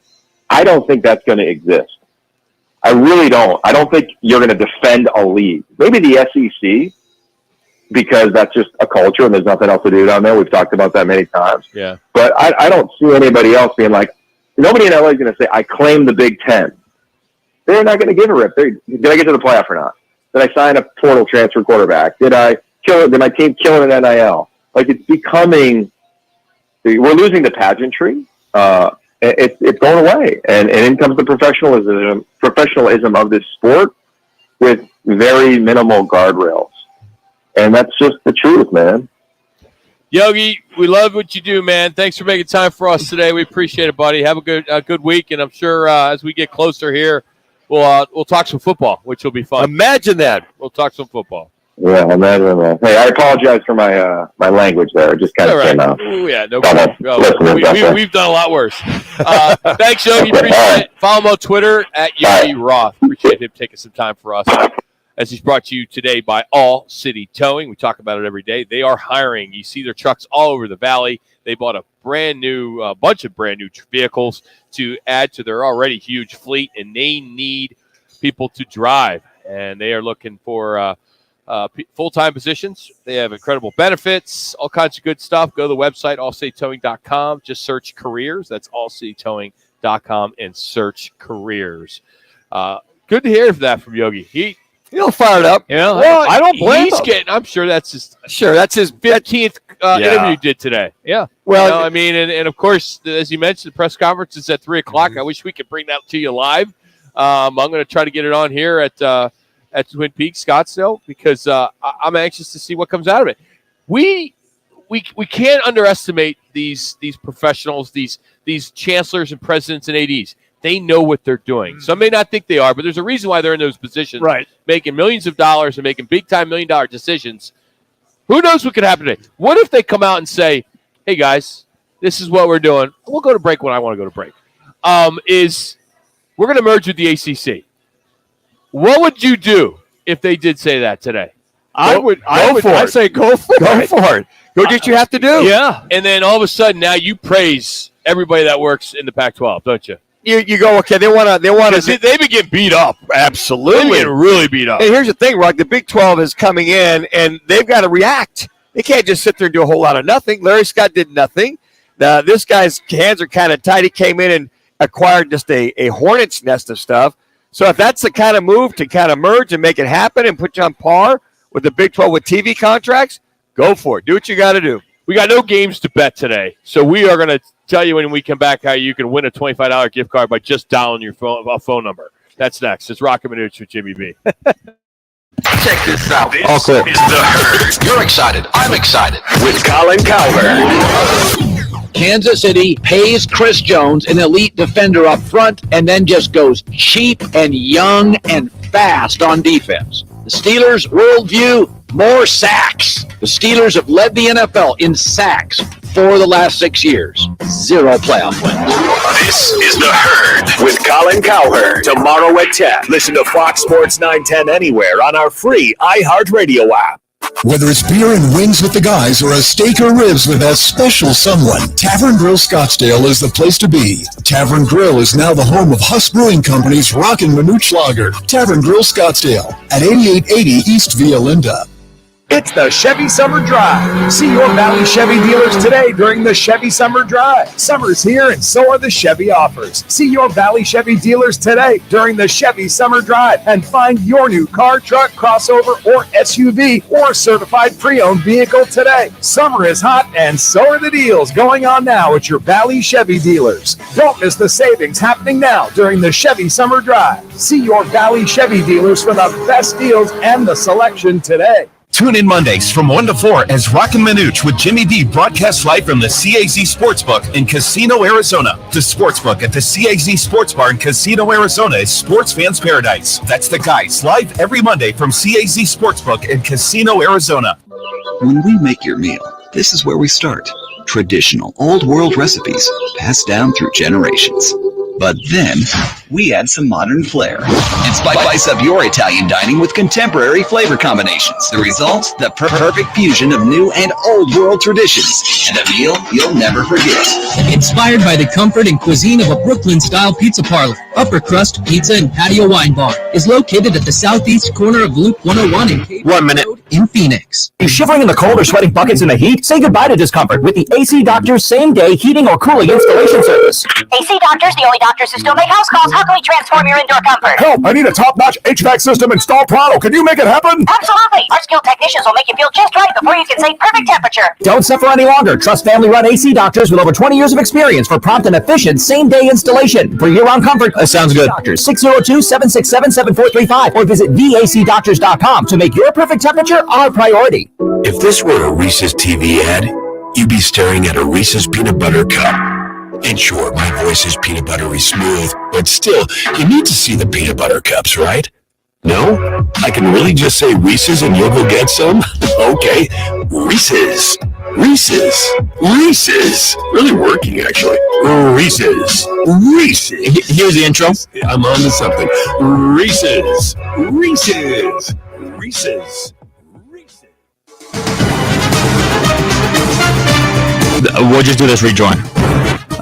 S19: I don't think that's going to exist. I really don't. I don't think you're going to defend a league. Maybe the SEC, because that's just a culture and there's nothing else to do down there. We've talked about that many times.
S4: Yeah.
S19: But I don't see anybody else being like, nobody in LA is going to say, I claim the Big Ten. They're not going to give a rip. Did I get to the playoff or not? Did I sign a portal transfer quarterback? Did my team kill an NIL? Like, it's becoming, we're losing the pageantry. It's going away. And in comes the professionalism of this sport with very minimal guardrails. And that's just the truth, man.
S4: Yogi, we love what you do, man. Thanks for making time for us today. We appreciate it, buddy. Have a good week, and I'm sure as we get closer here, we'll talk some football, which will be fun.
S5: Imagine that.
S4: We'll talk some football.
S19: Yeah, imagine that. Hey, I apologize for my language there. It just kind of came out.
S4: Ooh, yeah, no problem. We've done a lot worse. Thanks, Yogi. Appreciate it. Follow him on Twitter at Yogi Roth. Appreciate him taking some time for us. As he's brought to you today by All City Towing. We talk about it every day. They are hiring. You see their trucks all over the valley. They bought a bunch of brand new vehicles to add to their already huge fleet, and they need people to drive. And they are looking for full-time positions. They have incredible benefits, all kinds of good stuff. Go to the website, allcitytowing.com. Just search careers. That's allcitytowing.com and search careers. Good to hear that from Yogi.
S5: He'll fire it up.
S4: Yeah,
S5: well, I don't blame him.
S4: I'm sure that's his
S5: 15th
S4: interview you did today. Yeah.
S5: Well,
S4: I mean, and of course, as you mentioned, the press conference is at 3 o'clock. I wish we could bring that to you live. I'm going to try to get it on here at Twin Peaks, Scottsdale, because I'm anxious to see what comes out of it. We can't underestimate these professionals, these chancellors and presidents and ADs. They know what they're doing. Some may not think they are, but there's a reason why they're in those positions,
S2: right?
S4: Making millions of dollars and making big-time $1 million decisions. Who knows what could happen today? What if they come out and say, hey, guys, this is what we're doing. We'll go to break when I want to go to break. We're going to merge with the ACC. What would you do if they did say that today?
S5: I'd say go for it. Go do what you have to do.
S4: Yeah. And then all of a sudden now you praise everybody that works in the Pac-12, don't you?
S5: You go, okay, they want to.
S4: They've been getting beat up.
S5: Absolutely.
S4: They've been getting really beat up.
S5: And here's the thing, Rock. The Big 12 is coming in, and they've got to react. They can't just sit there and do a whole lot of nothing. Larry Scott did nothing. This guy's hands are kind of tight. He came in and acquired just a hornet's nest of stuff. So if that's the kind of move to kind of merge and make it happen and put you on par with the Big 12 with TV contracts, go for it. Do what you got to do.
S4: We got no games to bet today, so we are going to tell you when we come back how you can win a $25 gift card by just dialing your phone number. That's next. It's Roc and Manuch with Jimmy B.
S3: Check this out. This
S5: All clear.
S3: is the Herd. You're excited. I'm excited. With Colin Cowherd.
S7: Kansas City pays Chris Jones, an elite defender up front, and then just goes cheap and young and fast on defense. The Steelers' worldview, more sacks. The Steelers have led the NFL in sacks for the last 6 years. 0 playoff wins.
S3: This is the Herd with Colin Cowherd. Tomorrow at 10. Listen to Fox Sports 910 anywhere on our free iHeartRadio app.
S8: Whether it's beer and wings with the guys or a steak or ribs with that special someone, Tavern Grill Scottsdale is the place to be. Tavern Grill is now the home of Huss Brewing Company's Roc and Manuch Lager. Tavern Grill Scottsdale at 8880 East Via Linda.
S9: It's the Chevy Summer Drive. See your Valley Chevy dealers today during the Chevy Summer Drive. Summer's here and so are the Chevy offers. See your Valley Chevy dealers today during the Chevy Summer Drive and find your new car, truck, crossover, or SUV or certified pre-owned vehicle today. Summer is hot and so are the deals going on now at your Valley Chevy dealers. Don't miss the savings happening now during the Chevy Summer Drive. See your Valley Chevy dealers for the best deals and the selection today.
S11: Tune in Mondays from 1 to 4 as Roc and Manuch with Jimmy B broadcasts live from the CAZ Sportsbook in Casino, Arizona. The Sportsbook at the CAZ Sports Bar in Casino, Arizona is sports fans' paradise. That's the guys live every Monday from CAZ Sportsbook in Casino, Arizona.
S14: When we make your meal, this is where we start. Traditional, old-world recipes passed down through generations. But then we add some modern flair and spice up your Italian dining with contemporary flavor combinations. The result, the perfect fusion of new and old world traditions, and a meal you'll never forget.
S6: Inspired by the comfort and cuisine of a Brooklyn-style pizza parlor, Upper Crust Pizza and Patio Wine Bar is located at the southeast corner of Loop 101 and Cape
S22: 1 minute.
S6: Road in Phoenix.
S10: You shivering in the cold or sweating buckets in the heat? Say goodbye to discomfort with the AC Doctors same-day heating or cooling installation service.
S16: AC Doctors, the only doctors who still make house calls. How can we transform your indoor comfort?
S26: Help! I need a top-notch HVAC system installed pronto. Can you make it happen?
S16: Absolutely. Our skilled technicians will make you feel just right before you can say perfect temperature.
S10: Don't suffer any longer. Trust family-run AC Doctors with over 20 years of experience for prompt and efficient same-day installation. For year-round comfort,
S22: sounds good.
S10: Doctors 602-767-7435 or visit vacdoctors.com to make your perfect temperature our priority.
S17: If this were a Reese's TV ad, you'd be staring at a Reese's peanut butter cup. And sure, my voice is peanut buttery smooth, but still, you need to see the peanut butter cups, right? No? I can really just say Reese's and you'll go get some? Okay, Reese's. Reese's. Reese's. Really working, actually. Reese's. Reese's.
S22: Here's the intro.
S17: I'm on to something. Reese's. Reese's. Reese's.
S22: We'll just do this rejoin.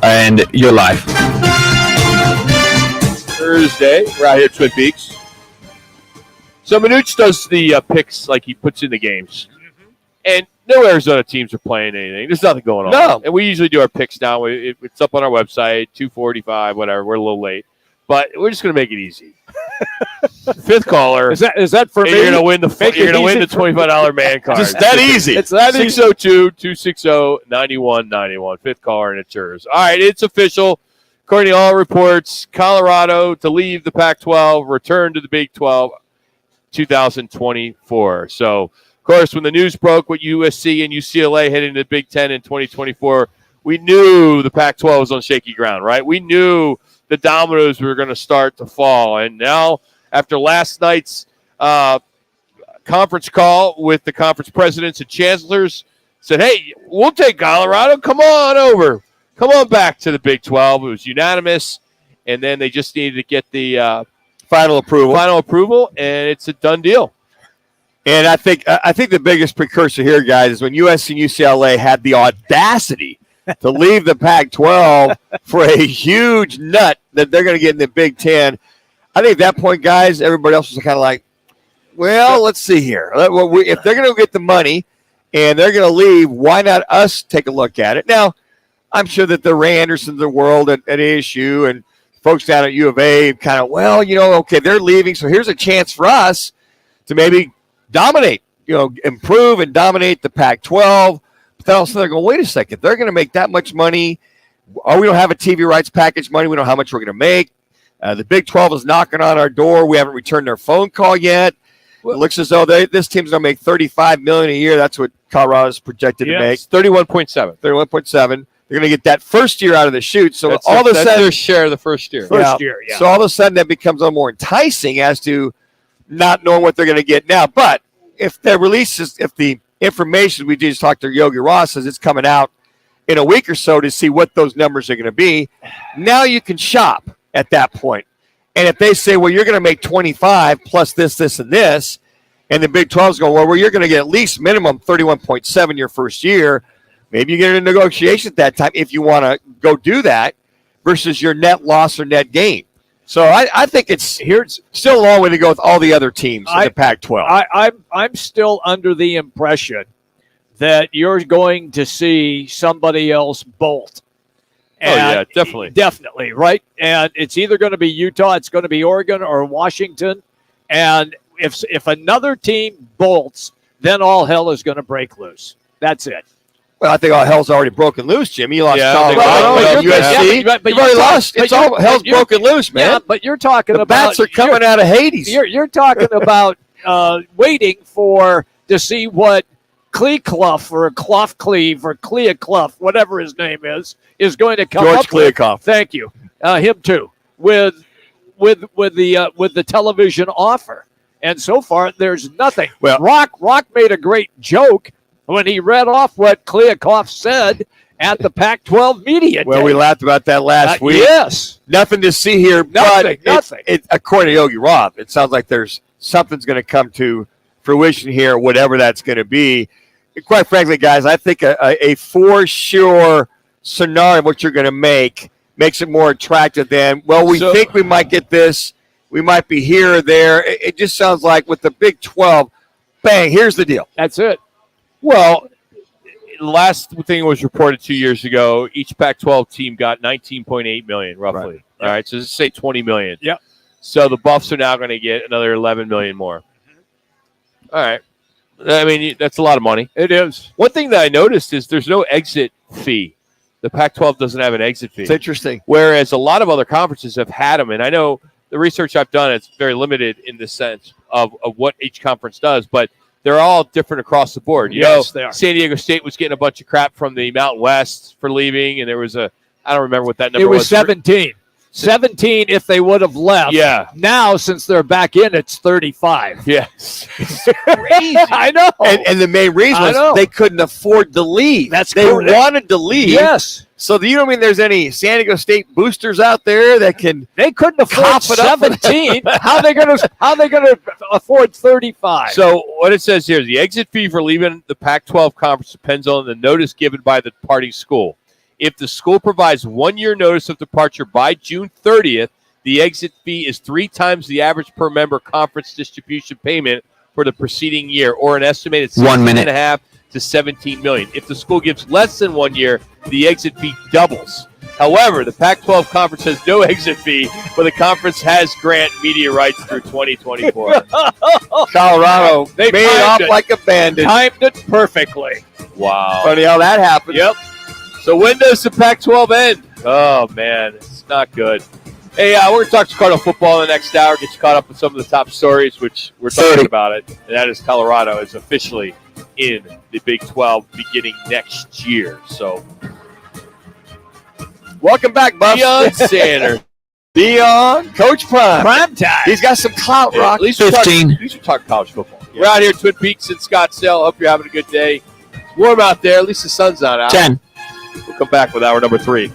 S22: And you're live.
S4: Thursday, we're out here at Twin Peaks. So Manuch does the picks like he puts in the games. And no Arizona teams are playing anything. There's nothing going on.
S5: No.
S4: And we usually do our picks now. It's up on our website, 2:45, whatever. We're a little late. But we're just going to make it easy. Fifth caller.
S2: Is that for me?
S4: You're going to win the $25 man card.
S5: Just that easy.
S4: It's that 602-260-9191. Fifth caller, and it's yours. All right, it's official. According to all reports, Colorado to leave the Pac-12, return to the Big 12 2024. So, of course, when the news broke with USC and UCLA heading to the Big 10 in 2024, we knew the Pac-12 was on shaky ground, right? We knew the dominoes were going to start to fall. And now, after last night's conference call with the conference presidents and chancellors, said, hey, we'll take Colorado. Come on over. Come on back to the Big 12. It was unanimous. And then they just needed to get the
S5: final approval,
S4: and it's a done deal.
S5: And I think the biggest precursor here, guys, is when USC and UCLA had the audacity to leave the Pac-12 for a huge nut that they're going to get in the Big Ten. I think at that point, guys, everybody else was kind of like, well, let's see here. If they're going to get the money and they're going to leave, why not us take a look at it? Now, I'm sure that the Ray Andersons of the world at ASU and folks down at U of A kind of, well, okay, they're leaving, so here's a chance for us to maybe dominate, improve and dominate the Pac-12. But then also they're going, wait a second, they're going to make that much money. Oh, we don't have a TV rights package money. We don't know how much we're going to make. The Big 12 is knocking on our door. We haven't returned their phone call yet. It looks as though this team's going to make $35 million a year. That's what Colorado's projected to make.
S4: 31.7.
S5: 31.7. They're going to get that first year out of the chute. So
S4: that's
S5: all of a sudden,
S4: their share of the first year.
S2: Yeah.
S5: So all of a sudden, that becomes a little more enticing as to not knowing what they're going to get now. But if the information we just talked to Yogi Ross says it's coming out in a week or so to see what those numbers are going to be, now you can shop at that point. And if they say, well, you're going to make 25 plus this, this, and this, and the Big 12 is going, well, you're going to get at least minimum 31.7 your first year, maybe you get a negotiation at that time if you want to go do that versus your net loss or net gain. So I think it's still a long way to go with all the other teams in the Pac-12.
S2: I'm still under the impression that you're going to see somebody else bolt.
S4: And definitely.
S2: Definitely, right? And it's either going to be Utah, it's going to be Oregon or Washington. And if another team bolts, then all hell is going to break loose. That's it.
S5: Well, I think all hell's already broken loose, Jimmy. You lost
S2: Colorado,
S5: USC.
S2: But
S5: you've already lost. It's all hell's broken loose, man.
S2: Yeah, but you're talking
S5: the
S2: about
S5: bats are coming out of Hades.
S2: You're talking about waiting to see what Cleaclough or Clough-Cleve or Cleaclough, whatever his name is going to come
S5: George
S2: up
S5: Cleaclough.
S2: with. Thank you. Him too. With the television offer. And so far there's nothing.
S5: Well,
S2: Rock made a great joke when he read off what Cleaclough said, at the Pac-12 media
S5: Well,
S2: day.
S5: we laughed about that last week.
S2: Yes.
S5: Nothing to see here.
S2: Nothing.
S5: According to Yogi Roth, it sounds like something's going to come to fruition here, whatever that's going to be. And quite frankly, guys, I think a for sure scenario of what you're going to makes it more attractive than, we think we might get this. We might be here or there. It just sounds like with the Big 12, bang, here's the deal.
S2: That's it.
S4: Well, the last thing was reported 2 years ago. Each Pac-12 team got $19.8 million, roughly.
S2: Right.
S4: All right, so let's say $20 million.
S2: Yep.
S4: So the Buffs are now going to get another $11 million more. All right. I mean, that's a lot of money.
S2: It is.
S4: One thing that I noticed is there's no exit fee. The Pac-12 doesn't have an exit fee.
S5: It's interesting.
S4: Whereas a lot of other conferences have had them. And I know the research I've done, it's very limited in the sense of what each conference does, but they're all different across the board.
S2: Yes, they are.
S4: San Diego State was getting a bunch of crap from the Mountain West for leaving, and there was I don't remember what that number was.
S2: It was 17. 17 if they would have left.
S4: Yeah.
S2: Now, since they're back in, it's 35.
S4: Yes. It's crazy.
S2: I know.
S5: And the main reason was they couldn't afford to leave. They
S2: correct.
S5: wanted to leave.
S2: Yes.
S5: So you don't mean there's any San Diego State boosters out there that can?
S2: They couldn't afford 17. How they going to afford 35?
S4: So what it says here is the exit fee for leaving the Pac-12 conference depends on the notice given by the departing school. If the school provides 1 year notice of departure by June 30th, the exit fee is 3 times the average per member conference distribution payment for the preceding year, or an estimated $16.5 to $17 million. If the school gives less than 1 year, the exit fee doubles. However, the Pac-12 conference has no exit fee, but the conference has grant media rights through 2024.
S5: Colorado, they made off like a bandit.
S2: Timed it perfectly.
S4: Wow.
S5: Funny how that happened.
S4: Yep. So when does the Pac-12 end? Oh, man, it's not good. Hey, we're going to talk to Cardinal football in the next hour, get you caught up with some of the top stories, which we're talking about it, and that is Colorado is officially in the Big 12 beginning next year. So,
S5: welcome back, Buff.
S4: Deion Sanders.
S5: Deion, Coach Prime.
S2: Prime time.
S5: He's got some clout, Rock.
S4: At least we're talking college football. Yeah. We're out here at Twin Peaks in Scottsdale. Hope you're having a good day. It's warm out there. At least the sun's not out.
S22: 10.
S4: We'll come back with hour number 3.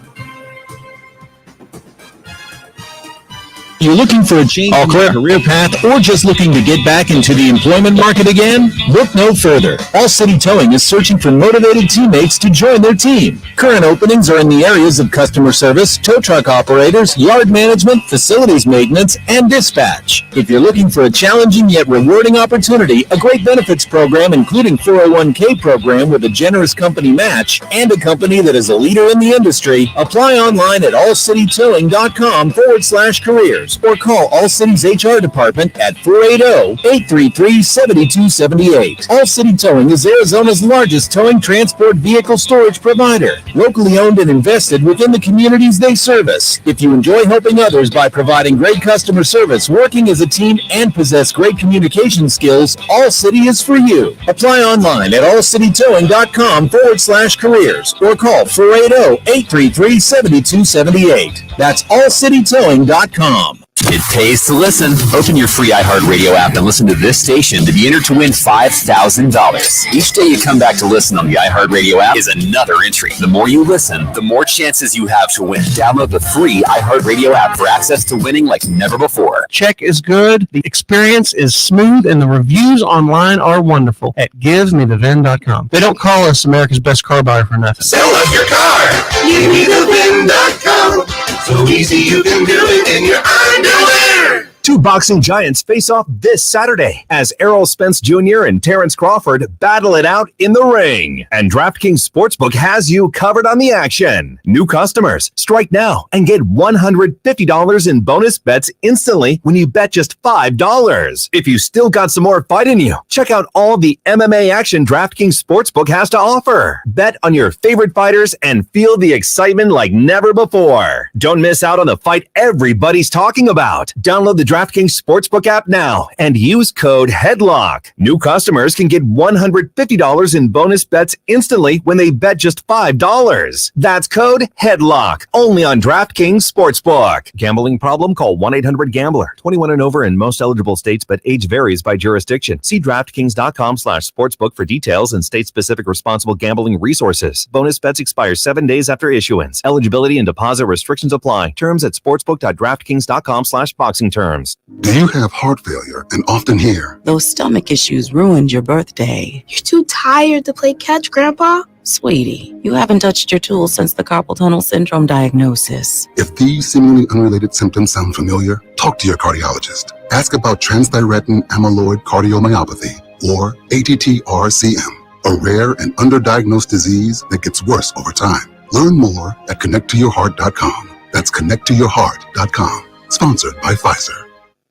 S6: You're looking for a change in your career path or just looking to get back into the employment market again? Look no further. All City Towing is searching for motivated teammates to join their team. Current openings are in the areas of customer service, tow truck operators, yard management, facilities maintenance, and dispatch. If you're looking for a challenging yet rewarding opportunity, a great benefits program including 401k program with a generous company match, and a company that is a leader in the industry, apply online at allcitytowing.com/careers. Or call All City's HR department at 480-833-7278. All City Towing is Arizona's largest towing transport vehicle storage provider, locally owned and invested within the communities they service. If you enjoy helping others by providing great customer service, working as a team, and possess great communication skills, All City is for you. Apply online at allcitytowing.com/careers or call 480-833-7278. That's allcitytowing.com.
S22: It pays to listen. Open your free iHeartRadio app and listen to this station to be entered to win $5,000. Each day you come back to listen on the iHeartRadio app is another entry. The more you listen, the more chances you have to win. Download the free iHeartRadio app for access to winning like never before.
S1: Check is good, the experience is smooth, and the reviews online are wonderful at givesmethevin.com. They don't call us America's best car buyer for nothing.
S3: Sell us your car. GiveMeTheVin.com. So easy you can do it in your underwear.
S12: Two boxing giants face off this Saturday as Errol Spence Jr. and Terrence Crawford battle it out in the ring. And DraftKings Sportsbook has you covered on the action. New customers, strike now and get $150 in bonus bets instantly when you bet just $5. If you still got some more fight in you, check out all the MMA action DraftKings Sportsbook has to offer. Bet on your favorite fighters and feel the excitement like never before. Don't miss out on the fight everybody's talking about. Download the DraftKings Sportsbook app now and use code HEADLOCK. New customers can get $150 in bonus bets instantly when they bet just $5. That's code HEADLOCK, only on DraftKings Sportsbook. Gambling problem? Call 1-800-GAMBLER. 21 and over in most eligible states, but age varies by jurisdiction. See DraftKings.com/sportsbook for details and state-specific responsible gambling resources. Bonus bets expire 7 days after issuance. Eligibility and deposit restrictions apply. Terms at sportsbook.draftkings.com/boxing terms.
S13: Do you have heart failure and often hear,
S15: "Those stomach issues ruined your birthday"?
S18: "You're too tired to play catch, Grandpa."
S15: Sweetie, you haven't touched your tools since the carpal tunnel syndrome diagnosis.
S13: If these seemingly unrelated symptoms sound familiar, talk to your cardiologist. Ask about transthyretin amyloid cardiomyopathy, or ATTR-CM, a rare and underdiagnosed disease that gets worse over time. Learn more at connecttoyourheart.com. That's connecttoyourheart.com. Sponsored by Pfizer.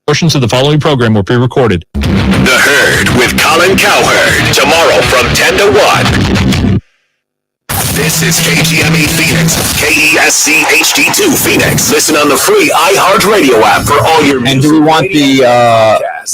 S20: Portions of the following program were pre-recorded.
S3: The Herd with Colin Cowherd. Tomorrow from 10 to 1. This is KGME Phoenix, KESC HD2 Phoenix. Listen on the free iHeartRadio app for all your music.
S21: And do we want the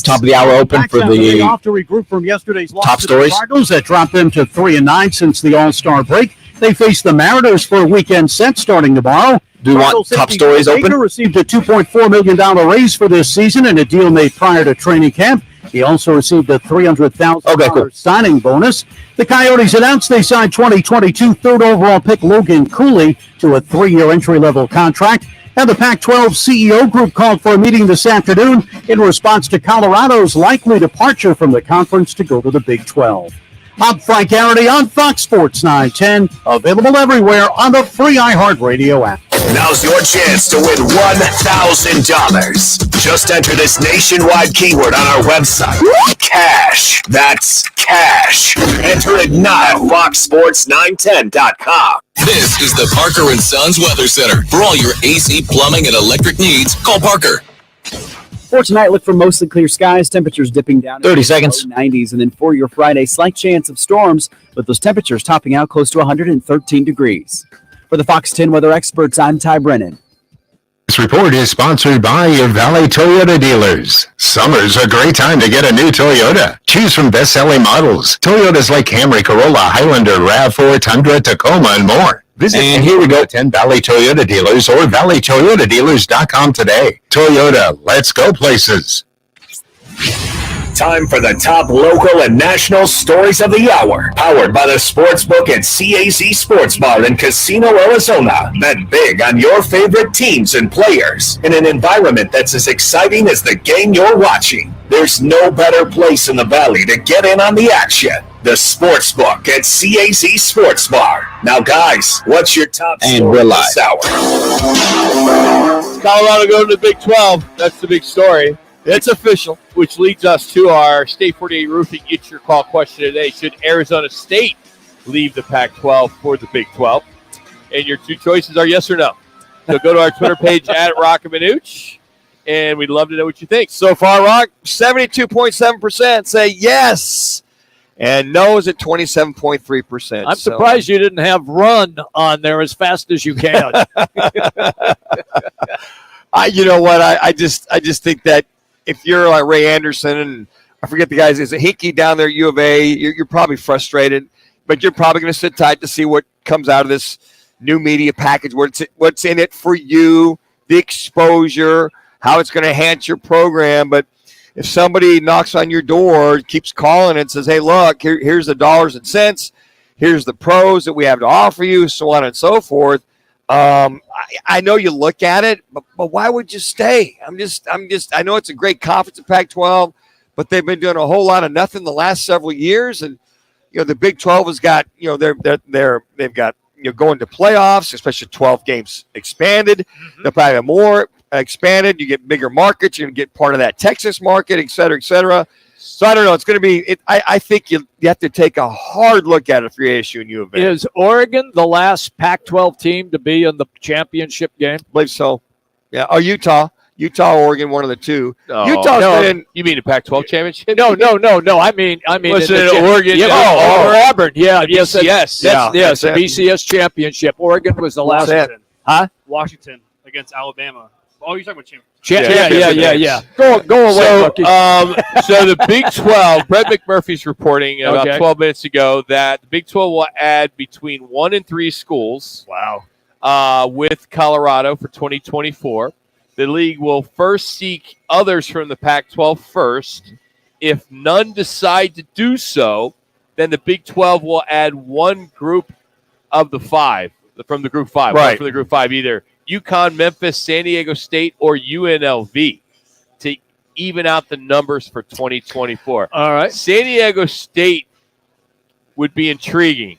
S21: top of the hour open for the
S24: off to regroup from yesterday's loss
S21: top
S24: to
S21: stories?
S24: The Cardinals that dropped them to 3-9 since the All-Star break. They face the Mariners for a weekend set starting tomorrow.
S21: Do you want top stories open?
S24: Baker received a $2.4 million raise for this season in a deal made prior to training camp. He also received a $300,000 signing bonus. The Coyotes announced they signed 2022 third overall pick Logan Cooley to a 3-year entry-level contract. And the Pac-12 CEO group called for a meeting this afternoon in response to Colorado's likely departure from the conference to go to the Big 12. I'm Frank Garrity on Fox Sports 910, available everywhere on the free iHeartRadio app.
S3: Now's your chance to win $1,000. Just enter this nationwide keyword on our website. Cash. That's cash. Enter it now at foxsports910.com.
S27: This is the Parker & Sons Weather Center. For all your AC, plumbing, and electric needs, call Parker.
S28: For tonight, look for mostly clear skies, temperatures dipping down
S21: 30 seconds.
S28: 90s. And then for your Friday, slight chance of storms, with those temperatures topping out close to 113 degrees. For the Fox 10 weather experts, I'm Ty Brennan.
S25: This report is sponsored by your Valley Toyota dealers. Summer's a great time to get a new Toyota. Choose from best-selling models. Toyotas like Camry, Corolla, Highlander, RAV4, Tundra, Tacoma, and more. Visit and here we go 10 Valley Toyota dealers or valleytoyotadealers.com today. Toyota, let's go places.
S3: Time for the top local and national stories of the hour. Powered by the Sportsbook at CAZ Sports Bar in Casino, Arizona. Bet big on your favorite teams and players in an environment that's as exciting as the game you're watching. There's no better place in the Valley to get in on the action. The Sportsbook at CAZ Sports Bar. Now, guys, what's your top story this hour?
S4: Colorado going to the Big 12. That's the big story. It's official, which leads us to our State 48 Roofing It's Your Call question today. Should Arizona State leave the Pac-12 for the Big 12? And your two choices are yes or no. So go to our Twitter page at Roc and Manuch, and we'd love to know what you think.
S5: So far, Rock, 72.7% say yes, and no is at 27.3%.
S2: I'm surprised you didn't have run on there as fast as you can.
S5: You know what? I just think that if you're like Ray Anderson, and I forget the guys, is it Hickey down there at U of A, you're probably frustrated, but you're probably going to sit tight to see what comes out of this new media package, what's in it for you, the exposure, how it's going to enhance your program. But if somebody knocks on your door, keeps calling and says, hey, look, here's the dollars and cents, here's the pros that we have to offer you, so on and so forth. I know you look at it, but why would you stay? I know it's a great conference in Pac-12, but they've been doing a whole lot of nothing the last several years. And, the Big 12 has got, they've got, going to playoffs, especially 12 games expanded. Mm-hmm. They'll probably have more expanded. You get bigger markets. You're going to get part of that Texas market, et cetera, et cetera. So I don't know. It's going to be. I think you have to take a hard look at it for ASU and U of A.
S2: Is Oregon the last Pac-12 team to be in the championship game?
S5: I believe so. Yeah. Oh, Utah, Oregon, one of the two.
S4: No.
S5: Utah's been.
S4: You mean the Pac-12 championship?
S2: No. I mean,
S4: was it Oregon?
S2: Yeah, or Auburn. Yeah,
S4: yes,
S2: yes, the BCS championship. Oregon was the last.
S5: Huh?
S24: Washington against Alabama.
S7: Oh, you're talking about champions.
S2: Yeah. Go away,
S4: So,
S2: Rookie.
S4: so the Big 12, Brett McMurphy's reporting about 12 minutes ago that the Big 12 will add between 1 and 3 schools.
S2: Wow.
S4: With Colorado for 2024. The league will first seek others from the Pac-12 first. If none decide to do so, then the Big 12 will add one group of the 5 from the Group 5.
S5: Right.
S4: One from the Group 5, either UConn, Memphis, San Diego State, or UNLV to even out the numbers for 2024.
S2: All right.
S4: San Diego State would be intriguing.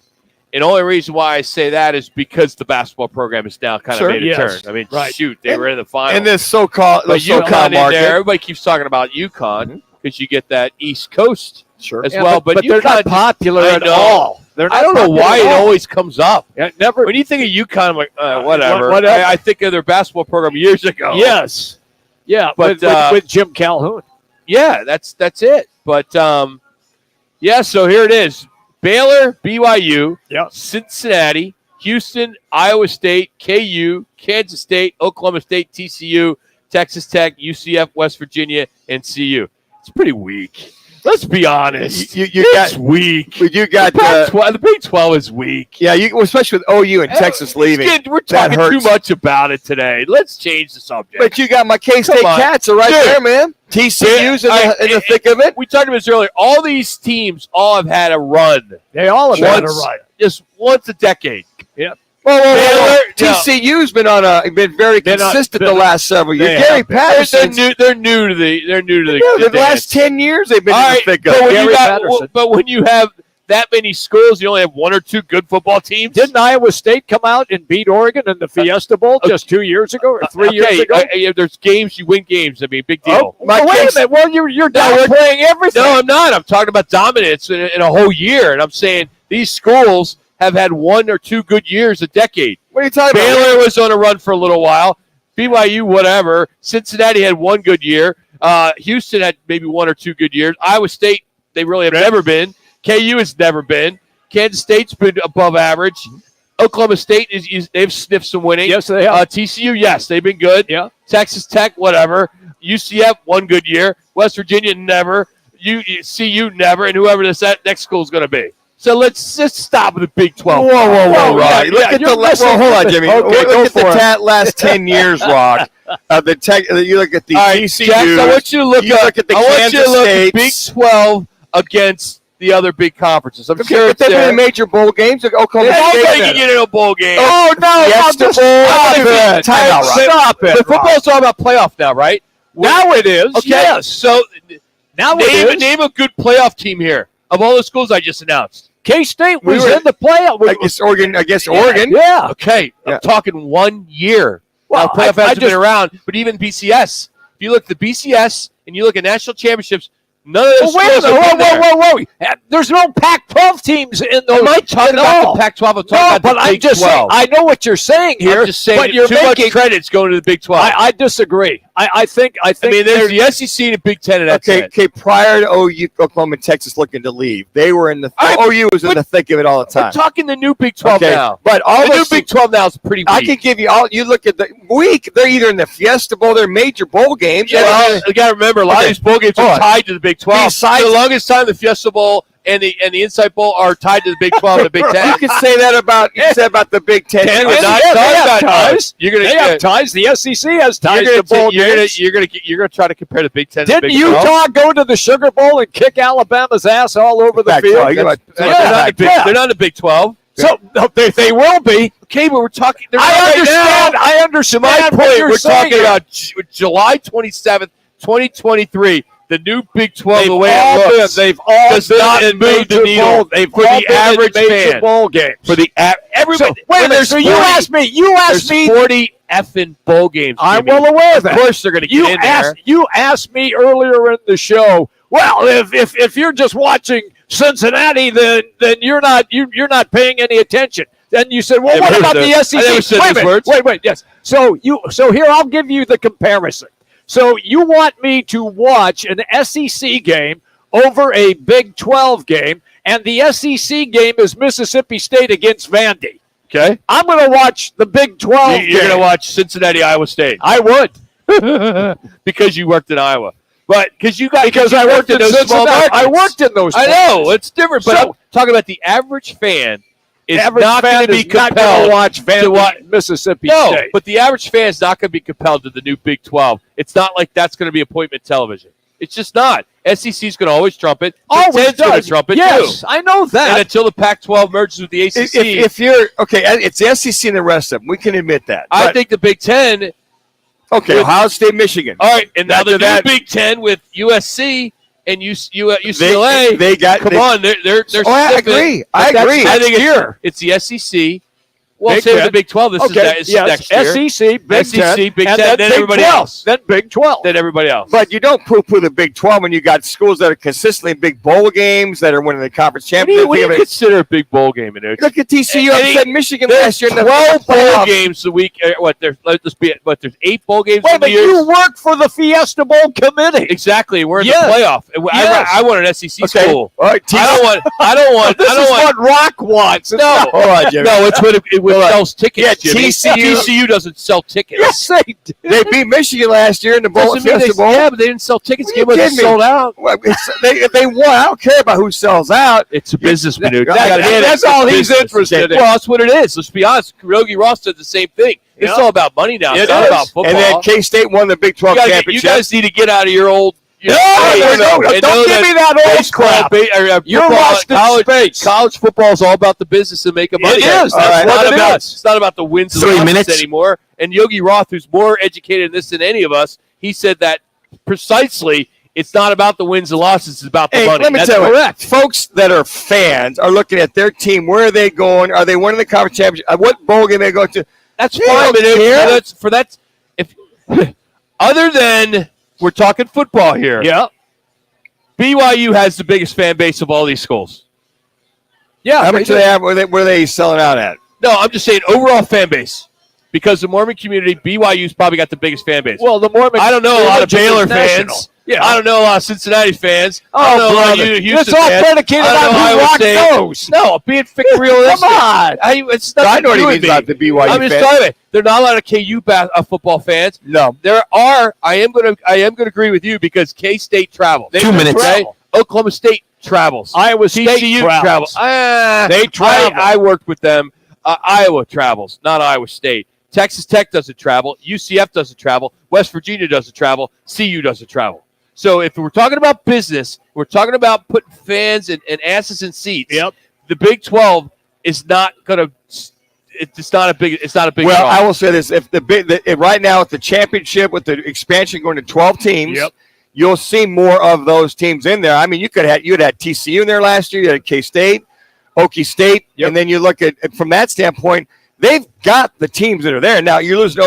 S4: And the only reason why I say that is because the basketball program has now kind of made a turn. I mean, shoot, they were in the final.
S5: And this so-called
S4: UConn in
S5: market.
S4: there, everybody keeps talking about UConn because you get that East Coast as
S2: Yeah,
S4: well.
S2: but they're not popular
S4: I
S2: at
S4: know.
S2: all. They're not
S4: I don't know
S2: popular
S4: why
S2: at
S4: it
S2: all.
S4: always comes up.
S2: Yeah, never.
S4: When you think of UConn, I'm like, whatever.
S2: Whatever.
S4: I think of their basketball program years ago.
S2: Yes. Yeah,
S4: But,
S2: with Jim Calhoun.
S4: Yeah, that's it. But, so here it is. Baylor, BYU, Cincinnati, Houston, Iowa State, KU, Kansas State, Oklahoma State, TCU, Texas Tech, UCF, West Virginia, and CU. It's pretty weak. Let's be honest. It's weak.
S5: You got
S4: the Big 12 is weak.
S5: Yeah, especially with OU and Texas leaving.
S4: We're talking too much about it today. Let's change the subject.
S5: But you got my K-State Cats are right there, man. TCU's in the thick of it.
S4: We talked about this earlier. All these teams have had a run.
S2: They all have had a run.
S4: Just once a decade.
S2: Yeah.
S5: Well, TCU's been very consistent the last several years. Gary Patterson.
S4: They're new to the
S5: the last 10 years they've been in the thick of it.
S4: But when you have that many schools, you only have 1 or 2 good football teams.
S2: Didn't Iowa State come out and beat Oregon in the Fiesta Bowl just 2 years ago or 3 years ago?
S4: There's games, you win games. I mean, big deal.
S2: Wait a minute. Well, you're downplaying everything.
S4: No, I'm not. I'm talking about dominance in a whole year, and I'm saying these schools have had 1 or 2 good years a decade.
S5: What are you talking about?
S4: Baylor was on a run for a little while. BYU, whatever. Cincinnati had 1 good year. Houston had maybe 1 or 2 good years. Iowa State, they really have never been. KU has never been. Kansas State's been above average. Oklahoma State they've sniffed some winning.
S2: Yes, they have.
S4: TCU, yes, they've been good.
S2: Yeah.
S4: Texas Tech, whatever. UCF, 1 good year. West Virginia, never. CU, never. And whoever this next school is going to be. So let's just stop with the Big 12.
S5: Whoa, Rock. Look at hold on, Jimmy.
S4: Okay,
S5: look at the last 10 years, Rock. You look at the TCU.
S4: Jax, I want you to look at
S5: the Kansas State.
S4: Big 12 against the other big conferences. I'm sure
S5: but they've been in major bowl games. Oklahoma State
S4: can get in a bowl game.
S5: Oh, no.
S4: Stop it. The football's all about playoff now, right?
S2: Now it is.
S4: Okay,
S2: yes.
S4: So
S2: now
S4: name a good playoff team here of all the schools I just announced.
S2: K-State was in the playoff.
S5: I guess Oregon.
S2: Yeah.
S4: Okay, I'm talking 1 year.
S2: Well,
S4: playoff hasn't been around, but even BCS. If you look at the BCS and you look at national championships, none of those schools have been there.
S2: Whoa. There's no Pac-12 teams in those.
S4: I'm not talking about the Pac-12. I'm talking about the Big 12.
S2: I know what you're saying here.
S4: I'm just saying
S2: but you're
S4: too much credit's going to the Big 12.
S2: I disagree. I think.
S4: I mean, there's the SEC and the Big 10, and that's it.
S5: Okay. Prior to OU, Oklahoma, and Texas looking to leave, they were in the OU was in the thick of it all the time.
S4: We're talking the new Big 12 now.
S5: But all
S4: the new Big 12 now is pretty weak.
S5: I can give you all. You look at the week; they're either in the Fiesta Bowl, they're major bowl games.
S4: Yeah, well, you got to remember, a lot of these bowl games are tied to the Big 12. For the longest time, the Fiesta Bowl and the Inside Bowl are tied to the Big 12 and the Big 10.
S5: You can say that about the Big 10.
S4: They have ties.
S2: They have ties. The SEC has ties to bowl games.
S4: You're gonna try to compare the Big 10 to the
S2: Didn't
S4: Big 12?
S2: Utah go to the Sugar Bowl and kick Alabama's ass all over the field?
S4: They're not in the Big 12.
S2: So they will be.
S4: Okay, but we're talking.
S2: I understand.
S4: My point. We're talking about July 27th, 2023. The new Big 12, the way it looks,
S2: they've all
S4: does not move the needle for the average fan.
S2: Bowl games.
S4: For the everybody.
S2: Wait a minute. So you asked me.
S4: There's 40 effing bowl games.
S2: I'm well aware of that.
S4: Of course, they're going to get in there.
S2: You asked me earlier in the show. Well, if you're just watching Cincinnati, then you're not paying any attention. Then you said, well, what about the SEC?
S4: I never said those words.
S2: Wait. Yes. So here I'll give you the comparison. So you want me to watch an SEC game over a Big 12 game, and the SEC game is Mississippi State against Vandy.
S4: Okay.
S2: I'm going to watch the Big 12 game.
S4: You're going to watch Cincinnati, Iowa State.
S2: I would.
S4: because you worked in Iowa. But because
S2: I worked in
S4: those small markets.
S2: I worked in those.
S4: I know it's different, but I'm talking about the average fan. Is not going to be compelled
S2: to watch Mississippi State.
S4: But the average fan is not going to be compelled to the new Big 12. It's not like that's going to be appointment television. It's just not. SEC is going to always trump it.
S2: Always
S4: going to trump it
S2: yes,
S4: too.
S2: I know that.
S4: And until the Pac-12 merges with the ACC.
S5: If you're okay, it's the SEC and the rest of them. We can admit that.
S4: I think the Big 10.
S5: Okay, Ohio State, Michigan.
S4: All right, and now the new Big 10 with USC and UCLA.
S5: They got.
S4: Come on, they're.
S5: I agree. I
S4: think it's the SEC. Well, say with the Big 12. This is next year.
S2: SEC, Big 10,
S4: Big 10,
S2: then
S4: then
S2: Big
S4: everybody
S2: 12,
S4: else.
S2: then Big 12.
S4: Then everybody else.
S5: But you don't poo-poo the Big 12 when you got schools that are consistently in big bowl games that are winning the conference championship.
S4: What do you consider a big bowl game? In
S5: Look at TCU upset Michigan last year.
S4: 12 bowl games a week. There's 8 bowl games
S2: Wait,
S4: in the
S2: but
S4: year.
S2: you work for the Fiesta Bowl committee.
S4: Exactly. We're in the playoff. I want an SEC school.
S5: All right,
S4: I don't want.
S2: This is what Rock wants.
S4: No,
S5: hold on, Jimmy.
S4: No, it's what it sells tickets.
S5: Yeah,
S4: Jimmy. TCU doesn't sell tickets.
S2: Yes, they do.
S5: They beat Michigan last year in the bowl.
S4: Yeah, but they didn't sell tickets. The game wasn't sold out.
S5: Well, they won. I don't care about who sells out.
S4: It's a business, Manuch.
S2: That's all he's interested in.
S4: Well, that's what it is. Let's be honest. Yogi Ross did the same thing. It's all about money now. It's not about football.
S5: And then K-State won the Big 12 championship.
S4: You guys need to get out of your old.
S5: Don't give me that old crap.
S2: You're lost in space.
S4: College football is all about the business and making money.
S2: It is.
S4: It's not about the wins and losses anymore. And Yogi Roth, who's more educated in this than any of us, he said that precisely. It's not about the wins and losses. It's about the money.
S5: Let me tell you, folks that are fans are looking at their team. Where are they going? Are they winning the conference championship? What bowl game are they going to?
S4: That's fine. But other than we're talking football here.
S2: Yeah.
S4: BYU has the biggest fan base of all these schools.
S5: Yeah. How much do they have? Where are they selling out at?
S4: No, I'm just saying overall fan base. Because the Mormon community, BYU's probably got the biggest fan base.
S2: Well, the Mormon.
S4: I don't know a lot of Baylor fans.
S2: Yeah.
S4: I don't know a lot of Cincinnati fans.
S2: Oh, brother.
S4: It's
S2: all predicated on who Rock knows.
S4: No, being realistic.
S2: Come on.
S5: I know what he means about the BYU
S4: I'm just telling you, there are not a lot of KU football fans.
S5: No.
S4: There are. I am going to agree with you because K-State travels.
S21: 2 minutes.
S4: Right? Oklahoma State travels.
S2: Iowa State
S4: TCU travels.
S2: They travel.
S4: I worked with them. Iowa travels, not Iowa State. Texas Tech doesn't travel. UCF doesn't travel. West Virginia doesn't travel. CU doesn't travel. So if we're talking about business, we're talking about putting fans and asses in seats.
S2: Yep.
S4: The Big 12 is not going to. It's not a big.
S5: Well,
S4: draw.
S5: I will say this: if right now with the championship, with the expansion going to 12 teams, you'll see more of those teams in there. I mean, you'd had TCU in there last year. You had K-State, Okie State, and then you look at from that standpoint. They've got the teams that are there. Now, you're losing,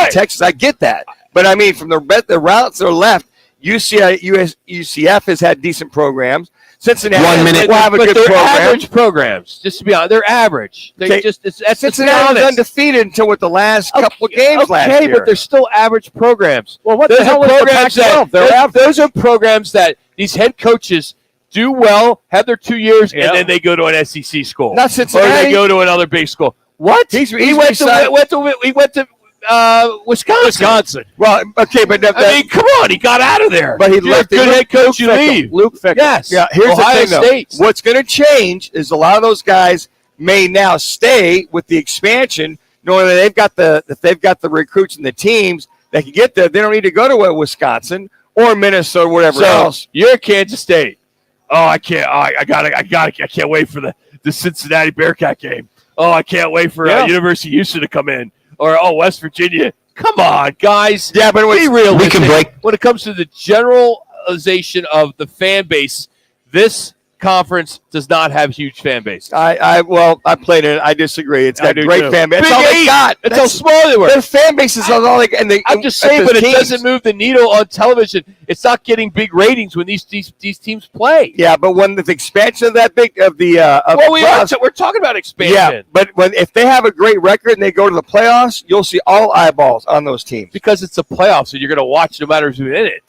S5: Texas. I get that. But, I mean, from the routes that are left, UCF has had decent programs. Cincinnati
S21: 1 minute.
S5: will have a good
S4: they're
S5: program.
S4: average programs. Just to be honest, they're average.
S5: Cincinnati was undefeated until with the last couple of games last year.
S4: Okay, but they're still average programs.
S2: Well, what the hell is the Pac-12?
S4: Those are programs that these head coaches do well, have their 2 years, and then they go to an SEC school.
S5: Not Cincinnati.
S4: Or they go to another big school. What? He went to Wisconsin.
S5: Well, okay, but
S4: I mean, come on, he got out of there.
S5: But he
S4: You're
S5: left.
S4: a good head coach. You leave.
S2: Luke Fickell.
S4: Yes.
S5: Yeah. Here's
S4: Ohio
S5: the thing,
S4: State.
S5: though. What's going to change is a lot of those guys may now stay with the expansion, knowing that they've got the recruits and the teams that can get there. They don't need to go to Wisconsin or Minnesota, or whatever else.
S4: You're Kansas State. Oh, I can't. I can't wait for the Cincinnati Bearcat game. Oh, I can't wait for University of Houston to come in. Or, West Virginia. Come on, guys.
S5: Yeah, but
S4: be realistic.
S21: We can break.
S4: When it comes to the generalization of the fan base, this conference does not have huge fan base.
S5: I played it. I disagree. It's got great fan base. That's all they got.
S4: That's how small they were.
S5: Their fan bases are all
S4: I'm just saying, but it doesn't move the needle on television. It's not getting big ratings when these teams play.
S5: Yeah, but when the expansion of that big
S4: we're talking about expansion.
S5: Yeah, but if they have a great record and they go to the playoffs, you'll see all eyeballs on those teams
S4: because it's the playoffs, so you're going to watch no matter who's in it.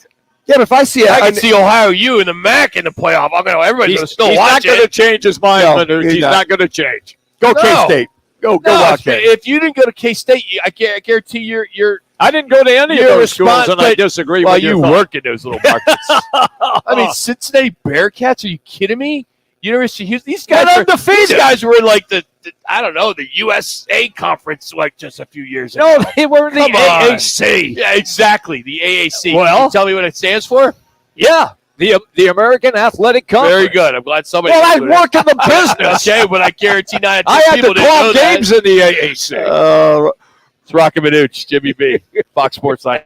S5: Yeah, but if I see,
S4: I can see Ohio U and the MAC in the playoff. Everybody's going to still watch it.
S2: He's not going to change his mind. He's not going to change.
S5: Go K-State. Go Rock.
S4: If you didn't go to K-State, I guarantee you're
S2: I didn't go to any of those schools, and I disagree
S4: well,
S2: with
S4: you
S2: your
S4: work in those little markets. I mean, Cincinnati Bearcats? Are you kidding me? University of Houston. These guys were in like the USA conference like just a few years ago.
S2: No, they were in the AAC.
S4: Yeah, exactly. The AAC.
S2: Well,
S4: Can you tell me what it stands for?
S2: Yeah, the American Athletic Conference.
S4: Very good. I'm glad somebody.
S2: Well, I work in the business.
S4: Okay, but I guarantee not.
S2: I had to call games in the AAC.
S4: It's Roc and Manuch, Jimmy B, Fox Sports 9.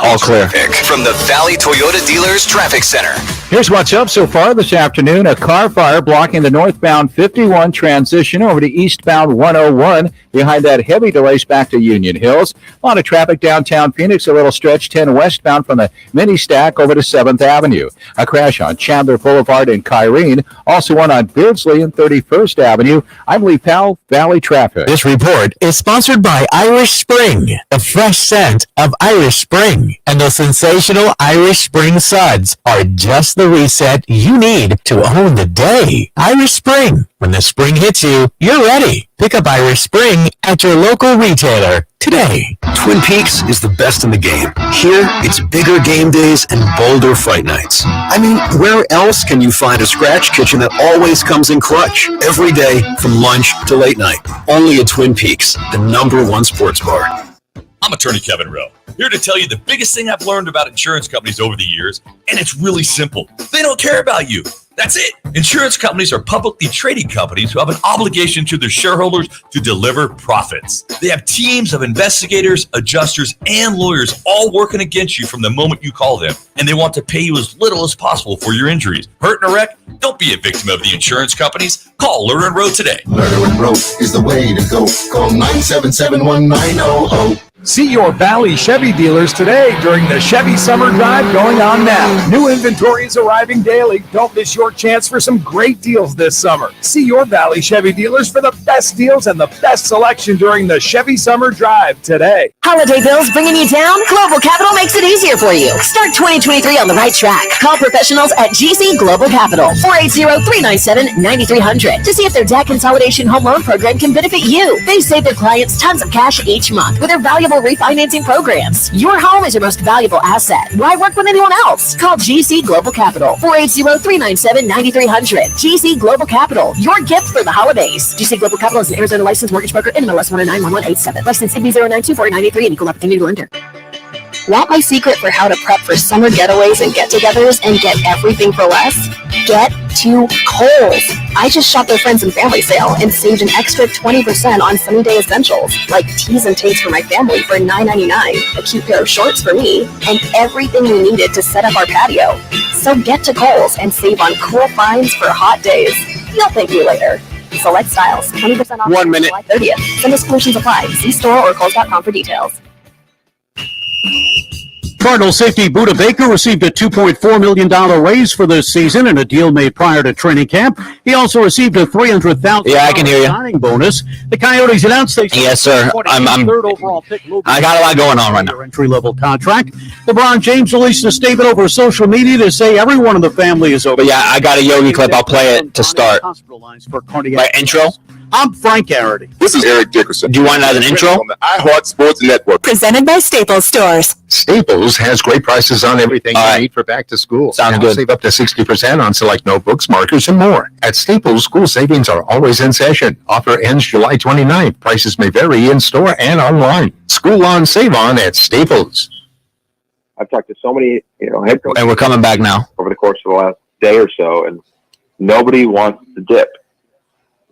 S22: All clear.
S27: From the Valley Toyota Dealers Traffic Center.
S28: Here's what's up so far this afternoon. A car fire blocking the northbound 51 transition over to eastbound 101. Behind that, heavy delays back to Union Hills. A lot of traffic downtown Phoenix, a little stretch 10 westbound from the mini stack over to 7th Avenue. A crash on Chandler Boulevard in Kyrene. Also one on Beardsley and 31st Avenue. I'm Lee Powell, Valley Traffic.
S7: This report is sponsored by Irish Spring, the fresh scent of Irish Spring. And the sensational Irish Spring suds are just the reset you need to own the day. Irish Spring. When the spring hits you, you're ready. Pick up Irish Spring at your local retailer today.
S17: Twin Peaks is the best in the game. Here, it's bigger game days and bolder fight nights. I mean, where else can you find a scratch kitchen that always comes in clutch? Every day, from lunch to late night. Only at Twin Peaks, the #1 sports bar.
S27: I'm attorney Kevin Rowe, here to tell you the biggest thing I've learned about insurance companies over the years, and it's really simple. They don't care about you. That's it. Insurance companies are publicly traded companies who have an obligation to their shareholders to deliver profits. They have teams of investigators, adjusters, and lawyers all working against you from the moment you call them, and they want to pay you as little as possible for your injuries. Hurt in a wreck? Don't be a victim of the insurance companies. Call Lerner & Rowe today.
S13: Lerner & Rowe is the way to go. Call 977-1900.
S8: See your Valley Chevy dealers today during the Chevy Summer Drive going on now. New inventory is arriving daily. Don't miss your chance for some great deals this summer. See your Valley Chevy dealers for the best deals and the best selection during the Chevy Summer Drive today.
S16: Holiday bills bringing you down? Global Capital makes it easier for you. Start 2023 on the right track. Call professionals at GC Global Capital, 480-397-9300 to see if their debt consolidation home loan program can benefit you. They save their clients tons of cash each month with their valuable refinancing programs. Your home is your most valuable asset. Why work with anyone else? Call GC Global Capital, 480-397-9300. GC Global Capital, your gift for the holidays. GC Global Capital is an Arizona licensed mortgage broker, NMLS 1091187. License CB 0924983 and equal opportunity lender.
S18: Want my secret for how to prep for summer getaways and get-togethers and get everything for less? Get to Kohl's. I just shopped their friends and family sale and saved an extra 20% on sunny day essentials like tees and tapes for my family for $9.99, a cute pair of shorts for me, and everything we needed to set up our patio. So get to Kohl's and save on cool finds for hot days. You'll thank me later. Select styles, 20% off.
S7: 1 minute.
S16: July 30th. Some exclusions apply. See store or Kohl's.com for details.
S24: Cardinal safety Buda Baker received a $2.4 million raise for this season in a deal made prior to training camp. He also received a $300,000 signing bonus. The Coyotes announced they
S21: Yes, sir. I'm
S24: third overall pick.
S21: I got a lot going on right now.
S24: Entry-level contract. LeBron James released a statement over social media to say everyone in the family is over.
S21: But yeah, I got a Yogi clip. I'll play it to start. My intro?
S24: I'm Frank Garrity.
S9: This is Eric Dickerson.
S21: Do you want it as an intro?
S9: On the iHeart Sports Network.
S15: Presented by Staples Stores.
S9: Staples has great prices on everything you need for back to school.
S21: Sounds good.
S9: Save up to 60% on select notebooks, markers, and more. At Staples, school savings are always in session. Offer ends July 29th. Prices may vary in store and online. School on, save on at Staples.
S11: I've talked to so many, head coaches.
S21: And we're coming back now.
S11: Over the course of the last day or so, and nobody wants to dip.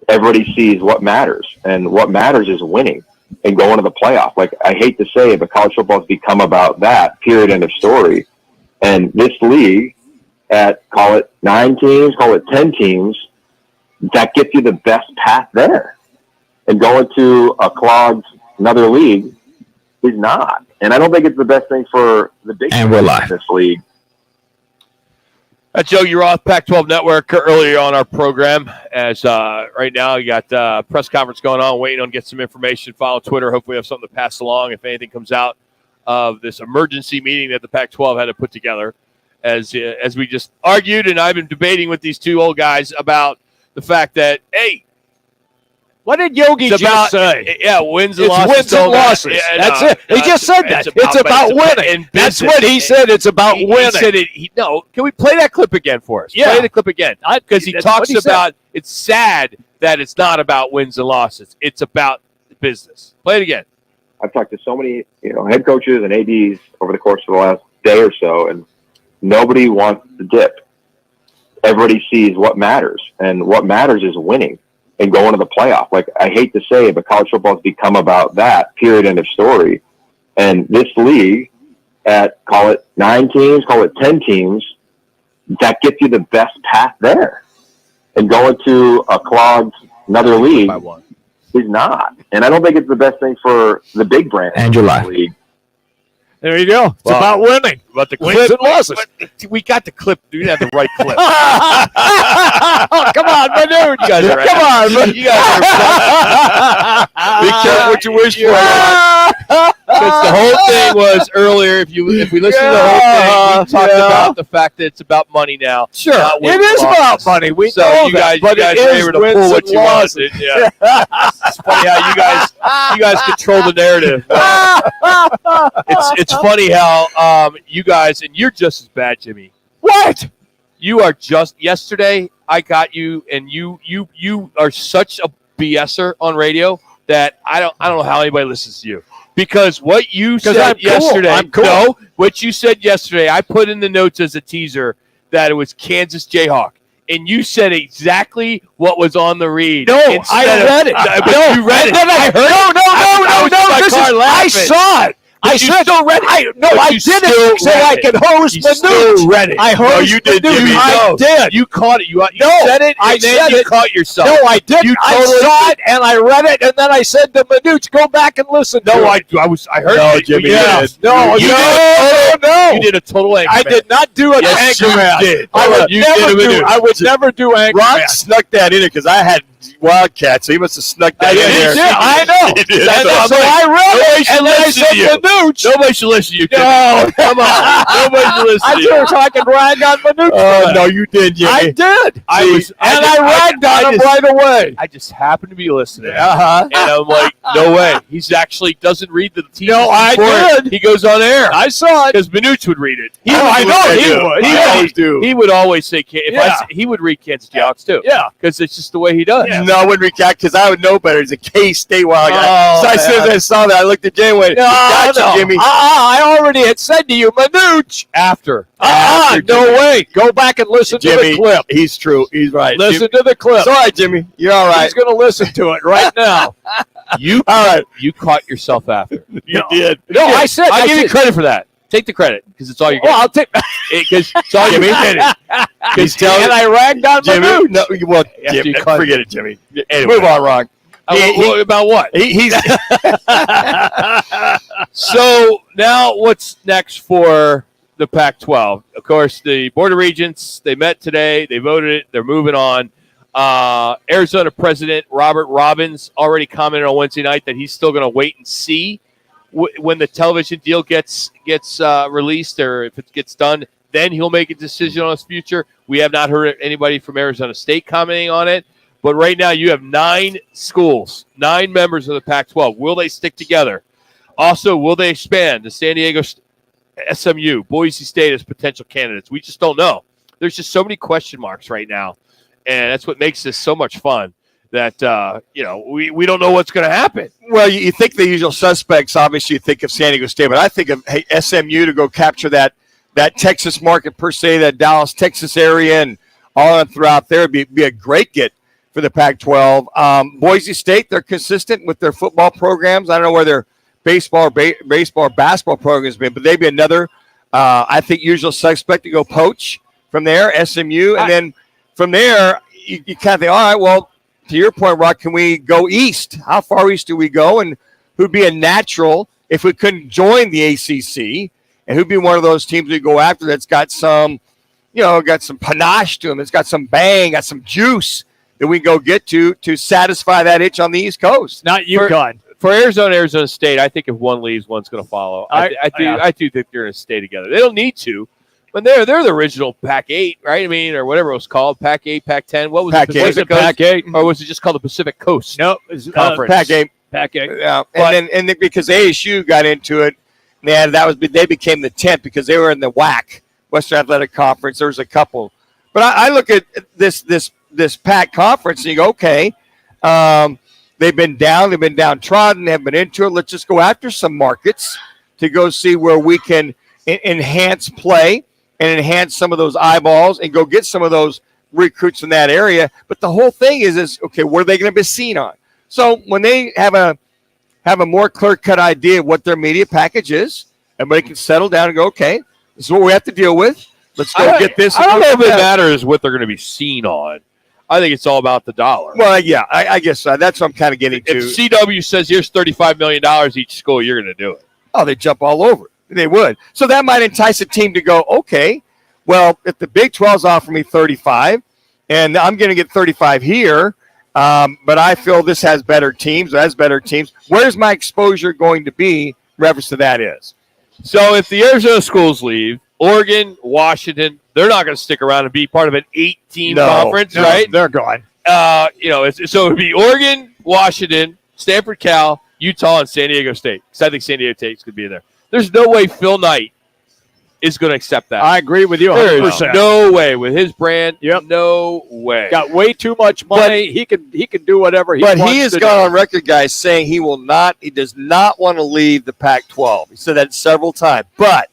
S11: Everybody sees what matters, and what matters is winning and going to the playoff. Like, I hate to say it, but college football has become about that, period, end of story. And this league, at call it 9 teams, call it 10 teams, that gets you the best path there. And going to a clogged another league is not. And I don't think it's the best thing for the big teams in this league.
S4: That's Yogi Roth, Pac-12 Network, earlier on our program. As right now, you got a press conference going on, waiting on get some information. Follow Twitter. Hopefully, we have something to pass along if anything comes out of this emergency meeting that the Pac-12 had to put together. As we just argued, and I've been debating with these two old guys about the fact that, hey,
S2: What did Yogi
S4: It's
S2: just say?
S4: Yeah, wins and
S2: It's
S4: losses.
S2: wins and losses.
S4: Yeah,
S2: That's
S4: no,
S2: it. He just said that. It's about winning.
S4: And
S2: That's what he said. It's about winning.
S4: He said it. No, can we play that clip again for us?
S2: Yeah.
S4: Play the clip again. Because he
S2: That's
S4: talks
S2: what he said.
S4: about it's sad that it's not about wins and losses. It's about business. Play it again.
S11: I've talked to so many, head coaches and ADs over the course of the last day or so, and nobody wants to dip. Everybody sees what matters, and what matters is winning and going to the playoff. Like, I hate to say it, but college football has become about that, period, end of story. And this league, at call it 9 teams, call it 10 teams, that gets you the best path there. And going to a clogged another league is not. And I don't think it's the best thing for the big brand
S28: And July.
S11: league.
S2: There you go. It's about winning.
S4: About the
S2: Wins and losses.
S4: We got the clip. We didn't have the right clip.
S2: Oh, come on, Manuch.
S4: You guys are right.
S2: Come on, man.
S4: You guys are
S5: Be careful what you wish for.
S4: Because the whole thing was earlier. If we listen to the whole thing, we talked about the fact that it's about money now.
S2: Sure,
S4: not wins
S2: it is
S4: and
S2: about
S4: losses.
S2: money. We
S4: So
S2: know
S4: you
S2: that,
S4: guys,
S2: but
S4: you guys
S2: it
S4: were
S2: is
S4: able to
S2: wins
S4: pull what
S2: and
S4: you
S2: losses.
S4: wanted. Yeah. It's funny how you guys control the narrative. It's funny how you guys, and you're just as bad, Jimmy.
S2: What?
S4: You are just yesterday. I got you, and you are such a BSer on radio that I don't know how anybody listens to you. Because what you said
S2: I'm cool.
S4: yesterday,
S2: I'm cool.
S4: no, what you said yesterday, I put in the notes as a teaser that it was Kansas Jayhawk. And you said exactly what was on the read.
S2: No, I read it.
S4: No, you read it.
S2: I heard no. I saw it. I said
S4: still read it.
S2: I did it so I could host Manuch.
S4: Read it.
S2: I heard
S4: you did, Jimmy.
S2: I did.
S4: You caught it. You
S2: No,
S4: said it,
S2: I
S4: and then
S2: said
S4: you
S2: it.
S4: caught yourself.
S2: No, I didn't.
S4: You
S2: I
S4: totally
S2: saw it and I read it, and then I said to Manuch, "Go back and listen."
S4: No,
S2: to
S4: I
S2: it.
S4: heard
S5: No,
S4: it.
S5: Jimmy,
S2: Yeah.
S5: you did.
S2: No,
S4: You did a total anchor.
S2: I did not do an
S4: Yes,
S2: anchor
S4: you
S2: man.
S4: did.
S2: I would
S4: You
S2: never
S4: did a
S2: do.
S4: Manuch.
S2: I would never do anchor
S5: Rock
S2: man.
S5: snuck that in it because I had Wildcat, so he must have snuck that in there.
S2: Yeah, I know.
S5: He did.
S2: And
S5: So
S2: so I read
S4: Nobody
S2: it,
S4: should
S2: and then I
S4: listen
S2: said
S4: to you.
S2: Manuch.
S4: Nobody should listen to you. Jimmy.
S2: No,
S4: Come on. Nobody should listen
S2: I
S4: to
S2: did
S4: you.
S2: it so I could rag on Manuch.
S5: Oh, no, you did, Jimmy.
S2: I did.
S4: I
S2: ragged on him right away.
S4: I just happened to be listening.
S2: Uh-huh.
S4: And I'm like, no way. He's actually doesn't read the team.
S2: No, I did.
S4: He goes on air.
S2: I saw it.
S4: Because Manuch would read it.
S2: I know he would.
S4: He always do. He would always say, he would read Kansas Jayhawks too.
S2: Yeah.
S4: Because it's just the way he does.
S5: No, I wouldn't recap because I would know better. He's a K-State Wildcat.
S2: Oh,
S5: So as soon as I saw that, I looked at Jay and went, gotcha, Jimmy.
S2: I already had said to you, Manuch.
S4: After
S2: No
S4: Jimmy.
S2: way. Go back and listen to
S5: Jimmy,
S2: the clip.
S5: he's true. He's right.
S2: Listen to the clip.
S5: It's all right, Jimmy. You're all right.
S2: He's going to listen to it right now.
S4: You caught yourself after.
S5: You did.
S2: No, I said.
S4: I'll give you
S2: said-
S4: credit for that. Take the credit because it's all you get.
S2: Well, I'll take.
S4: Because it's all you get.
S2: And I ragged on
S5: Jimmy.
S2: Manuch.
S5: No, well,
S4: After
S5: Jimmy,
S4: you cut-
S5: forget it, Jimmy.
S4: Anyway.
S5: Move on, Ron.
S4: About what?
S5: He's
S4: So now what's next for the Pac-12? Of course, the Board of Regents, they met today. They voted it. They're moving on. Arizona President Robert Robbins already commented on Wednesday night that he's still going to wait and see when the television deal gets released or if it gets done. Then he'll make a decision on his future. We have not heard anybody from Arizona State commenting on it. But right now you have 9 schools, 9 members of the Pac-12. Will they stick together? Also, will they expand to San Diego, SMU, Boise State as potential candidates? We just don't know. There's just so many question marks right now. And that's what makes this so much fun that, we don't know what's going to happen.
S5: well, you think the usual suspects. Obviously, you think of San Diego State, but I think of SMU to go capture that Texas market per se, that Dallas, Texas area, and all throughout there would be a great get for the Pac-12. Boise State, they're consistent with their football programs. I don't know where their baseball or basketball programs been, but they'd be another, I think, usual suspect to go poach from there, SMU. And then from there, you kind of think, all right, well, to your point, Rock, can we go east? How far east do we go? And who'd be a natural if we couldn't join the ACC? And who'd be one of those teams we go after that's got some, got some panache to them. It's got some bang, got some juice that we can go get to satisfy that itch on the East Coast.
S2: Not UConn.
S4: For Arizona State, I think if one leaves, one's going to follow. I do think they're going to stay together. They don't need to, But they're the original Pac-8, right? I mean, or whatever it was called, Pac-8, Pac-10. What was
S5: Pac-8.
S4: it? Was it
S2: Pac-8,
S4: or was it just called the Pacific Coast?
S2: No,
S4: Conference.
S5: Pac-8.
S2: Pac-8.
S5: Yeah, and then because ASU got into it, man, they became the 10th because they were in the WAC, Western Athletic Conference. There was a couple, but I look at this Pac conference and you go, okay, they've been downtrodden, they haven't been into it. Let's just go after some markets to go see where we can enhance play and enhance some of those eyeballs and go get some of those recruits in that area. But the whole thing is okay, what are they going to be seen on? So when they have a more clear-cut idea of what their media package is, everybody can settle down and go, okay, this is what we have to deal with. Let's go get this.
S4: I don't know if it matters what they're going to be seen on. I think it's all about the dollar.
S5: Well, yeah, I guess so. That's what I'm kind of getting to.
S4: If CW says here's $35 million each school, you're going to do it.
S5: Oh, they jump all over it. They would. So that might entice a team to go, okay, well, if the Big 12's offering me 35 and I'm going to get 35 here, but I feel this has better teams, where's my exposure going to be? Reference to that is.
S4: So if the Arizona schools leave, Oregon, Washington, they're not going to stick around and be part of an 8-team conference, right?
S2: They're gone.
S4: So it would be Oregon, Washington, Stanford, Cal, Utah, and San Diego State. Because I think San Diego State could be in there. There's no way Phil Knight is going to accept that.
S2: I agree with you 100%.
S4: There is no way with his brand. Yep. No way.
S2: Got way too much money. He can do whatever he wants.
S5: But he has gone on record, guys, saying he does not want to leave the Pac-12. He said that several times. But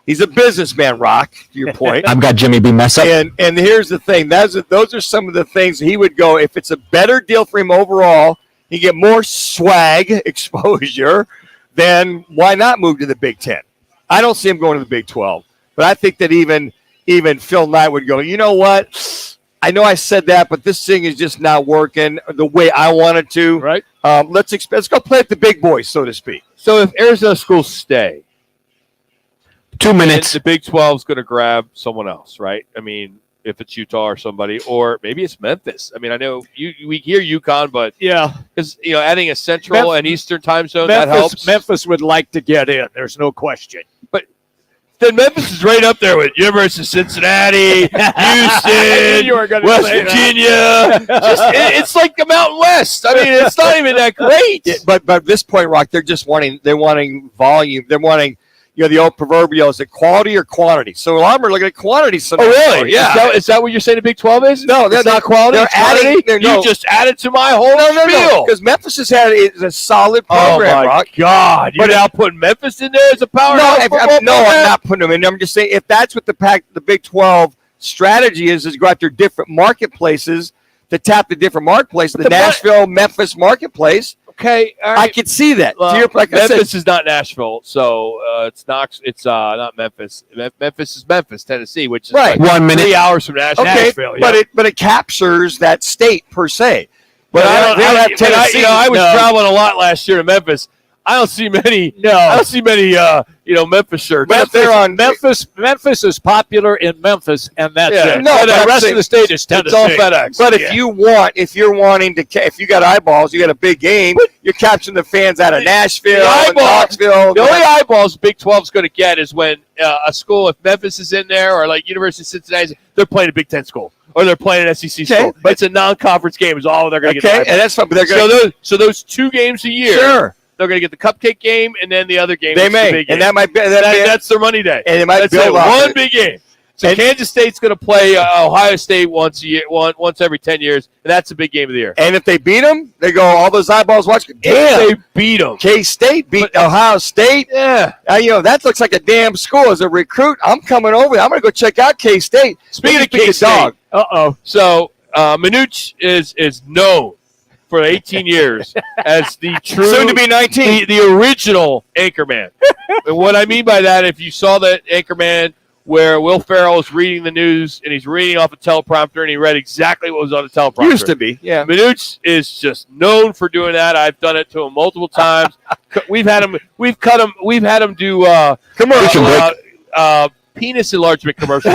S5: he's a businessman, Rock, to your point.
S21: I've got Jimmy B mess up.
S5: And here's the thing. Those are some of the things he would go, if it's a better deal for him overall, he get more swag exposure, then why not move to the Big 10? I don't see him going to the Big 12. But I think that even Phil Knight would go, you know what? I know I said that, but this thing is just not working the way I wanted to.
S2: Right.
S5: Let's go play at the big boys, so to speak.
S4: So if Arizona schools stay,
S21: 2 minutes,
S4: the Big 12 is going to grab someone else, right? I mean, if it's Utah or somebody, or maybe it's Memphis. I mean, I know we hear UConn, but
S2: yeah,
S4: because adding a Central and Eastern time zone that helps.
S2: Memphis would like to get in. There's no question.
S4: But then Memphis is right up there with University of Cincinnati, Houston, West Virginia. It's like the Mountain West. I mean, it's not even that great.
S5: Yeah, but at this point, Rock, they're wanting volume. They're wanting. The old proverbial, is it quality or quantity? So a lot of them are looking at quantity.
S4: Oh, really?
S5: Yeah.
S4: Is that what you're saying the Big 12 is?
S5: No,
S4: that's not quality.
S5: They're adding.
S4: You just added to my whole spiel.
S5: Because Memphis has had a solid program,
S4: oh my
S5: Rock.
S4: God. You're now putting Memphis in there as a powerhouse?
S5: I'm not putting them in. I'm just saying if that's what the Big 12 strategy is go after different marketplaces to tap the different marketplaces, the Nashville, Memphis marketplace.
S4: Okay, all right.
S5: I could see that.
S4: Memphis is not Nashville, so it's not Memphis. Memphis is Memphis, Tennessee, which is
S5: right.
S21: 1 minute,
S4: 3 hours from Nashville.
S5: Okay,
S4: Nashville, yeah.
S5: but it captures that state per se. But
S4: I was traveling a lot last year to Memphis. I don't see many. I don't see many. Memphis shirts.
S5: But they're on
S2: Memphis is popular in Memphis, and that's it.
S5: No,
S2: the rest of the state is Tennessee.
S5: It's all FedEx. But if you got eyeballs, you got a big game. You're capturing the fans out of Nashville, Knoxville.
S4: The only eyeballs Big 12 is going to get is when a school, if Memphis is in there, or like University of Cincinnati, they're playing a Big 10 school. Or they're playing an SEC school. But it's a non-conference game. Is all they're going to get.
S5: Okay, and that's fun. But they're
S4: so those 2 games a year.
S5: Sure.
S4: They're going to get the cupcake game and then the other game.
S5: They may,
S4: the big game.
S5: and that might be
S4: that's their money day.
S5: And it might build
S4: one big game. So Kansas State's going to play Ohio State once a year, once every 10 years, and that's a big game of the year.
S5: And if they beat them, they go all those eyeballs watch. Damn,
S4: they beat them.
S5: K-State beat Ohio State.
S4: Yeah,
S5: that looks like a damn school. As a recruit, I'm coming over. I'm going to go check out K-State.
S4: Speaking of K-State, so Manuch is known for 18 years as the true,
S5: soon to be 19,
S4: the original Anchorman. And what I mean by that, if you saw that Anchorman where Will Ferrell is reading the news and he's reading off a teleprompter and he read exactly what was on the teleprompter.
S5: Used to be, yeah.
S4: Manuch is just known for doing that. I've done it to him multiple times. We've had him do
S21: commercial
S4: penis enlargement commercials.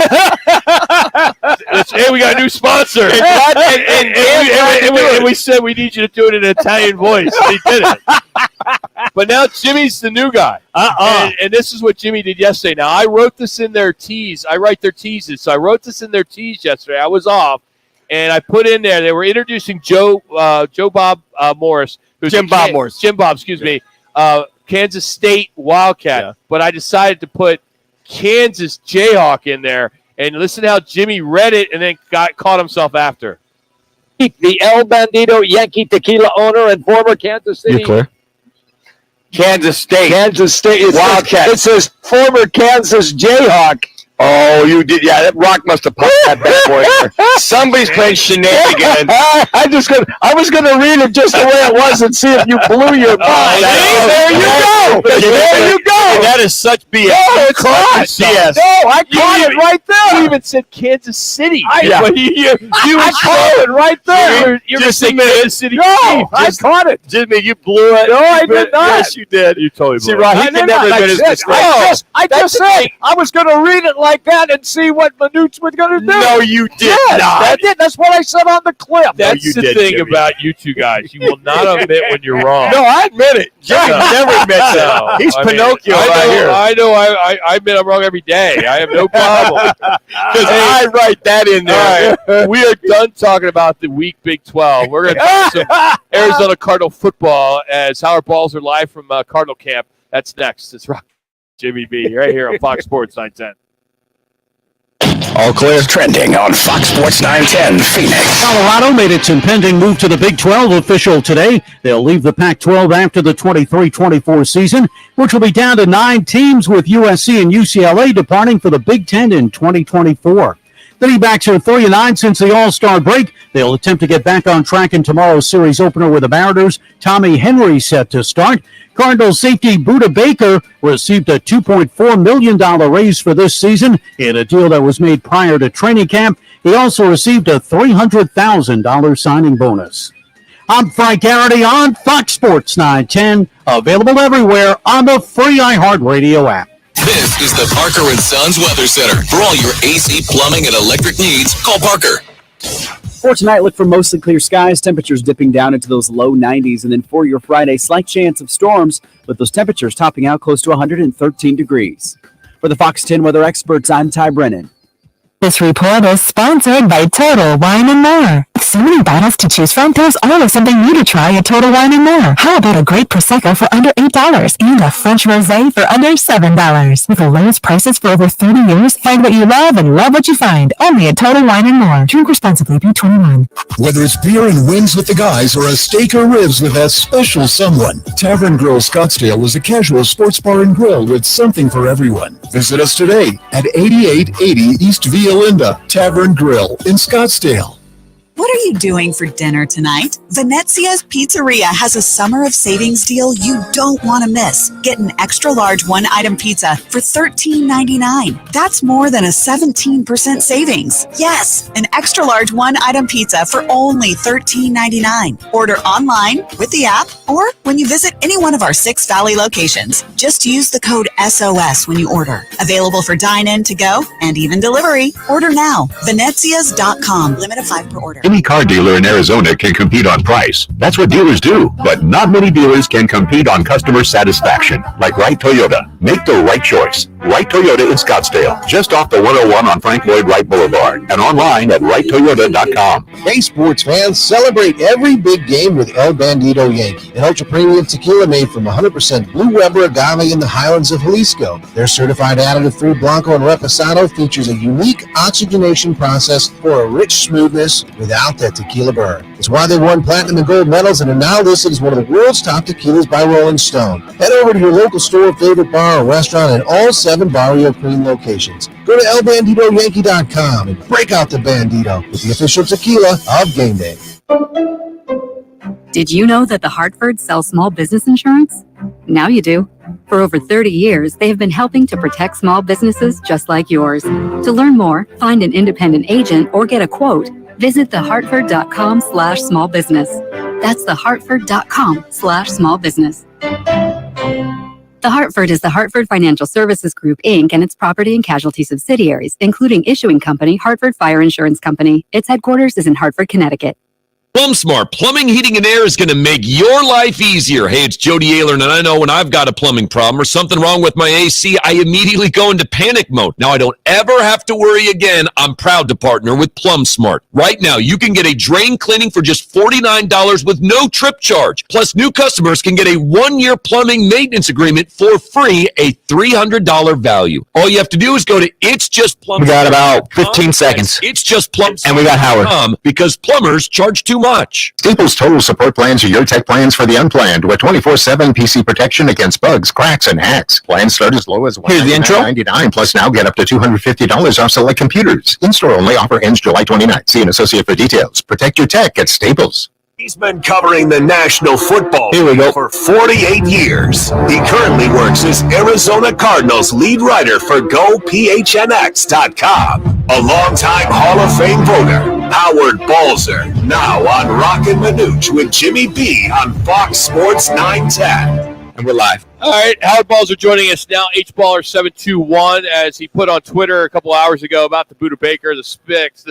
S4: Hey, we got a new sponsor. And we said we need you to do it in an Italian voice. He did it. But now Jimmy's the new guy. And this is what Jimmy did yesterday. Now, I wrote this in their tease. I write their teases. So I wrote this in their tease yesterday. I was off. And I put in there, they were introducing Joe Bob Morris.
S5: Jim Bob Morris.
S4: Jim Bob, excuse me. Kansas State Wildcat. Yeah. But I decided to put Kansas Jayhawk in there. And listen to how Jimmy read it and then caught himself after.
S2: The El Bandito Yankee Tequila owner and former Kansas City.
S21: You're clear?
S5: Kansas State.
S2: Wildcat. It says former Kansas Jayhawk.
S5: Oh, you did. Yeah, that Rock must have popped that bad boy. Somebody's playing shenanigans.
S2: I was gonna read it just the way it was and see if you blew your mind. There you go. There you go.
S5: That is such BS.
S2: No, it's not.
S5: BS.
S2: No, I caught it right there.
S4: You even said Kansas City.
S2: I caught it right there.
S4: You're just saying Kansas City.
S2: No, I caught it.
S5: Jimmy, you blew it.
S2: No, I did not.
S5: Yes, you did.
S4: You totally blew
S5: it. Rock, he can never admit his mistake.
S2: I just said I was going to read it like that and see what Manuch was going to do.
S5: No, you did not.
S2: That's what I said on the clip.
S4: That's the thing about you two guys. You will not admit when you're wrong.
S5: No, I admit it. Jimmy never admits it. He's Pinocchio right here.
S4: I know. I admit I'm wrong every day. I have no problem.
S5: Because I write that in there.
S4: All right. We are done talking about the week Big 12. We're going to talk some Arizona Cardinal football as Howard Balls are live from Cardinal camp. That's next. It's Rock Jimmy B right here on Fox Sports 910.
S17: All clear. Trending on Fox Sports 910 Phoenix.
S24: Colorado made its impending move to the Big 12 official today. They'll leave the Pac-12 after the 23-24 season, which will be down to 9 teams, with USC and UCLA departing for the Big 10 in 2024. The D-backs are 3-9 since the All-Star break. They'll attempt to get back on track in tomorrow's series opener with the Mariners. Tommy Henry set to start. Cardinals safety Budda Baker received a $2.4 million raise for this season in a deal that was made prior to training camp. He also received a $300,000 signing bonus. I'm Frank Garrity on Fox Sports 910, available everywhere on the free iHeartRadio app.
S1: This is the Parker & Sons Weather Center. For all your AC, plumbing, and electric needs, call Parker.
S6: For tonight, look for mostly clear skies, temperatures dipping down into those low 90s. And then for your Friday, slight chance of storms, with those temperatures topping out close to 113 degrees. For the Fox 10 weather experts, I'm Ty Brennan.
S10: This report is sponsored by Total Wine & More. With so many bottles to choose from, there's always something new to try at Total Wine & More. How about a great Prosecco for under $8 and a French Rosé for under $7? With the lowest prices for over 30 years, find what you love and love what you find. Only at Total Wine & More. Drink responsibly. Be 21.
S12: Whether it's beer and wings with the guys or a steak or ribs with that special someone, Tavern Grill Scottsdale is a casual sports bar and grill with something for everyone. Visit us today at 8880 East Via Linda Tavern Grill in Scottsdale.
S14: What are you doing for dinner tonight? Venezia's Pizzeria has a summer of savings deal you don't want to miss. Get an extra large one-item pizza for $13.99. That's more than a 17% savings. Yes, an extra large one-item pizza for only $13.99. Order online, with the app, or when you visit any one of our 6 Valley locations. Just use the code SOS when you order. Available for dine-in, to-go, and even delivery. Order now. Venezias.com. Limit of 5 per order.
S25: Any car dealer in Arizona can compete on price. That's what dealers do. But not many dealers can compete on customer satisfaction. Like Wright Toyota. Make the right choice. Wright Toyota in Scottsdale. Just off the 101 on Frank Lloyd Wright Boulevard. And online at WrightToyota.com.
S19: Hey, sports fans, celebrate every big game with El Bandito Yankee, an ultra-premium tequila made from 100% Blue Weber agave in the highlands of Jalisco. Their certified additive-free Blanco and Reposado features a unique oxygenation process for a rich smoothness without that tequila burn. It's why they won platinum and gold medals and are now listed as one of the world's top tequilas by Rolling Stone. Head over to your local store, favorite bar, or restaurant in all 7 Barrio Queen locations. Go to elbanditoyankee.com and break out the Bandito with the official tequila of game day.
S23: Did you know that the Hartford sells small business insurance? Now you do. For over 30 years, they have been helping to protect small businesses just like yours. To learn more, find an independent agent, or get a quote, visit thehartford.com/smallbusiness. That's thehartford.com/smallbusiness. The Hartford is the Hartford Financial Services Group, Inc., and its property and casualty subsidiaries, including issuing company Hartford Fire Insurance Company. Its headquarters is in Hartford, Connecticut.
S3: PlumSmart Plumbing, Heating, and Air is going to make your life easier. Hey, it's Jody Ayler, and I know when I've got a plumbing problem or something wrong with my AC, I immediately go into panic mode. Now, I don't ever have to worry again. I'm proud to partner with PlumSmart. Right now, you can get a drain cleaning for just $49 with no trip charge. Plus, new customers can get a 1-year plumbing maintenance agreement for free, a $300 value. All you have to do is go to itsjustplumsmart.com.
S21: We got about 15 seconds.
S3: Itsjustplumsmart.com.
S21: And we got Howard.
S3: Because plumbers charge too much.
S9: Staples Total Support Plans are your tech plans for the unplanned with 24/7 PC protection against bugs, cracks, and hacks. Plans start as low as $199 plus now get up to $250 off select computers. In-store only. Offer ends July 29th. See an associate for details. Protect your tech at Staples.
S8: He's been covering the National Football League for 48 years. He currently works as Arizona Cardinals lead writer for GoPHNX.com. A longtime Hall of Fame voter, Howard Balzer, now on Roc and Manuch with Jimmy B on Fox Sports 910.
S21: And we're live.
S4: All right, Howard Balzer joining us now, HBaller721, as he put on Twitter a couple hours ago about the Buda Baker, the specs.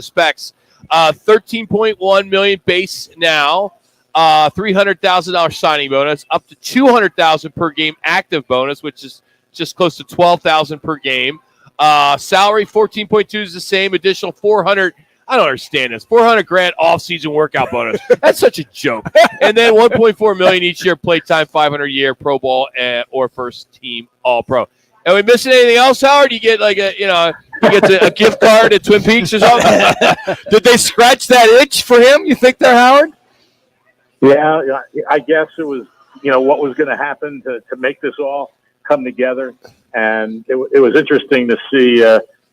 S4: 13.1 million base now, $300,000 signing bonus, up to $200,000 per game active bonus, which is just close to $12,000 per game. Salary 14.2 is the same, additional 400. I don't understand this. $400,000 off-season workout bonus. That's such a joke. And then $1.4 million each year playtime, $500 a year Pro Bowl or first team All-Pro. Are we missing anything else, Howard? You get like a gift card at Twin Peaks or something? Did they scratch that itch for him? You think there, Howard?
S13: Yeah, I guess it was what was going to happen to make this all come together, and it was interesting to see.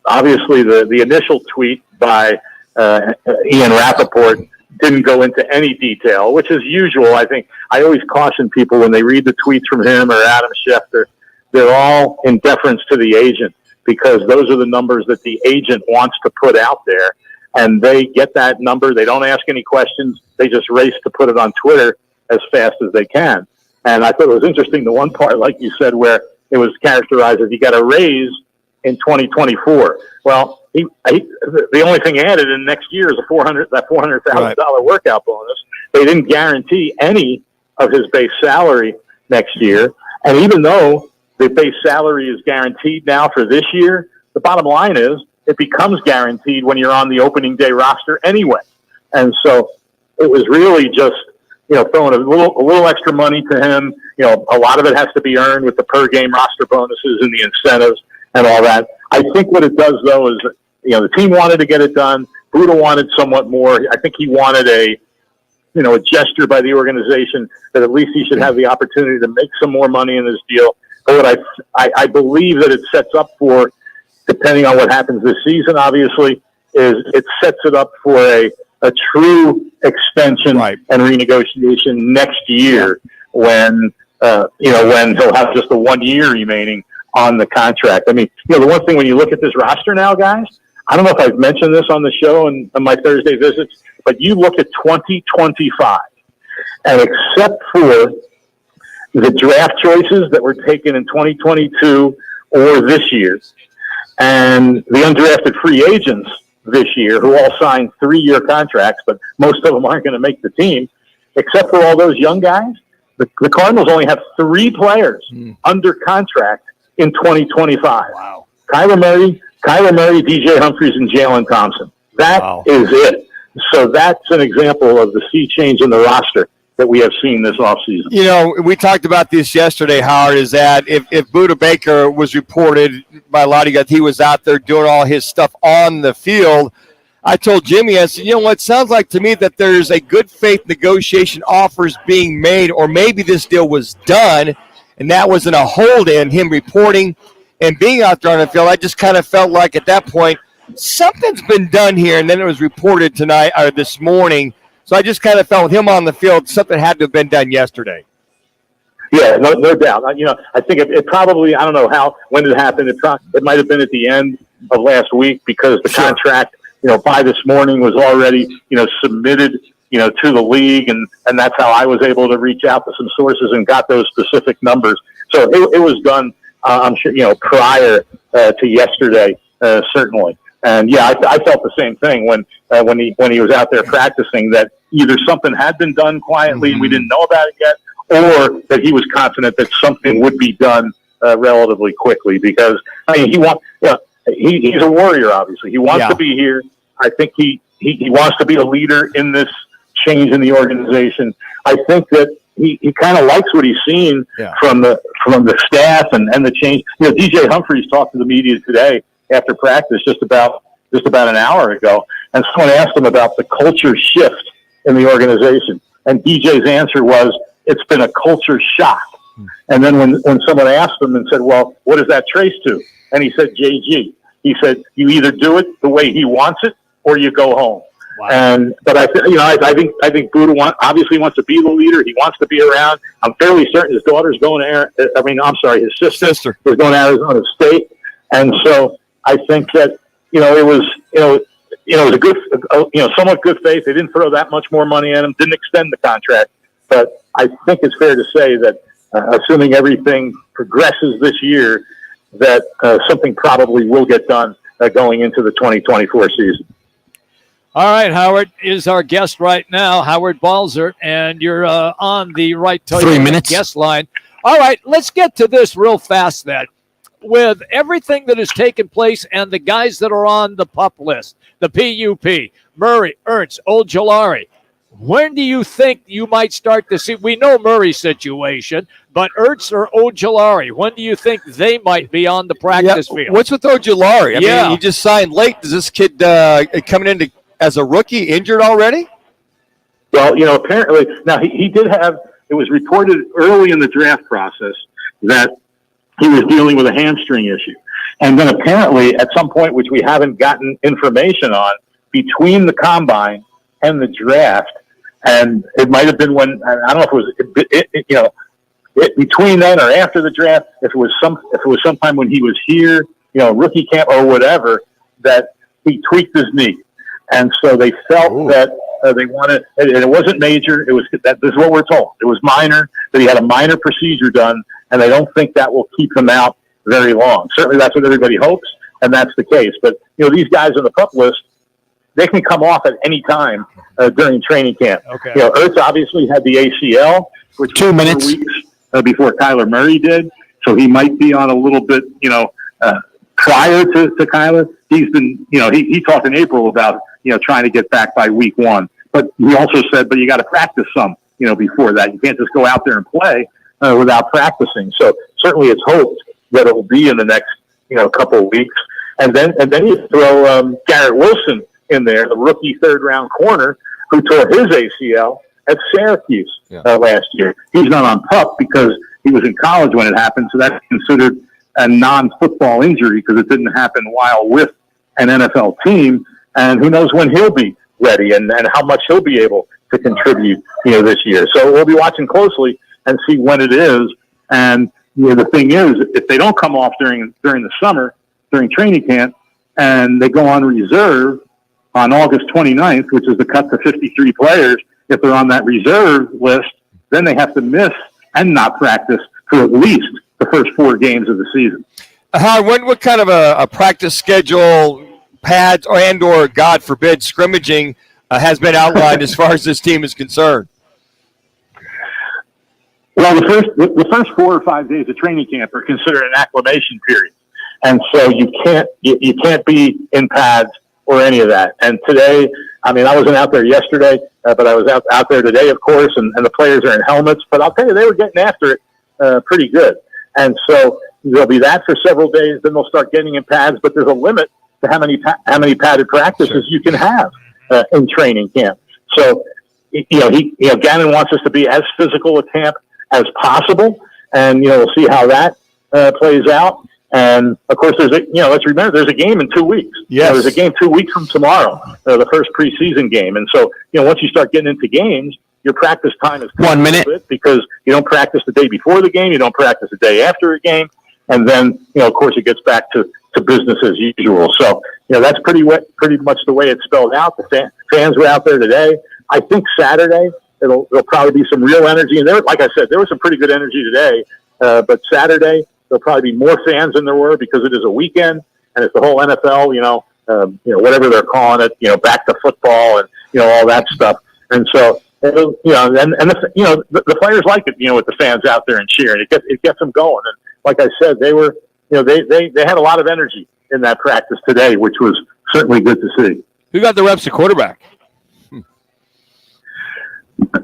S13: Obviously, the initial tweet by Ian Rappaport didn't go into any detail, which is usual. I think I always caution people when they read the tweets from him or Adam Schefter, they're all in deference to the agent because those are the numbers that the agent wants to put out there, and they get that number. They don't ask any questions. They just race to put it on Twitter as fast as they can. And I thought it was interesting, the one part, like you said, where it was characterized as you got a raise in 2024. Well, the only thing added in next year is $400,000 workout bonus. They didn't guarantee any of his base salary next year. And even though the base salary is guaranteed now for this year, the bottom line is it becomes guaranteed when you're on the opening day roster anyway. And so it was really just, throwing a little extra money to him. A lot of it has to be earned with the per game roster bonuses and the incentives and all that. I think what it does, though, is the team wanted to get it done. Buda wanted somewhat more. I think he wanted a gesture by the organization that at least he should have the opportunity to make some more money in this deal. But what I believe that it sets up for, depending on what happens this season, obviously, is it sets it up for a true extension and renegotiation next year when he'll have just the 1 year remaining on the contract. I mean, the one thing when you look at this roster now, guys, I don't know if I've mentioned this on the show and on my Thursday visits, but you look at 2025, and except for the draft choices that were taken in 2022 or this year, and the undrafted free agents this year who all signed 3-year contracts, but most of them aren't going to make the team, except for all those young guys, the Cardinals only have 3 players under contract in 2025. Wow. Kyler Murray, DJ Humphries, and Jalen Thompson. That is it. So that's an example of the sea change in the roster that we have seen this offseason.
S5: We talked about this yesterday, Howard, is that if Buda Baker was reported by a lot of guys, he was out there doing all his stuff on the field, I told Jimmy, I said, it sounds like to me that there's a good faith negotiation offers being made, or maybe this deal was done, and that wasn't a hold in him reporting and being out there on the field. I just kind of felt like at that point, something's been done here, and then it was reported tonight or this morning. So I just kind of felt with him on the field, something had to have been done yesterday.
S13: Yeah, no doubt. I think it probably, I don't know when it happened. It might have been at the end of last week because the contract, by this morning was already, submitted, to the league. And that's how I was able to reach out to some sources and got those specific numbers. So it was done, I'm sure, prior to yesterday, certainly. And yeah, I felt the same thing when he was out there practicing, that either something had been done quietly and we didn't know about it yet, or that he was confident that something would be done relatively quickly. Because he's a warrior. Obviously, he wants to be here. I think he wants to be a leader in this change in the organization. I think that he kind of likes what he's seen from the staff and the change. DJ Humphries talked to the media today after practice just about an hour ago, and someone asked him about the culture shift in the organization, and DJ's answer was, it's been a culture shock. And then when someone asked him and said, well, what does that trace to? And he said, JG. He said, you either do it the way he wants it or you go home. Wow. But I think Buddha obviously wants to be the leader. He wants to be around. I'm fairly certain his daughter's going to his sister is going to Arizona State. And so I think that, it was a good, somewhat good faith. They didn't throw that much more money at him, didn't extend the contract. But I think it's fair to say that, assuming everything progresses this year, that something probably will get done going into the 2024 season.
S2: All right, Howard is our guest right now, Howard Balzer, and you're on the right
S21: 3 minutes
S2: guest line. All right, let's get to this real fast then. With everything that has taken place and the guys that are on the PUP list, the PUP, Murray, Ernst, Ojulari, when do you think you might start to see? We know Murray's situation, but Ernst or Ojulari, when do you think they might be on the practice field?
S5: What's with Ojulari? I mean, he just signed late. Does this kid coming in as a rookie injured already?
S13: Well, apparently, now he did have, it was reported early in the draft process that he was dealing with a hamstring issue. And then apparently at some point, which we haven't gotten information on, between the combine and the draft, and it might have been when, I don't know if it was, between then or after the draft, if it was sometime when he was here, rookie camp or whatever, that he tweaked his knee. And so they felt that they wanted, and it wasn't major. It was that. This is what we're told. It was minor. That he had a minor procedure done, and they don't think that will keep him out very long. Certainly, that's what everybody hopes, and that's the case. But these guys on the PUP list, they can come off at any time during training camp. Okay. Ertz obviously had the ACL, which 2 minutes 4 weeks before Kyler Murray did, so he might be on a little bit, prior to Kyler. He's been, he talked in April about, trying to get back by week 1. But he also said, but you got to practice some, before that. You can't just go out there and play without practicing. So certainly it's hoped that it will be in the next, couple of weeks. And then you throw Garrett Wilson in there, the rookie third-round corner who tore his ACL at Syracuse last year. He's not on PUP because he was in college when it happened, so that's considered a non-football injury because it didn't happen while with an NFL team. And who knows when he'll be ready and how much he'll be able to contribute, this year. So we'll be watching closely and see when it is. And the thing is, if they don't come off during the summer, during training camp, and they go on reserve on August 29th, which is the cut to 53 players, if they're on that reserve list, then they have to miss and not practice for at least the first 4 games of the season.
S5: Howard, what kind of a practice schedule, pads, or God forbid, scrimmaging has been as far as this team is concerned?
S13: Well, the first 4 or 5 days of training camp are considered an acclimation period, and so you can't be in pads or any of that. And today, I wasn't out there yesterday, but I was out there today, of course, and the players are in helmets. But I'll tell you, they were getting after it pretty good. And so there'll be that for several days. Then they'll start getting in pads, but there's a limit to how many padded practices you can have in training camp. So Gannon wants us to be as physical a camp as possible, and we'll see how that plays out. And of course, let's remember there's a game in 2 weeks. Yes, there's a game 2 weeks from tomorrow, the first preseason game. And so once you start getting into games, your practice time is 1 minute because you don't practice the day before the game, you don't practice the day after a game, and then of course it gets back to business as usual. So that's pretty much the way it's spelled out. The fans were out there today. I think Saturday there'll probably be some real energy, and like I said, there was some pretty good energy today But Saturday, there'll probably be more fans than there were because it is a weekend and it's the whole NFL, whatever they're calling it, back to football and, all that stuff. And so, the players like it, with the fans out there and cheering. It gets them going. And like I said, they were, they had a lot of energy in that practice today, which was certainly good to see.
S4: Who got the reps at quarterback?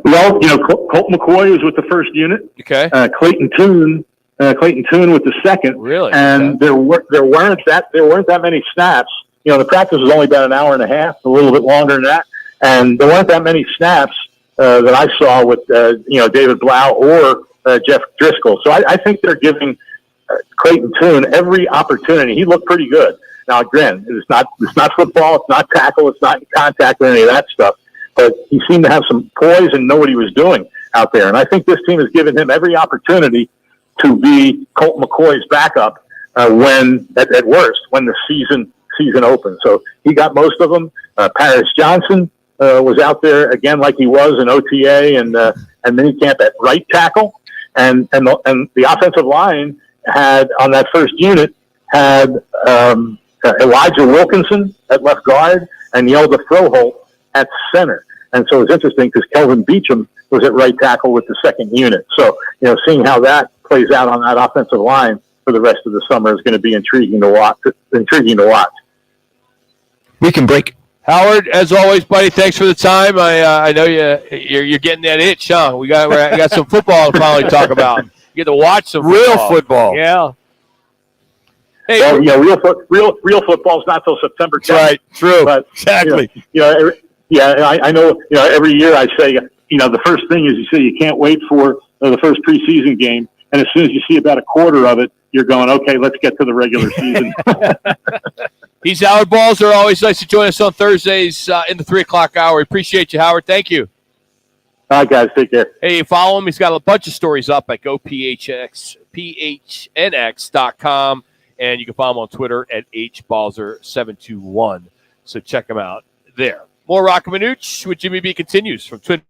S13: Well, Colt McCoy was with the first unit.
S4: Okay.
S13: Clayton Tune with the second.
S4: Really?
S13: And there weren't that many snaps. The practice was only about an hour and a half, a little bit longer than that, and there weren't that many snaps that I saw with David Blau or Jeff Driscoll. So I think they're giving Clayton Tune every opportunity. He looked pretty good. Now again, it's not football, it's not tackle, it's not contact or any of that stuff. But he seemed to have some poise and know what he was doing out there. And I think this team has given him every opportunity to be Colt McCoy's backup when the season opens. So he got most of them. Paris Johnson was out there again like he was in OTA and minicamp at right tackle. And the offensive line had, on that first unit, had Elijah Wilkinson at left guard and Yelda Froholt at center. And so it's interesting because Kelvin Beachum was at right tackle with the second unit. So, seeing how that plays out on that offensive line for the rest of the summer is going to be intriguing to watch.
S3: We can break.
S4: Howard, as always, buddy, thanks for the time. I know you're getting that itch, huh? We got some football to finally talk about. You get to watch some
S5: real football.
S4: Yeah. Hey,
S13: real football is not till September 10th.
S5: Right. True.
S13: But,
S5: exactly.
S13: I know. Every year I say, the first thing is you say you can't wait for the first preseason game, and as soon as you see about a quarter of it, you're going, okay, let's get to the regular season.
S4: He's Howard Balzer. Always nice to join us on Thursdays in the 3:00 hour. We appreciate you, Howard. Thank you.
S13: All right, guys. Take care.
S4: Hey, follow him. He's got a bunch of stories up at phnx.com, and you can follow him on Twitter at hbalzer721. So check him out there. More Roc and Manuch with Jimmy B continues from Twin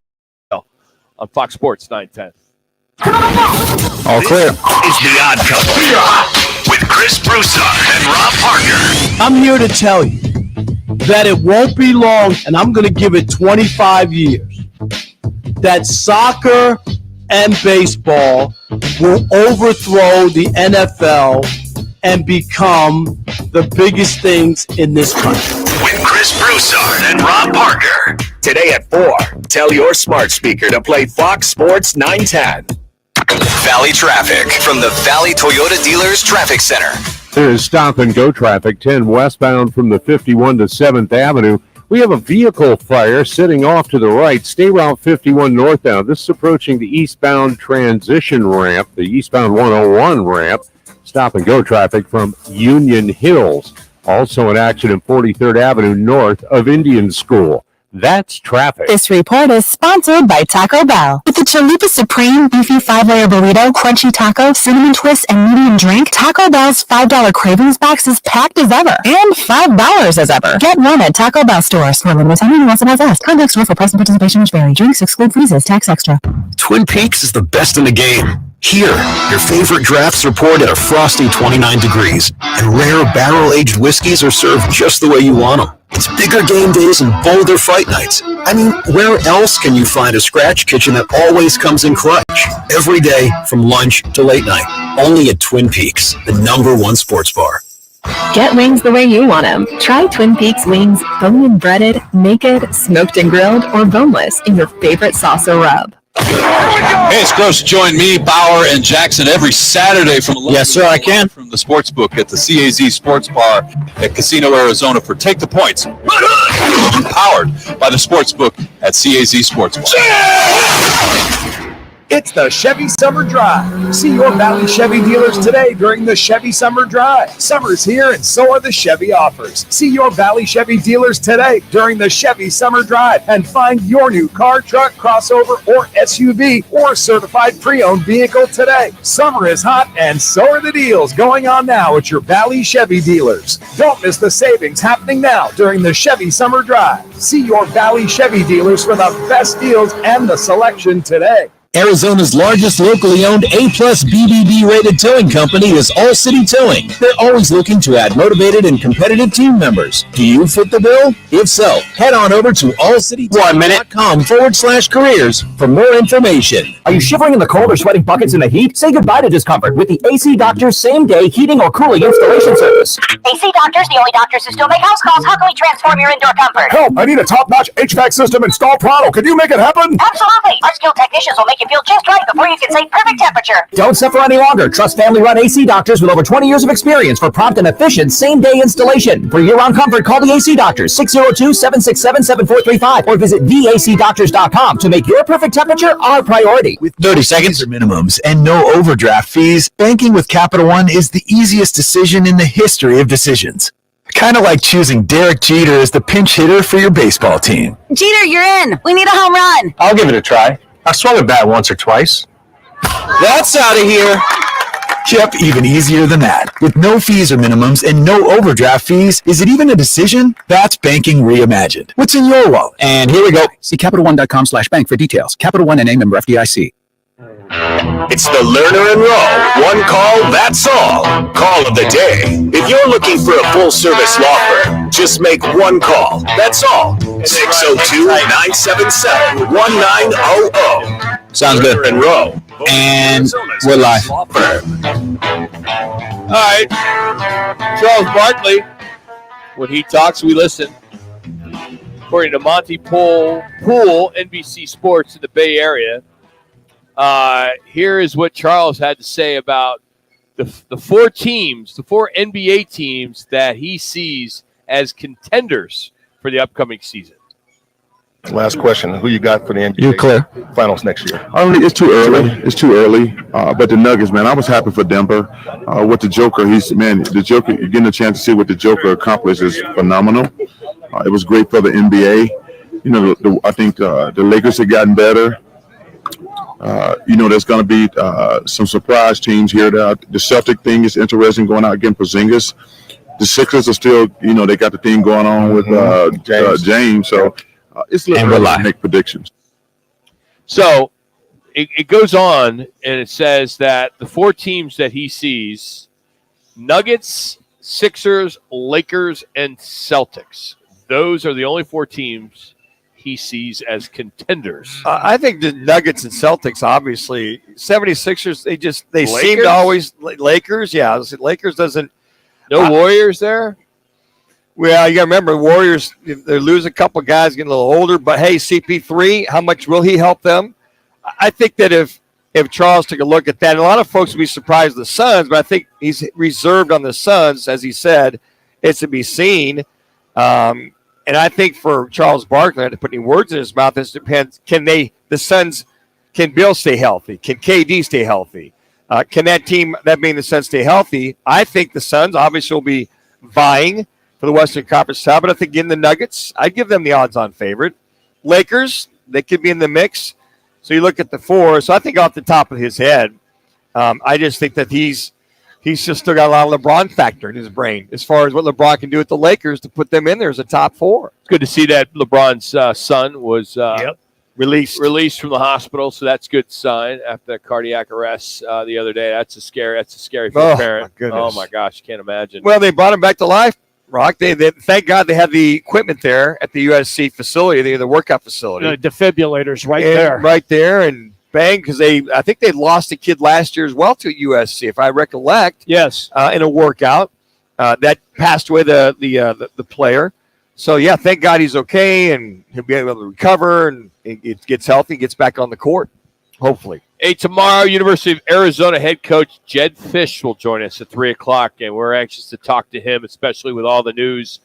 S4: on Fox Sports 910.
S28: All clear.
S8: Is the Odd Couple with Chris Broussard and Rob Parker.
S7: I'm here to tell you that it won't be long, and I'm going to give it 25 years, that soccer and baseball will overthrow the NFL and become the biggest things in this country.
S8: With Chris Broussard and Rob Parker. Today at 4, tell your smart speaker to play Fox Sports 910.
S1: Valley traffic from the Valley Toyota Dealers Traffic Center.
S15: There is stop-and-go traffic 10 westbound from the 51 to 7th Avenue. We have a vehicle fire sitting off to the right. Stay Route 51 northbound. This is approaching the eastbound transition ramp, the eastbound 101 ramp. Stop-and-go traffic from Union Hills. Also an accident 43rd Avenue north of Indian School. That's traffic.
S10: This report is sponsored by Taco Bell. With the Chalupa Supreme Beefy 5-layer burrito, crunchy taco, cinnamon twist, and medium drink, Taco Bell's $5 Cravings Box is packed as ever. And $5 as ever. Get one at Taco Bell stores. For limited time, and also has asked. Contact store for price and participation which vary. Drinks exclude freezes. Tax extra.
S17: Twin Peaks is the best in the game. Here, your favorite drafts are poured at a frosty 29 degrees, and rare barrel-aged whiskeys are served just the way you want them. It's bigger game days and bolder fight nights. I mean, where else can you find a scratch kitchen that always comes in clutch? Every day, from lunch to late night. Only at Twin Peaks, the #1 sports bar.
S23: Get wings the way you want them. Try Twin Peaks wings, bone and breaded, naked, smoked and grilled, or boneless in your favorite sauce or rub.
S16: Hey, it's gross to join me, Bauer, and Jackson every Saturday from 11
S28: Yes, sir, I can.
S16: From the sports book at the CAZ Sports Bar at Casino, Arizona for Take the Points. Powered by the sports book at CAZ Sports Bar.
S18: It's the Chevy Summer Drive. See your Valley Chevy dealers today during the Chevy Summer Drive. Summer's here and so are the Chevy offers. See your Valley Chevy dealers today during the Chevy Summer Drive and find your new car, truck, crossover, or SUV or certified pre-owned vehicle today. Summer is hot and so are the deals going on now at your Valley Chevy dealers. Don't miss the savings happening now during the Chevy Summer Drive. See your Valley Chevy dealers for the best deals and the selection today.
S6: Arizona's largest locally owned A-plus BBB rated towing company is All City Towing. They're always looking to add motivated and competitive team members. Do you fit the bill? If so, head on over to allcitytowing.com/careers for more information.
S11: Are you shivering in the cold or sweating buckets in the heat? Say goodbye to discomfort with the AC Doctors same-day heating or cooling installation service.
S12: AC Doctors, the only doctors who still make house calls. How can we transform your indoor comfort?
S11: Help! I need a top-notch HVAC system installed pronto. Can you make it happen?
S12: Absolutely. Our skilled technicians will make you feel just right before you can say perfect temperature.
S11: Don't suffer any longer. Trust family-run AC Doctors with over 20 years of experience for prompt and efficient same-day installation. For year-round comfort, call the AC Doctors, 602-767-7435, or visit theacdoctors.com to make your perfect temperature our priority.
S20: With 30 seconds or minimums and no overdraft fees, banking with Capital One is the easiest decision in the history of decisions. Kind of like choosing Derek Jeter as the pinch hitter for your baseball team.
S12: Jeter, you're in. We need a home run.
S9: I'll give it a try. I swung a bat once or twice.
S20: That's out of here. Yep, even easier than that. With no fees or minimums and no overdraft fees, is it even a decision? That's banking reimagined. What's in your wallet?
S28: And here we go. See CapitalOne.com/bank for details. Capital One NA, member FDIC.
S8: It's the Learner and Rowe. One call, that's all. Call of the day. If you're looking for a full-service law firm, just make one call. That's all. 602-977-1900.
S28: Sounds good.
S8: Learner and Rowe.
S28: And we're live.
S4: All right. Charles Barkley, when he talks, we listen. According to Monty Poole, NBC Sports in the Bay Area, here is what Charles had to say about the four teams, the four NBA teams that he sees as contenders for the upcoming season.
S9: Last question. Who you got for the NBA
S28: You clear.
S9: finals next year?
S22: It's too early. It's too early. But the Nuggets, man, I was happy for Denver. With the Joker, the Joker, you're getting a chance to see what the Joker accomplished is phenomenal. It was great for the NBA. You know, I think the Lakers have gotten better. There's going to be some surprise teams here. The Celtic thing is interesting, going out against Porzingis. The Sixers are still, they got the thing going on with James. So it's a little early to make predictions.
S4: So it goes on, and it says that the four teams that he sees, Nuggets, Sixers, Lakers, and Celtics. Those are the only four teams he sees as contenders.
S5: I think the Nuggets and Celtics, obviously. 76ers, they seem to always – Lakers, yeah. Lakers doesn't –
S4: No Warriors there?
S5: Well, you got to remember, Warriors, they're losing a couple of guys, getting a little older. But, hey, CP3, how much will he help them? I think that if Charles took a look at that, and a lot of folks would be surprised at the Suns, but I think he's reserved on the Suns, as he said. It's to be seen. And I think for Charles Barkley, not to put any words in his mouth, this depends. Can the Suns, can Bill stay healthy? Can KD stay healthy? Can that team, that being the Suns, stay healthy? I think the Suns obviously will be vying for the Western Conference title, but I think in the Nuggets, I'd give them the odds-on favorite. Lakers, they could be in the mix. So you look at the four. So I think off the top of his head, I just think that he's just still got a lot of LeBron factor in his brain as far as what LeBron can do with the Lakers to put them in there as a top four.
S4: It's good to see that LeBron's son was
S5: released
S4: from the hospital, so that's a good sign after that cardiac arrest the other day. That's a scary for a parent.
S5: My goodness.
S4: Oh my gosh, you can't imagine.
S5: Well, they brought him back to life, Rock. They thank God they had the equipment there at the USC facility, the workout facility.
S2: The defibrillators right
S5: there, and bang, because I think they lost a kid last year as well to USC, if I recollect.
S2: Yes,
S5: in a workout that passed away the player. So yeah, thank God he's okay and he'll be able to recover and it gets healthy, gets back on the court, hopefully.
S4: Hey, tomorrow, University of Arizona head coach Jed Fish will join us at 3:00, and we're anxious to talk to him, especially with all the news.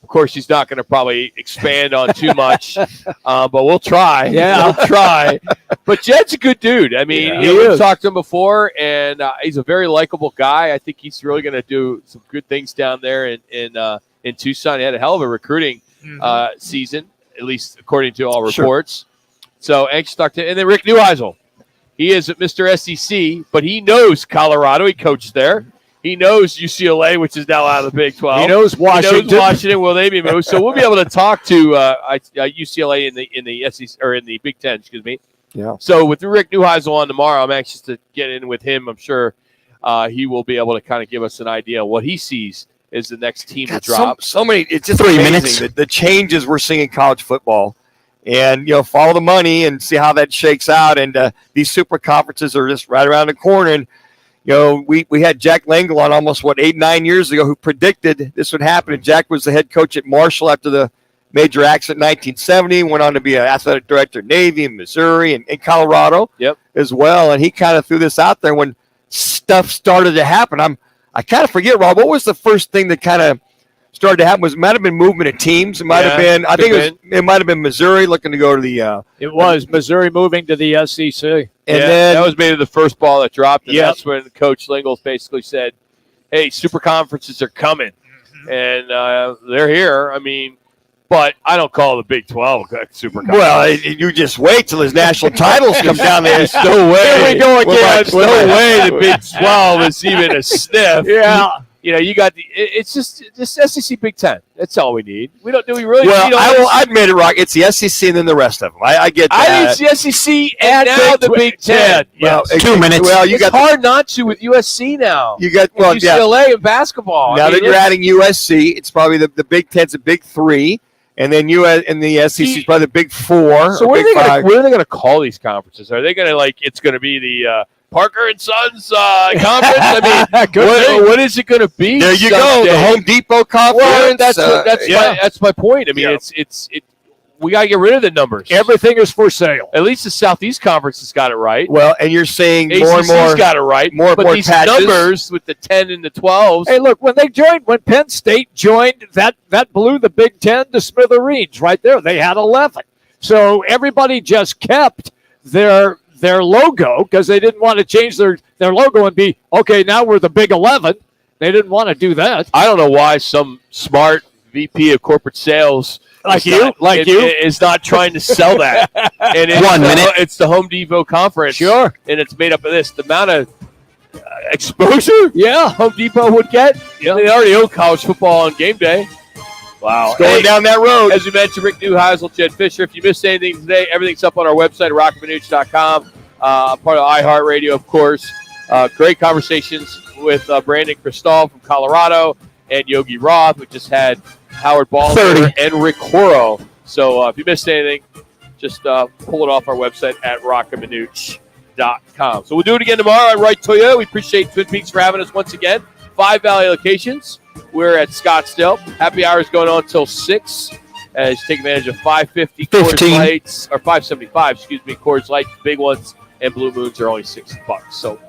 S4: Of course, he's not going to probably expand on too much, but we'll try.
S2: Yeah,
S4: we'll try. But Jed's a good dude. I mean, we've talked to him before, and he's a very likable guy. I think he's really going to do some good things down there in Tucson. He had a hell of a recruiting season, at least according to all reports. So anxious to talk to him. And then Rick Neuheisel. He is Mr. SEC, but he knows Colorado. He coached there. He knows UCLA, which is now out of the Big 12.
S2: He knows Washington.
S4: He knows Washington. Will they be moved? So we'll be able to talk to UCLA in the SEC or in the Big 10. Excuse me.
S5: Yeah.
S4: So with Rick Neuheisel on tomorrow, I'm anxious to get in with him. I'm sure he will be able to kind of give us an idea of what he sees is the next team to drop.
S5: So many. It's just
S8: 3
S5: amazing,
S8: minutes.
S5: The changes we're seeing in college football. And, follow the money and see how that shakes out. And these super conferences are just right around the corner. And, we had Jack Langle on almost, 8-9 years ago who predicted this would happen. And Jack was the head coach at Marshall after the major accident in 1970, went on to be an athletic director at Navy in Missouri and Colorado as well. And he kind of threw this out there when stuff started to happen. I kind of forget, Rob, what was the first thing that kind of started to happen? It might have been movement of teams. It might have been, I think it might have been Missouri looking to go to the.
S2: It was Missouri moving to the SEC.
S5: And then
S4: that was maybe the first ball that dropped. And that's when Coach Lingle basically said, hey, super conferences are coming. And they're here. I mean, but I don't call the Big 12 super conference.
S5: Well, you just wait till his national titles come down there.
S4: There's no way.
S5: Here we go again.
S4: There's no way the Big 12 is even a sniff.
S2: Yeah.
S4: You got it's just SEC Big 10. That's all we need. We really
S5: well,
S4: need
S5: I admit it, Rock. It's the SEC and then the rest of them. I get that.
S4: I think it's the SEC and now the Big 10.
S5: Well,
S4: Yes.
S8: 2 minutes.
S5: Well,
S4: It's hard not to with USC now.
S5: You got
S4: And UCLA and basketball.
S5: Now
S4: I mean,
S5: that you're adding USC, it's probably the Big 10's a Big 3, and then US and the SEC is probably the Big 4.
S4: So
S5: or
S4: what
S5: Big
S4: are
S5: 5.
S4: they going to call these conferences? Are they going to it's going to be the Parker and Sons conference? I mean, what is it going to be?
S5: There you go, the Home Depot conference.
S4: Well, that's my point. I mean, it's we got to get rid of the numbers.
S2: Everything is for sale.
S4: At least the Southeast Conference has got it right.
S5: Well, and you're saying
S4: ACC's
S5: more and more
S4: got it right.
S5: more
S4: but these
S5: patches.
S4: numbers with the 10 and the 12s.
S2: Hey, look, when Penn State joined, that blew the Big 10 to smithereens right there. They had 11. So everybody just kept their logo because they didn't want to change their logo and be, okay, now we're the Big 11. They didn't want to do that.
S4: I don't know why some smart VP of corporate sales is not trying to sell that. And it's
S8: 1 minute.
S4: It's the Home Depot conference.
S2: Sure.
S4: And it's made up of this. The amount of exposure Home Depot would get.
S2: Yeah.
S4: They already own college football on game day. Wow.
S5: It's going down that road.
S4: As we mentioned, Rick Neuheisel, Jed Fisher. If you missed anything today, everything's up on our website at rockandmanuch.com. Part of iHeartRadio, of course. Great conversations with Brandon Cristal from Colorado and Yogi Roth. We just had Howard Balder and Rick Horo. So if you missed anything, just pull it off our website at rockandmanuch.com. So we'll do it again tomorrow on Right Toyota. We appreciate Twin Peaks for having us once again. 5 Valley locations. We're at Scottsdale. Happy hour is going on until 6. As you take advantage of 550 Coors Lights, or 575, Coors Lights, big ones, and Blue Moons are only $60. So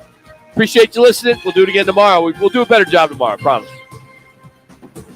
S4: appreciate you listening. We'll do it again tomorrow. We'll do a better job tomorrow, I promise.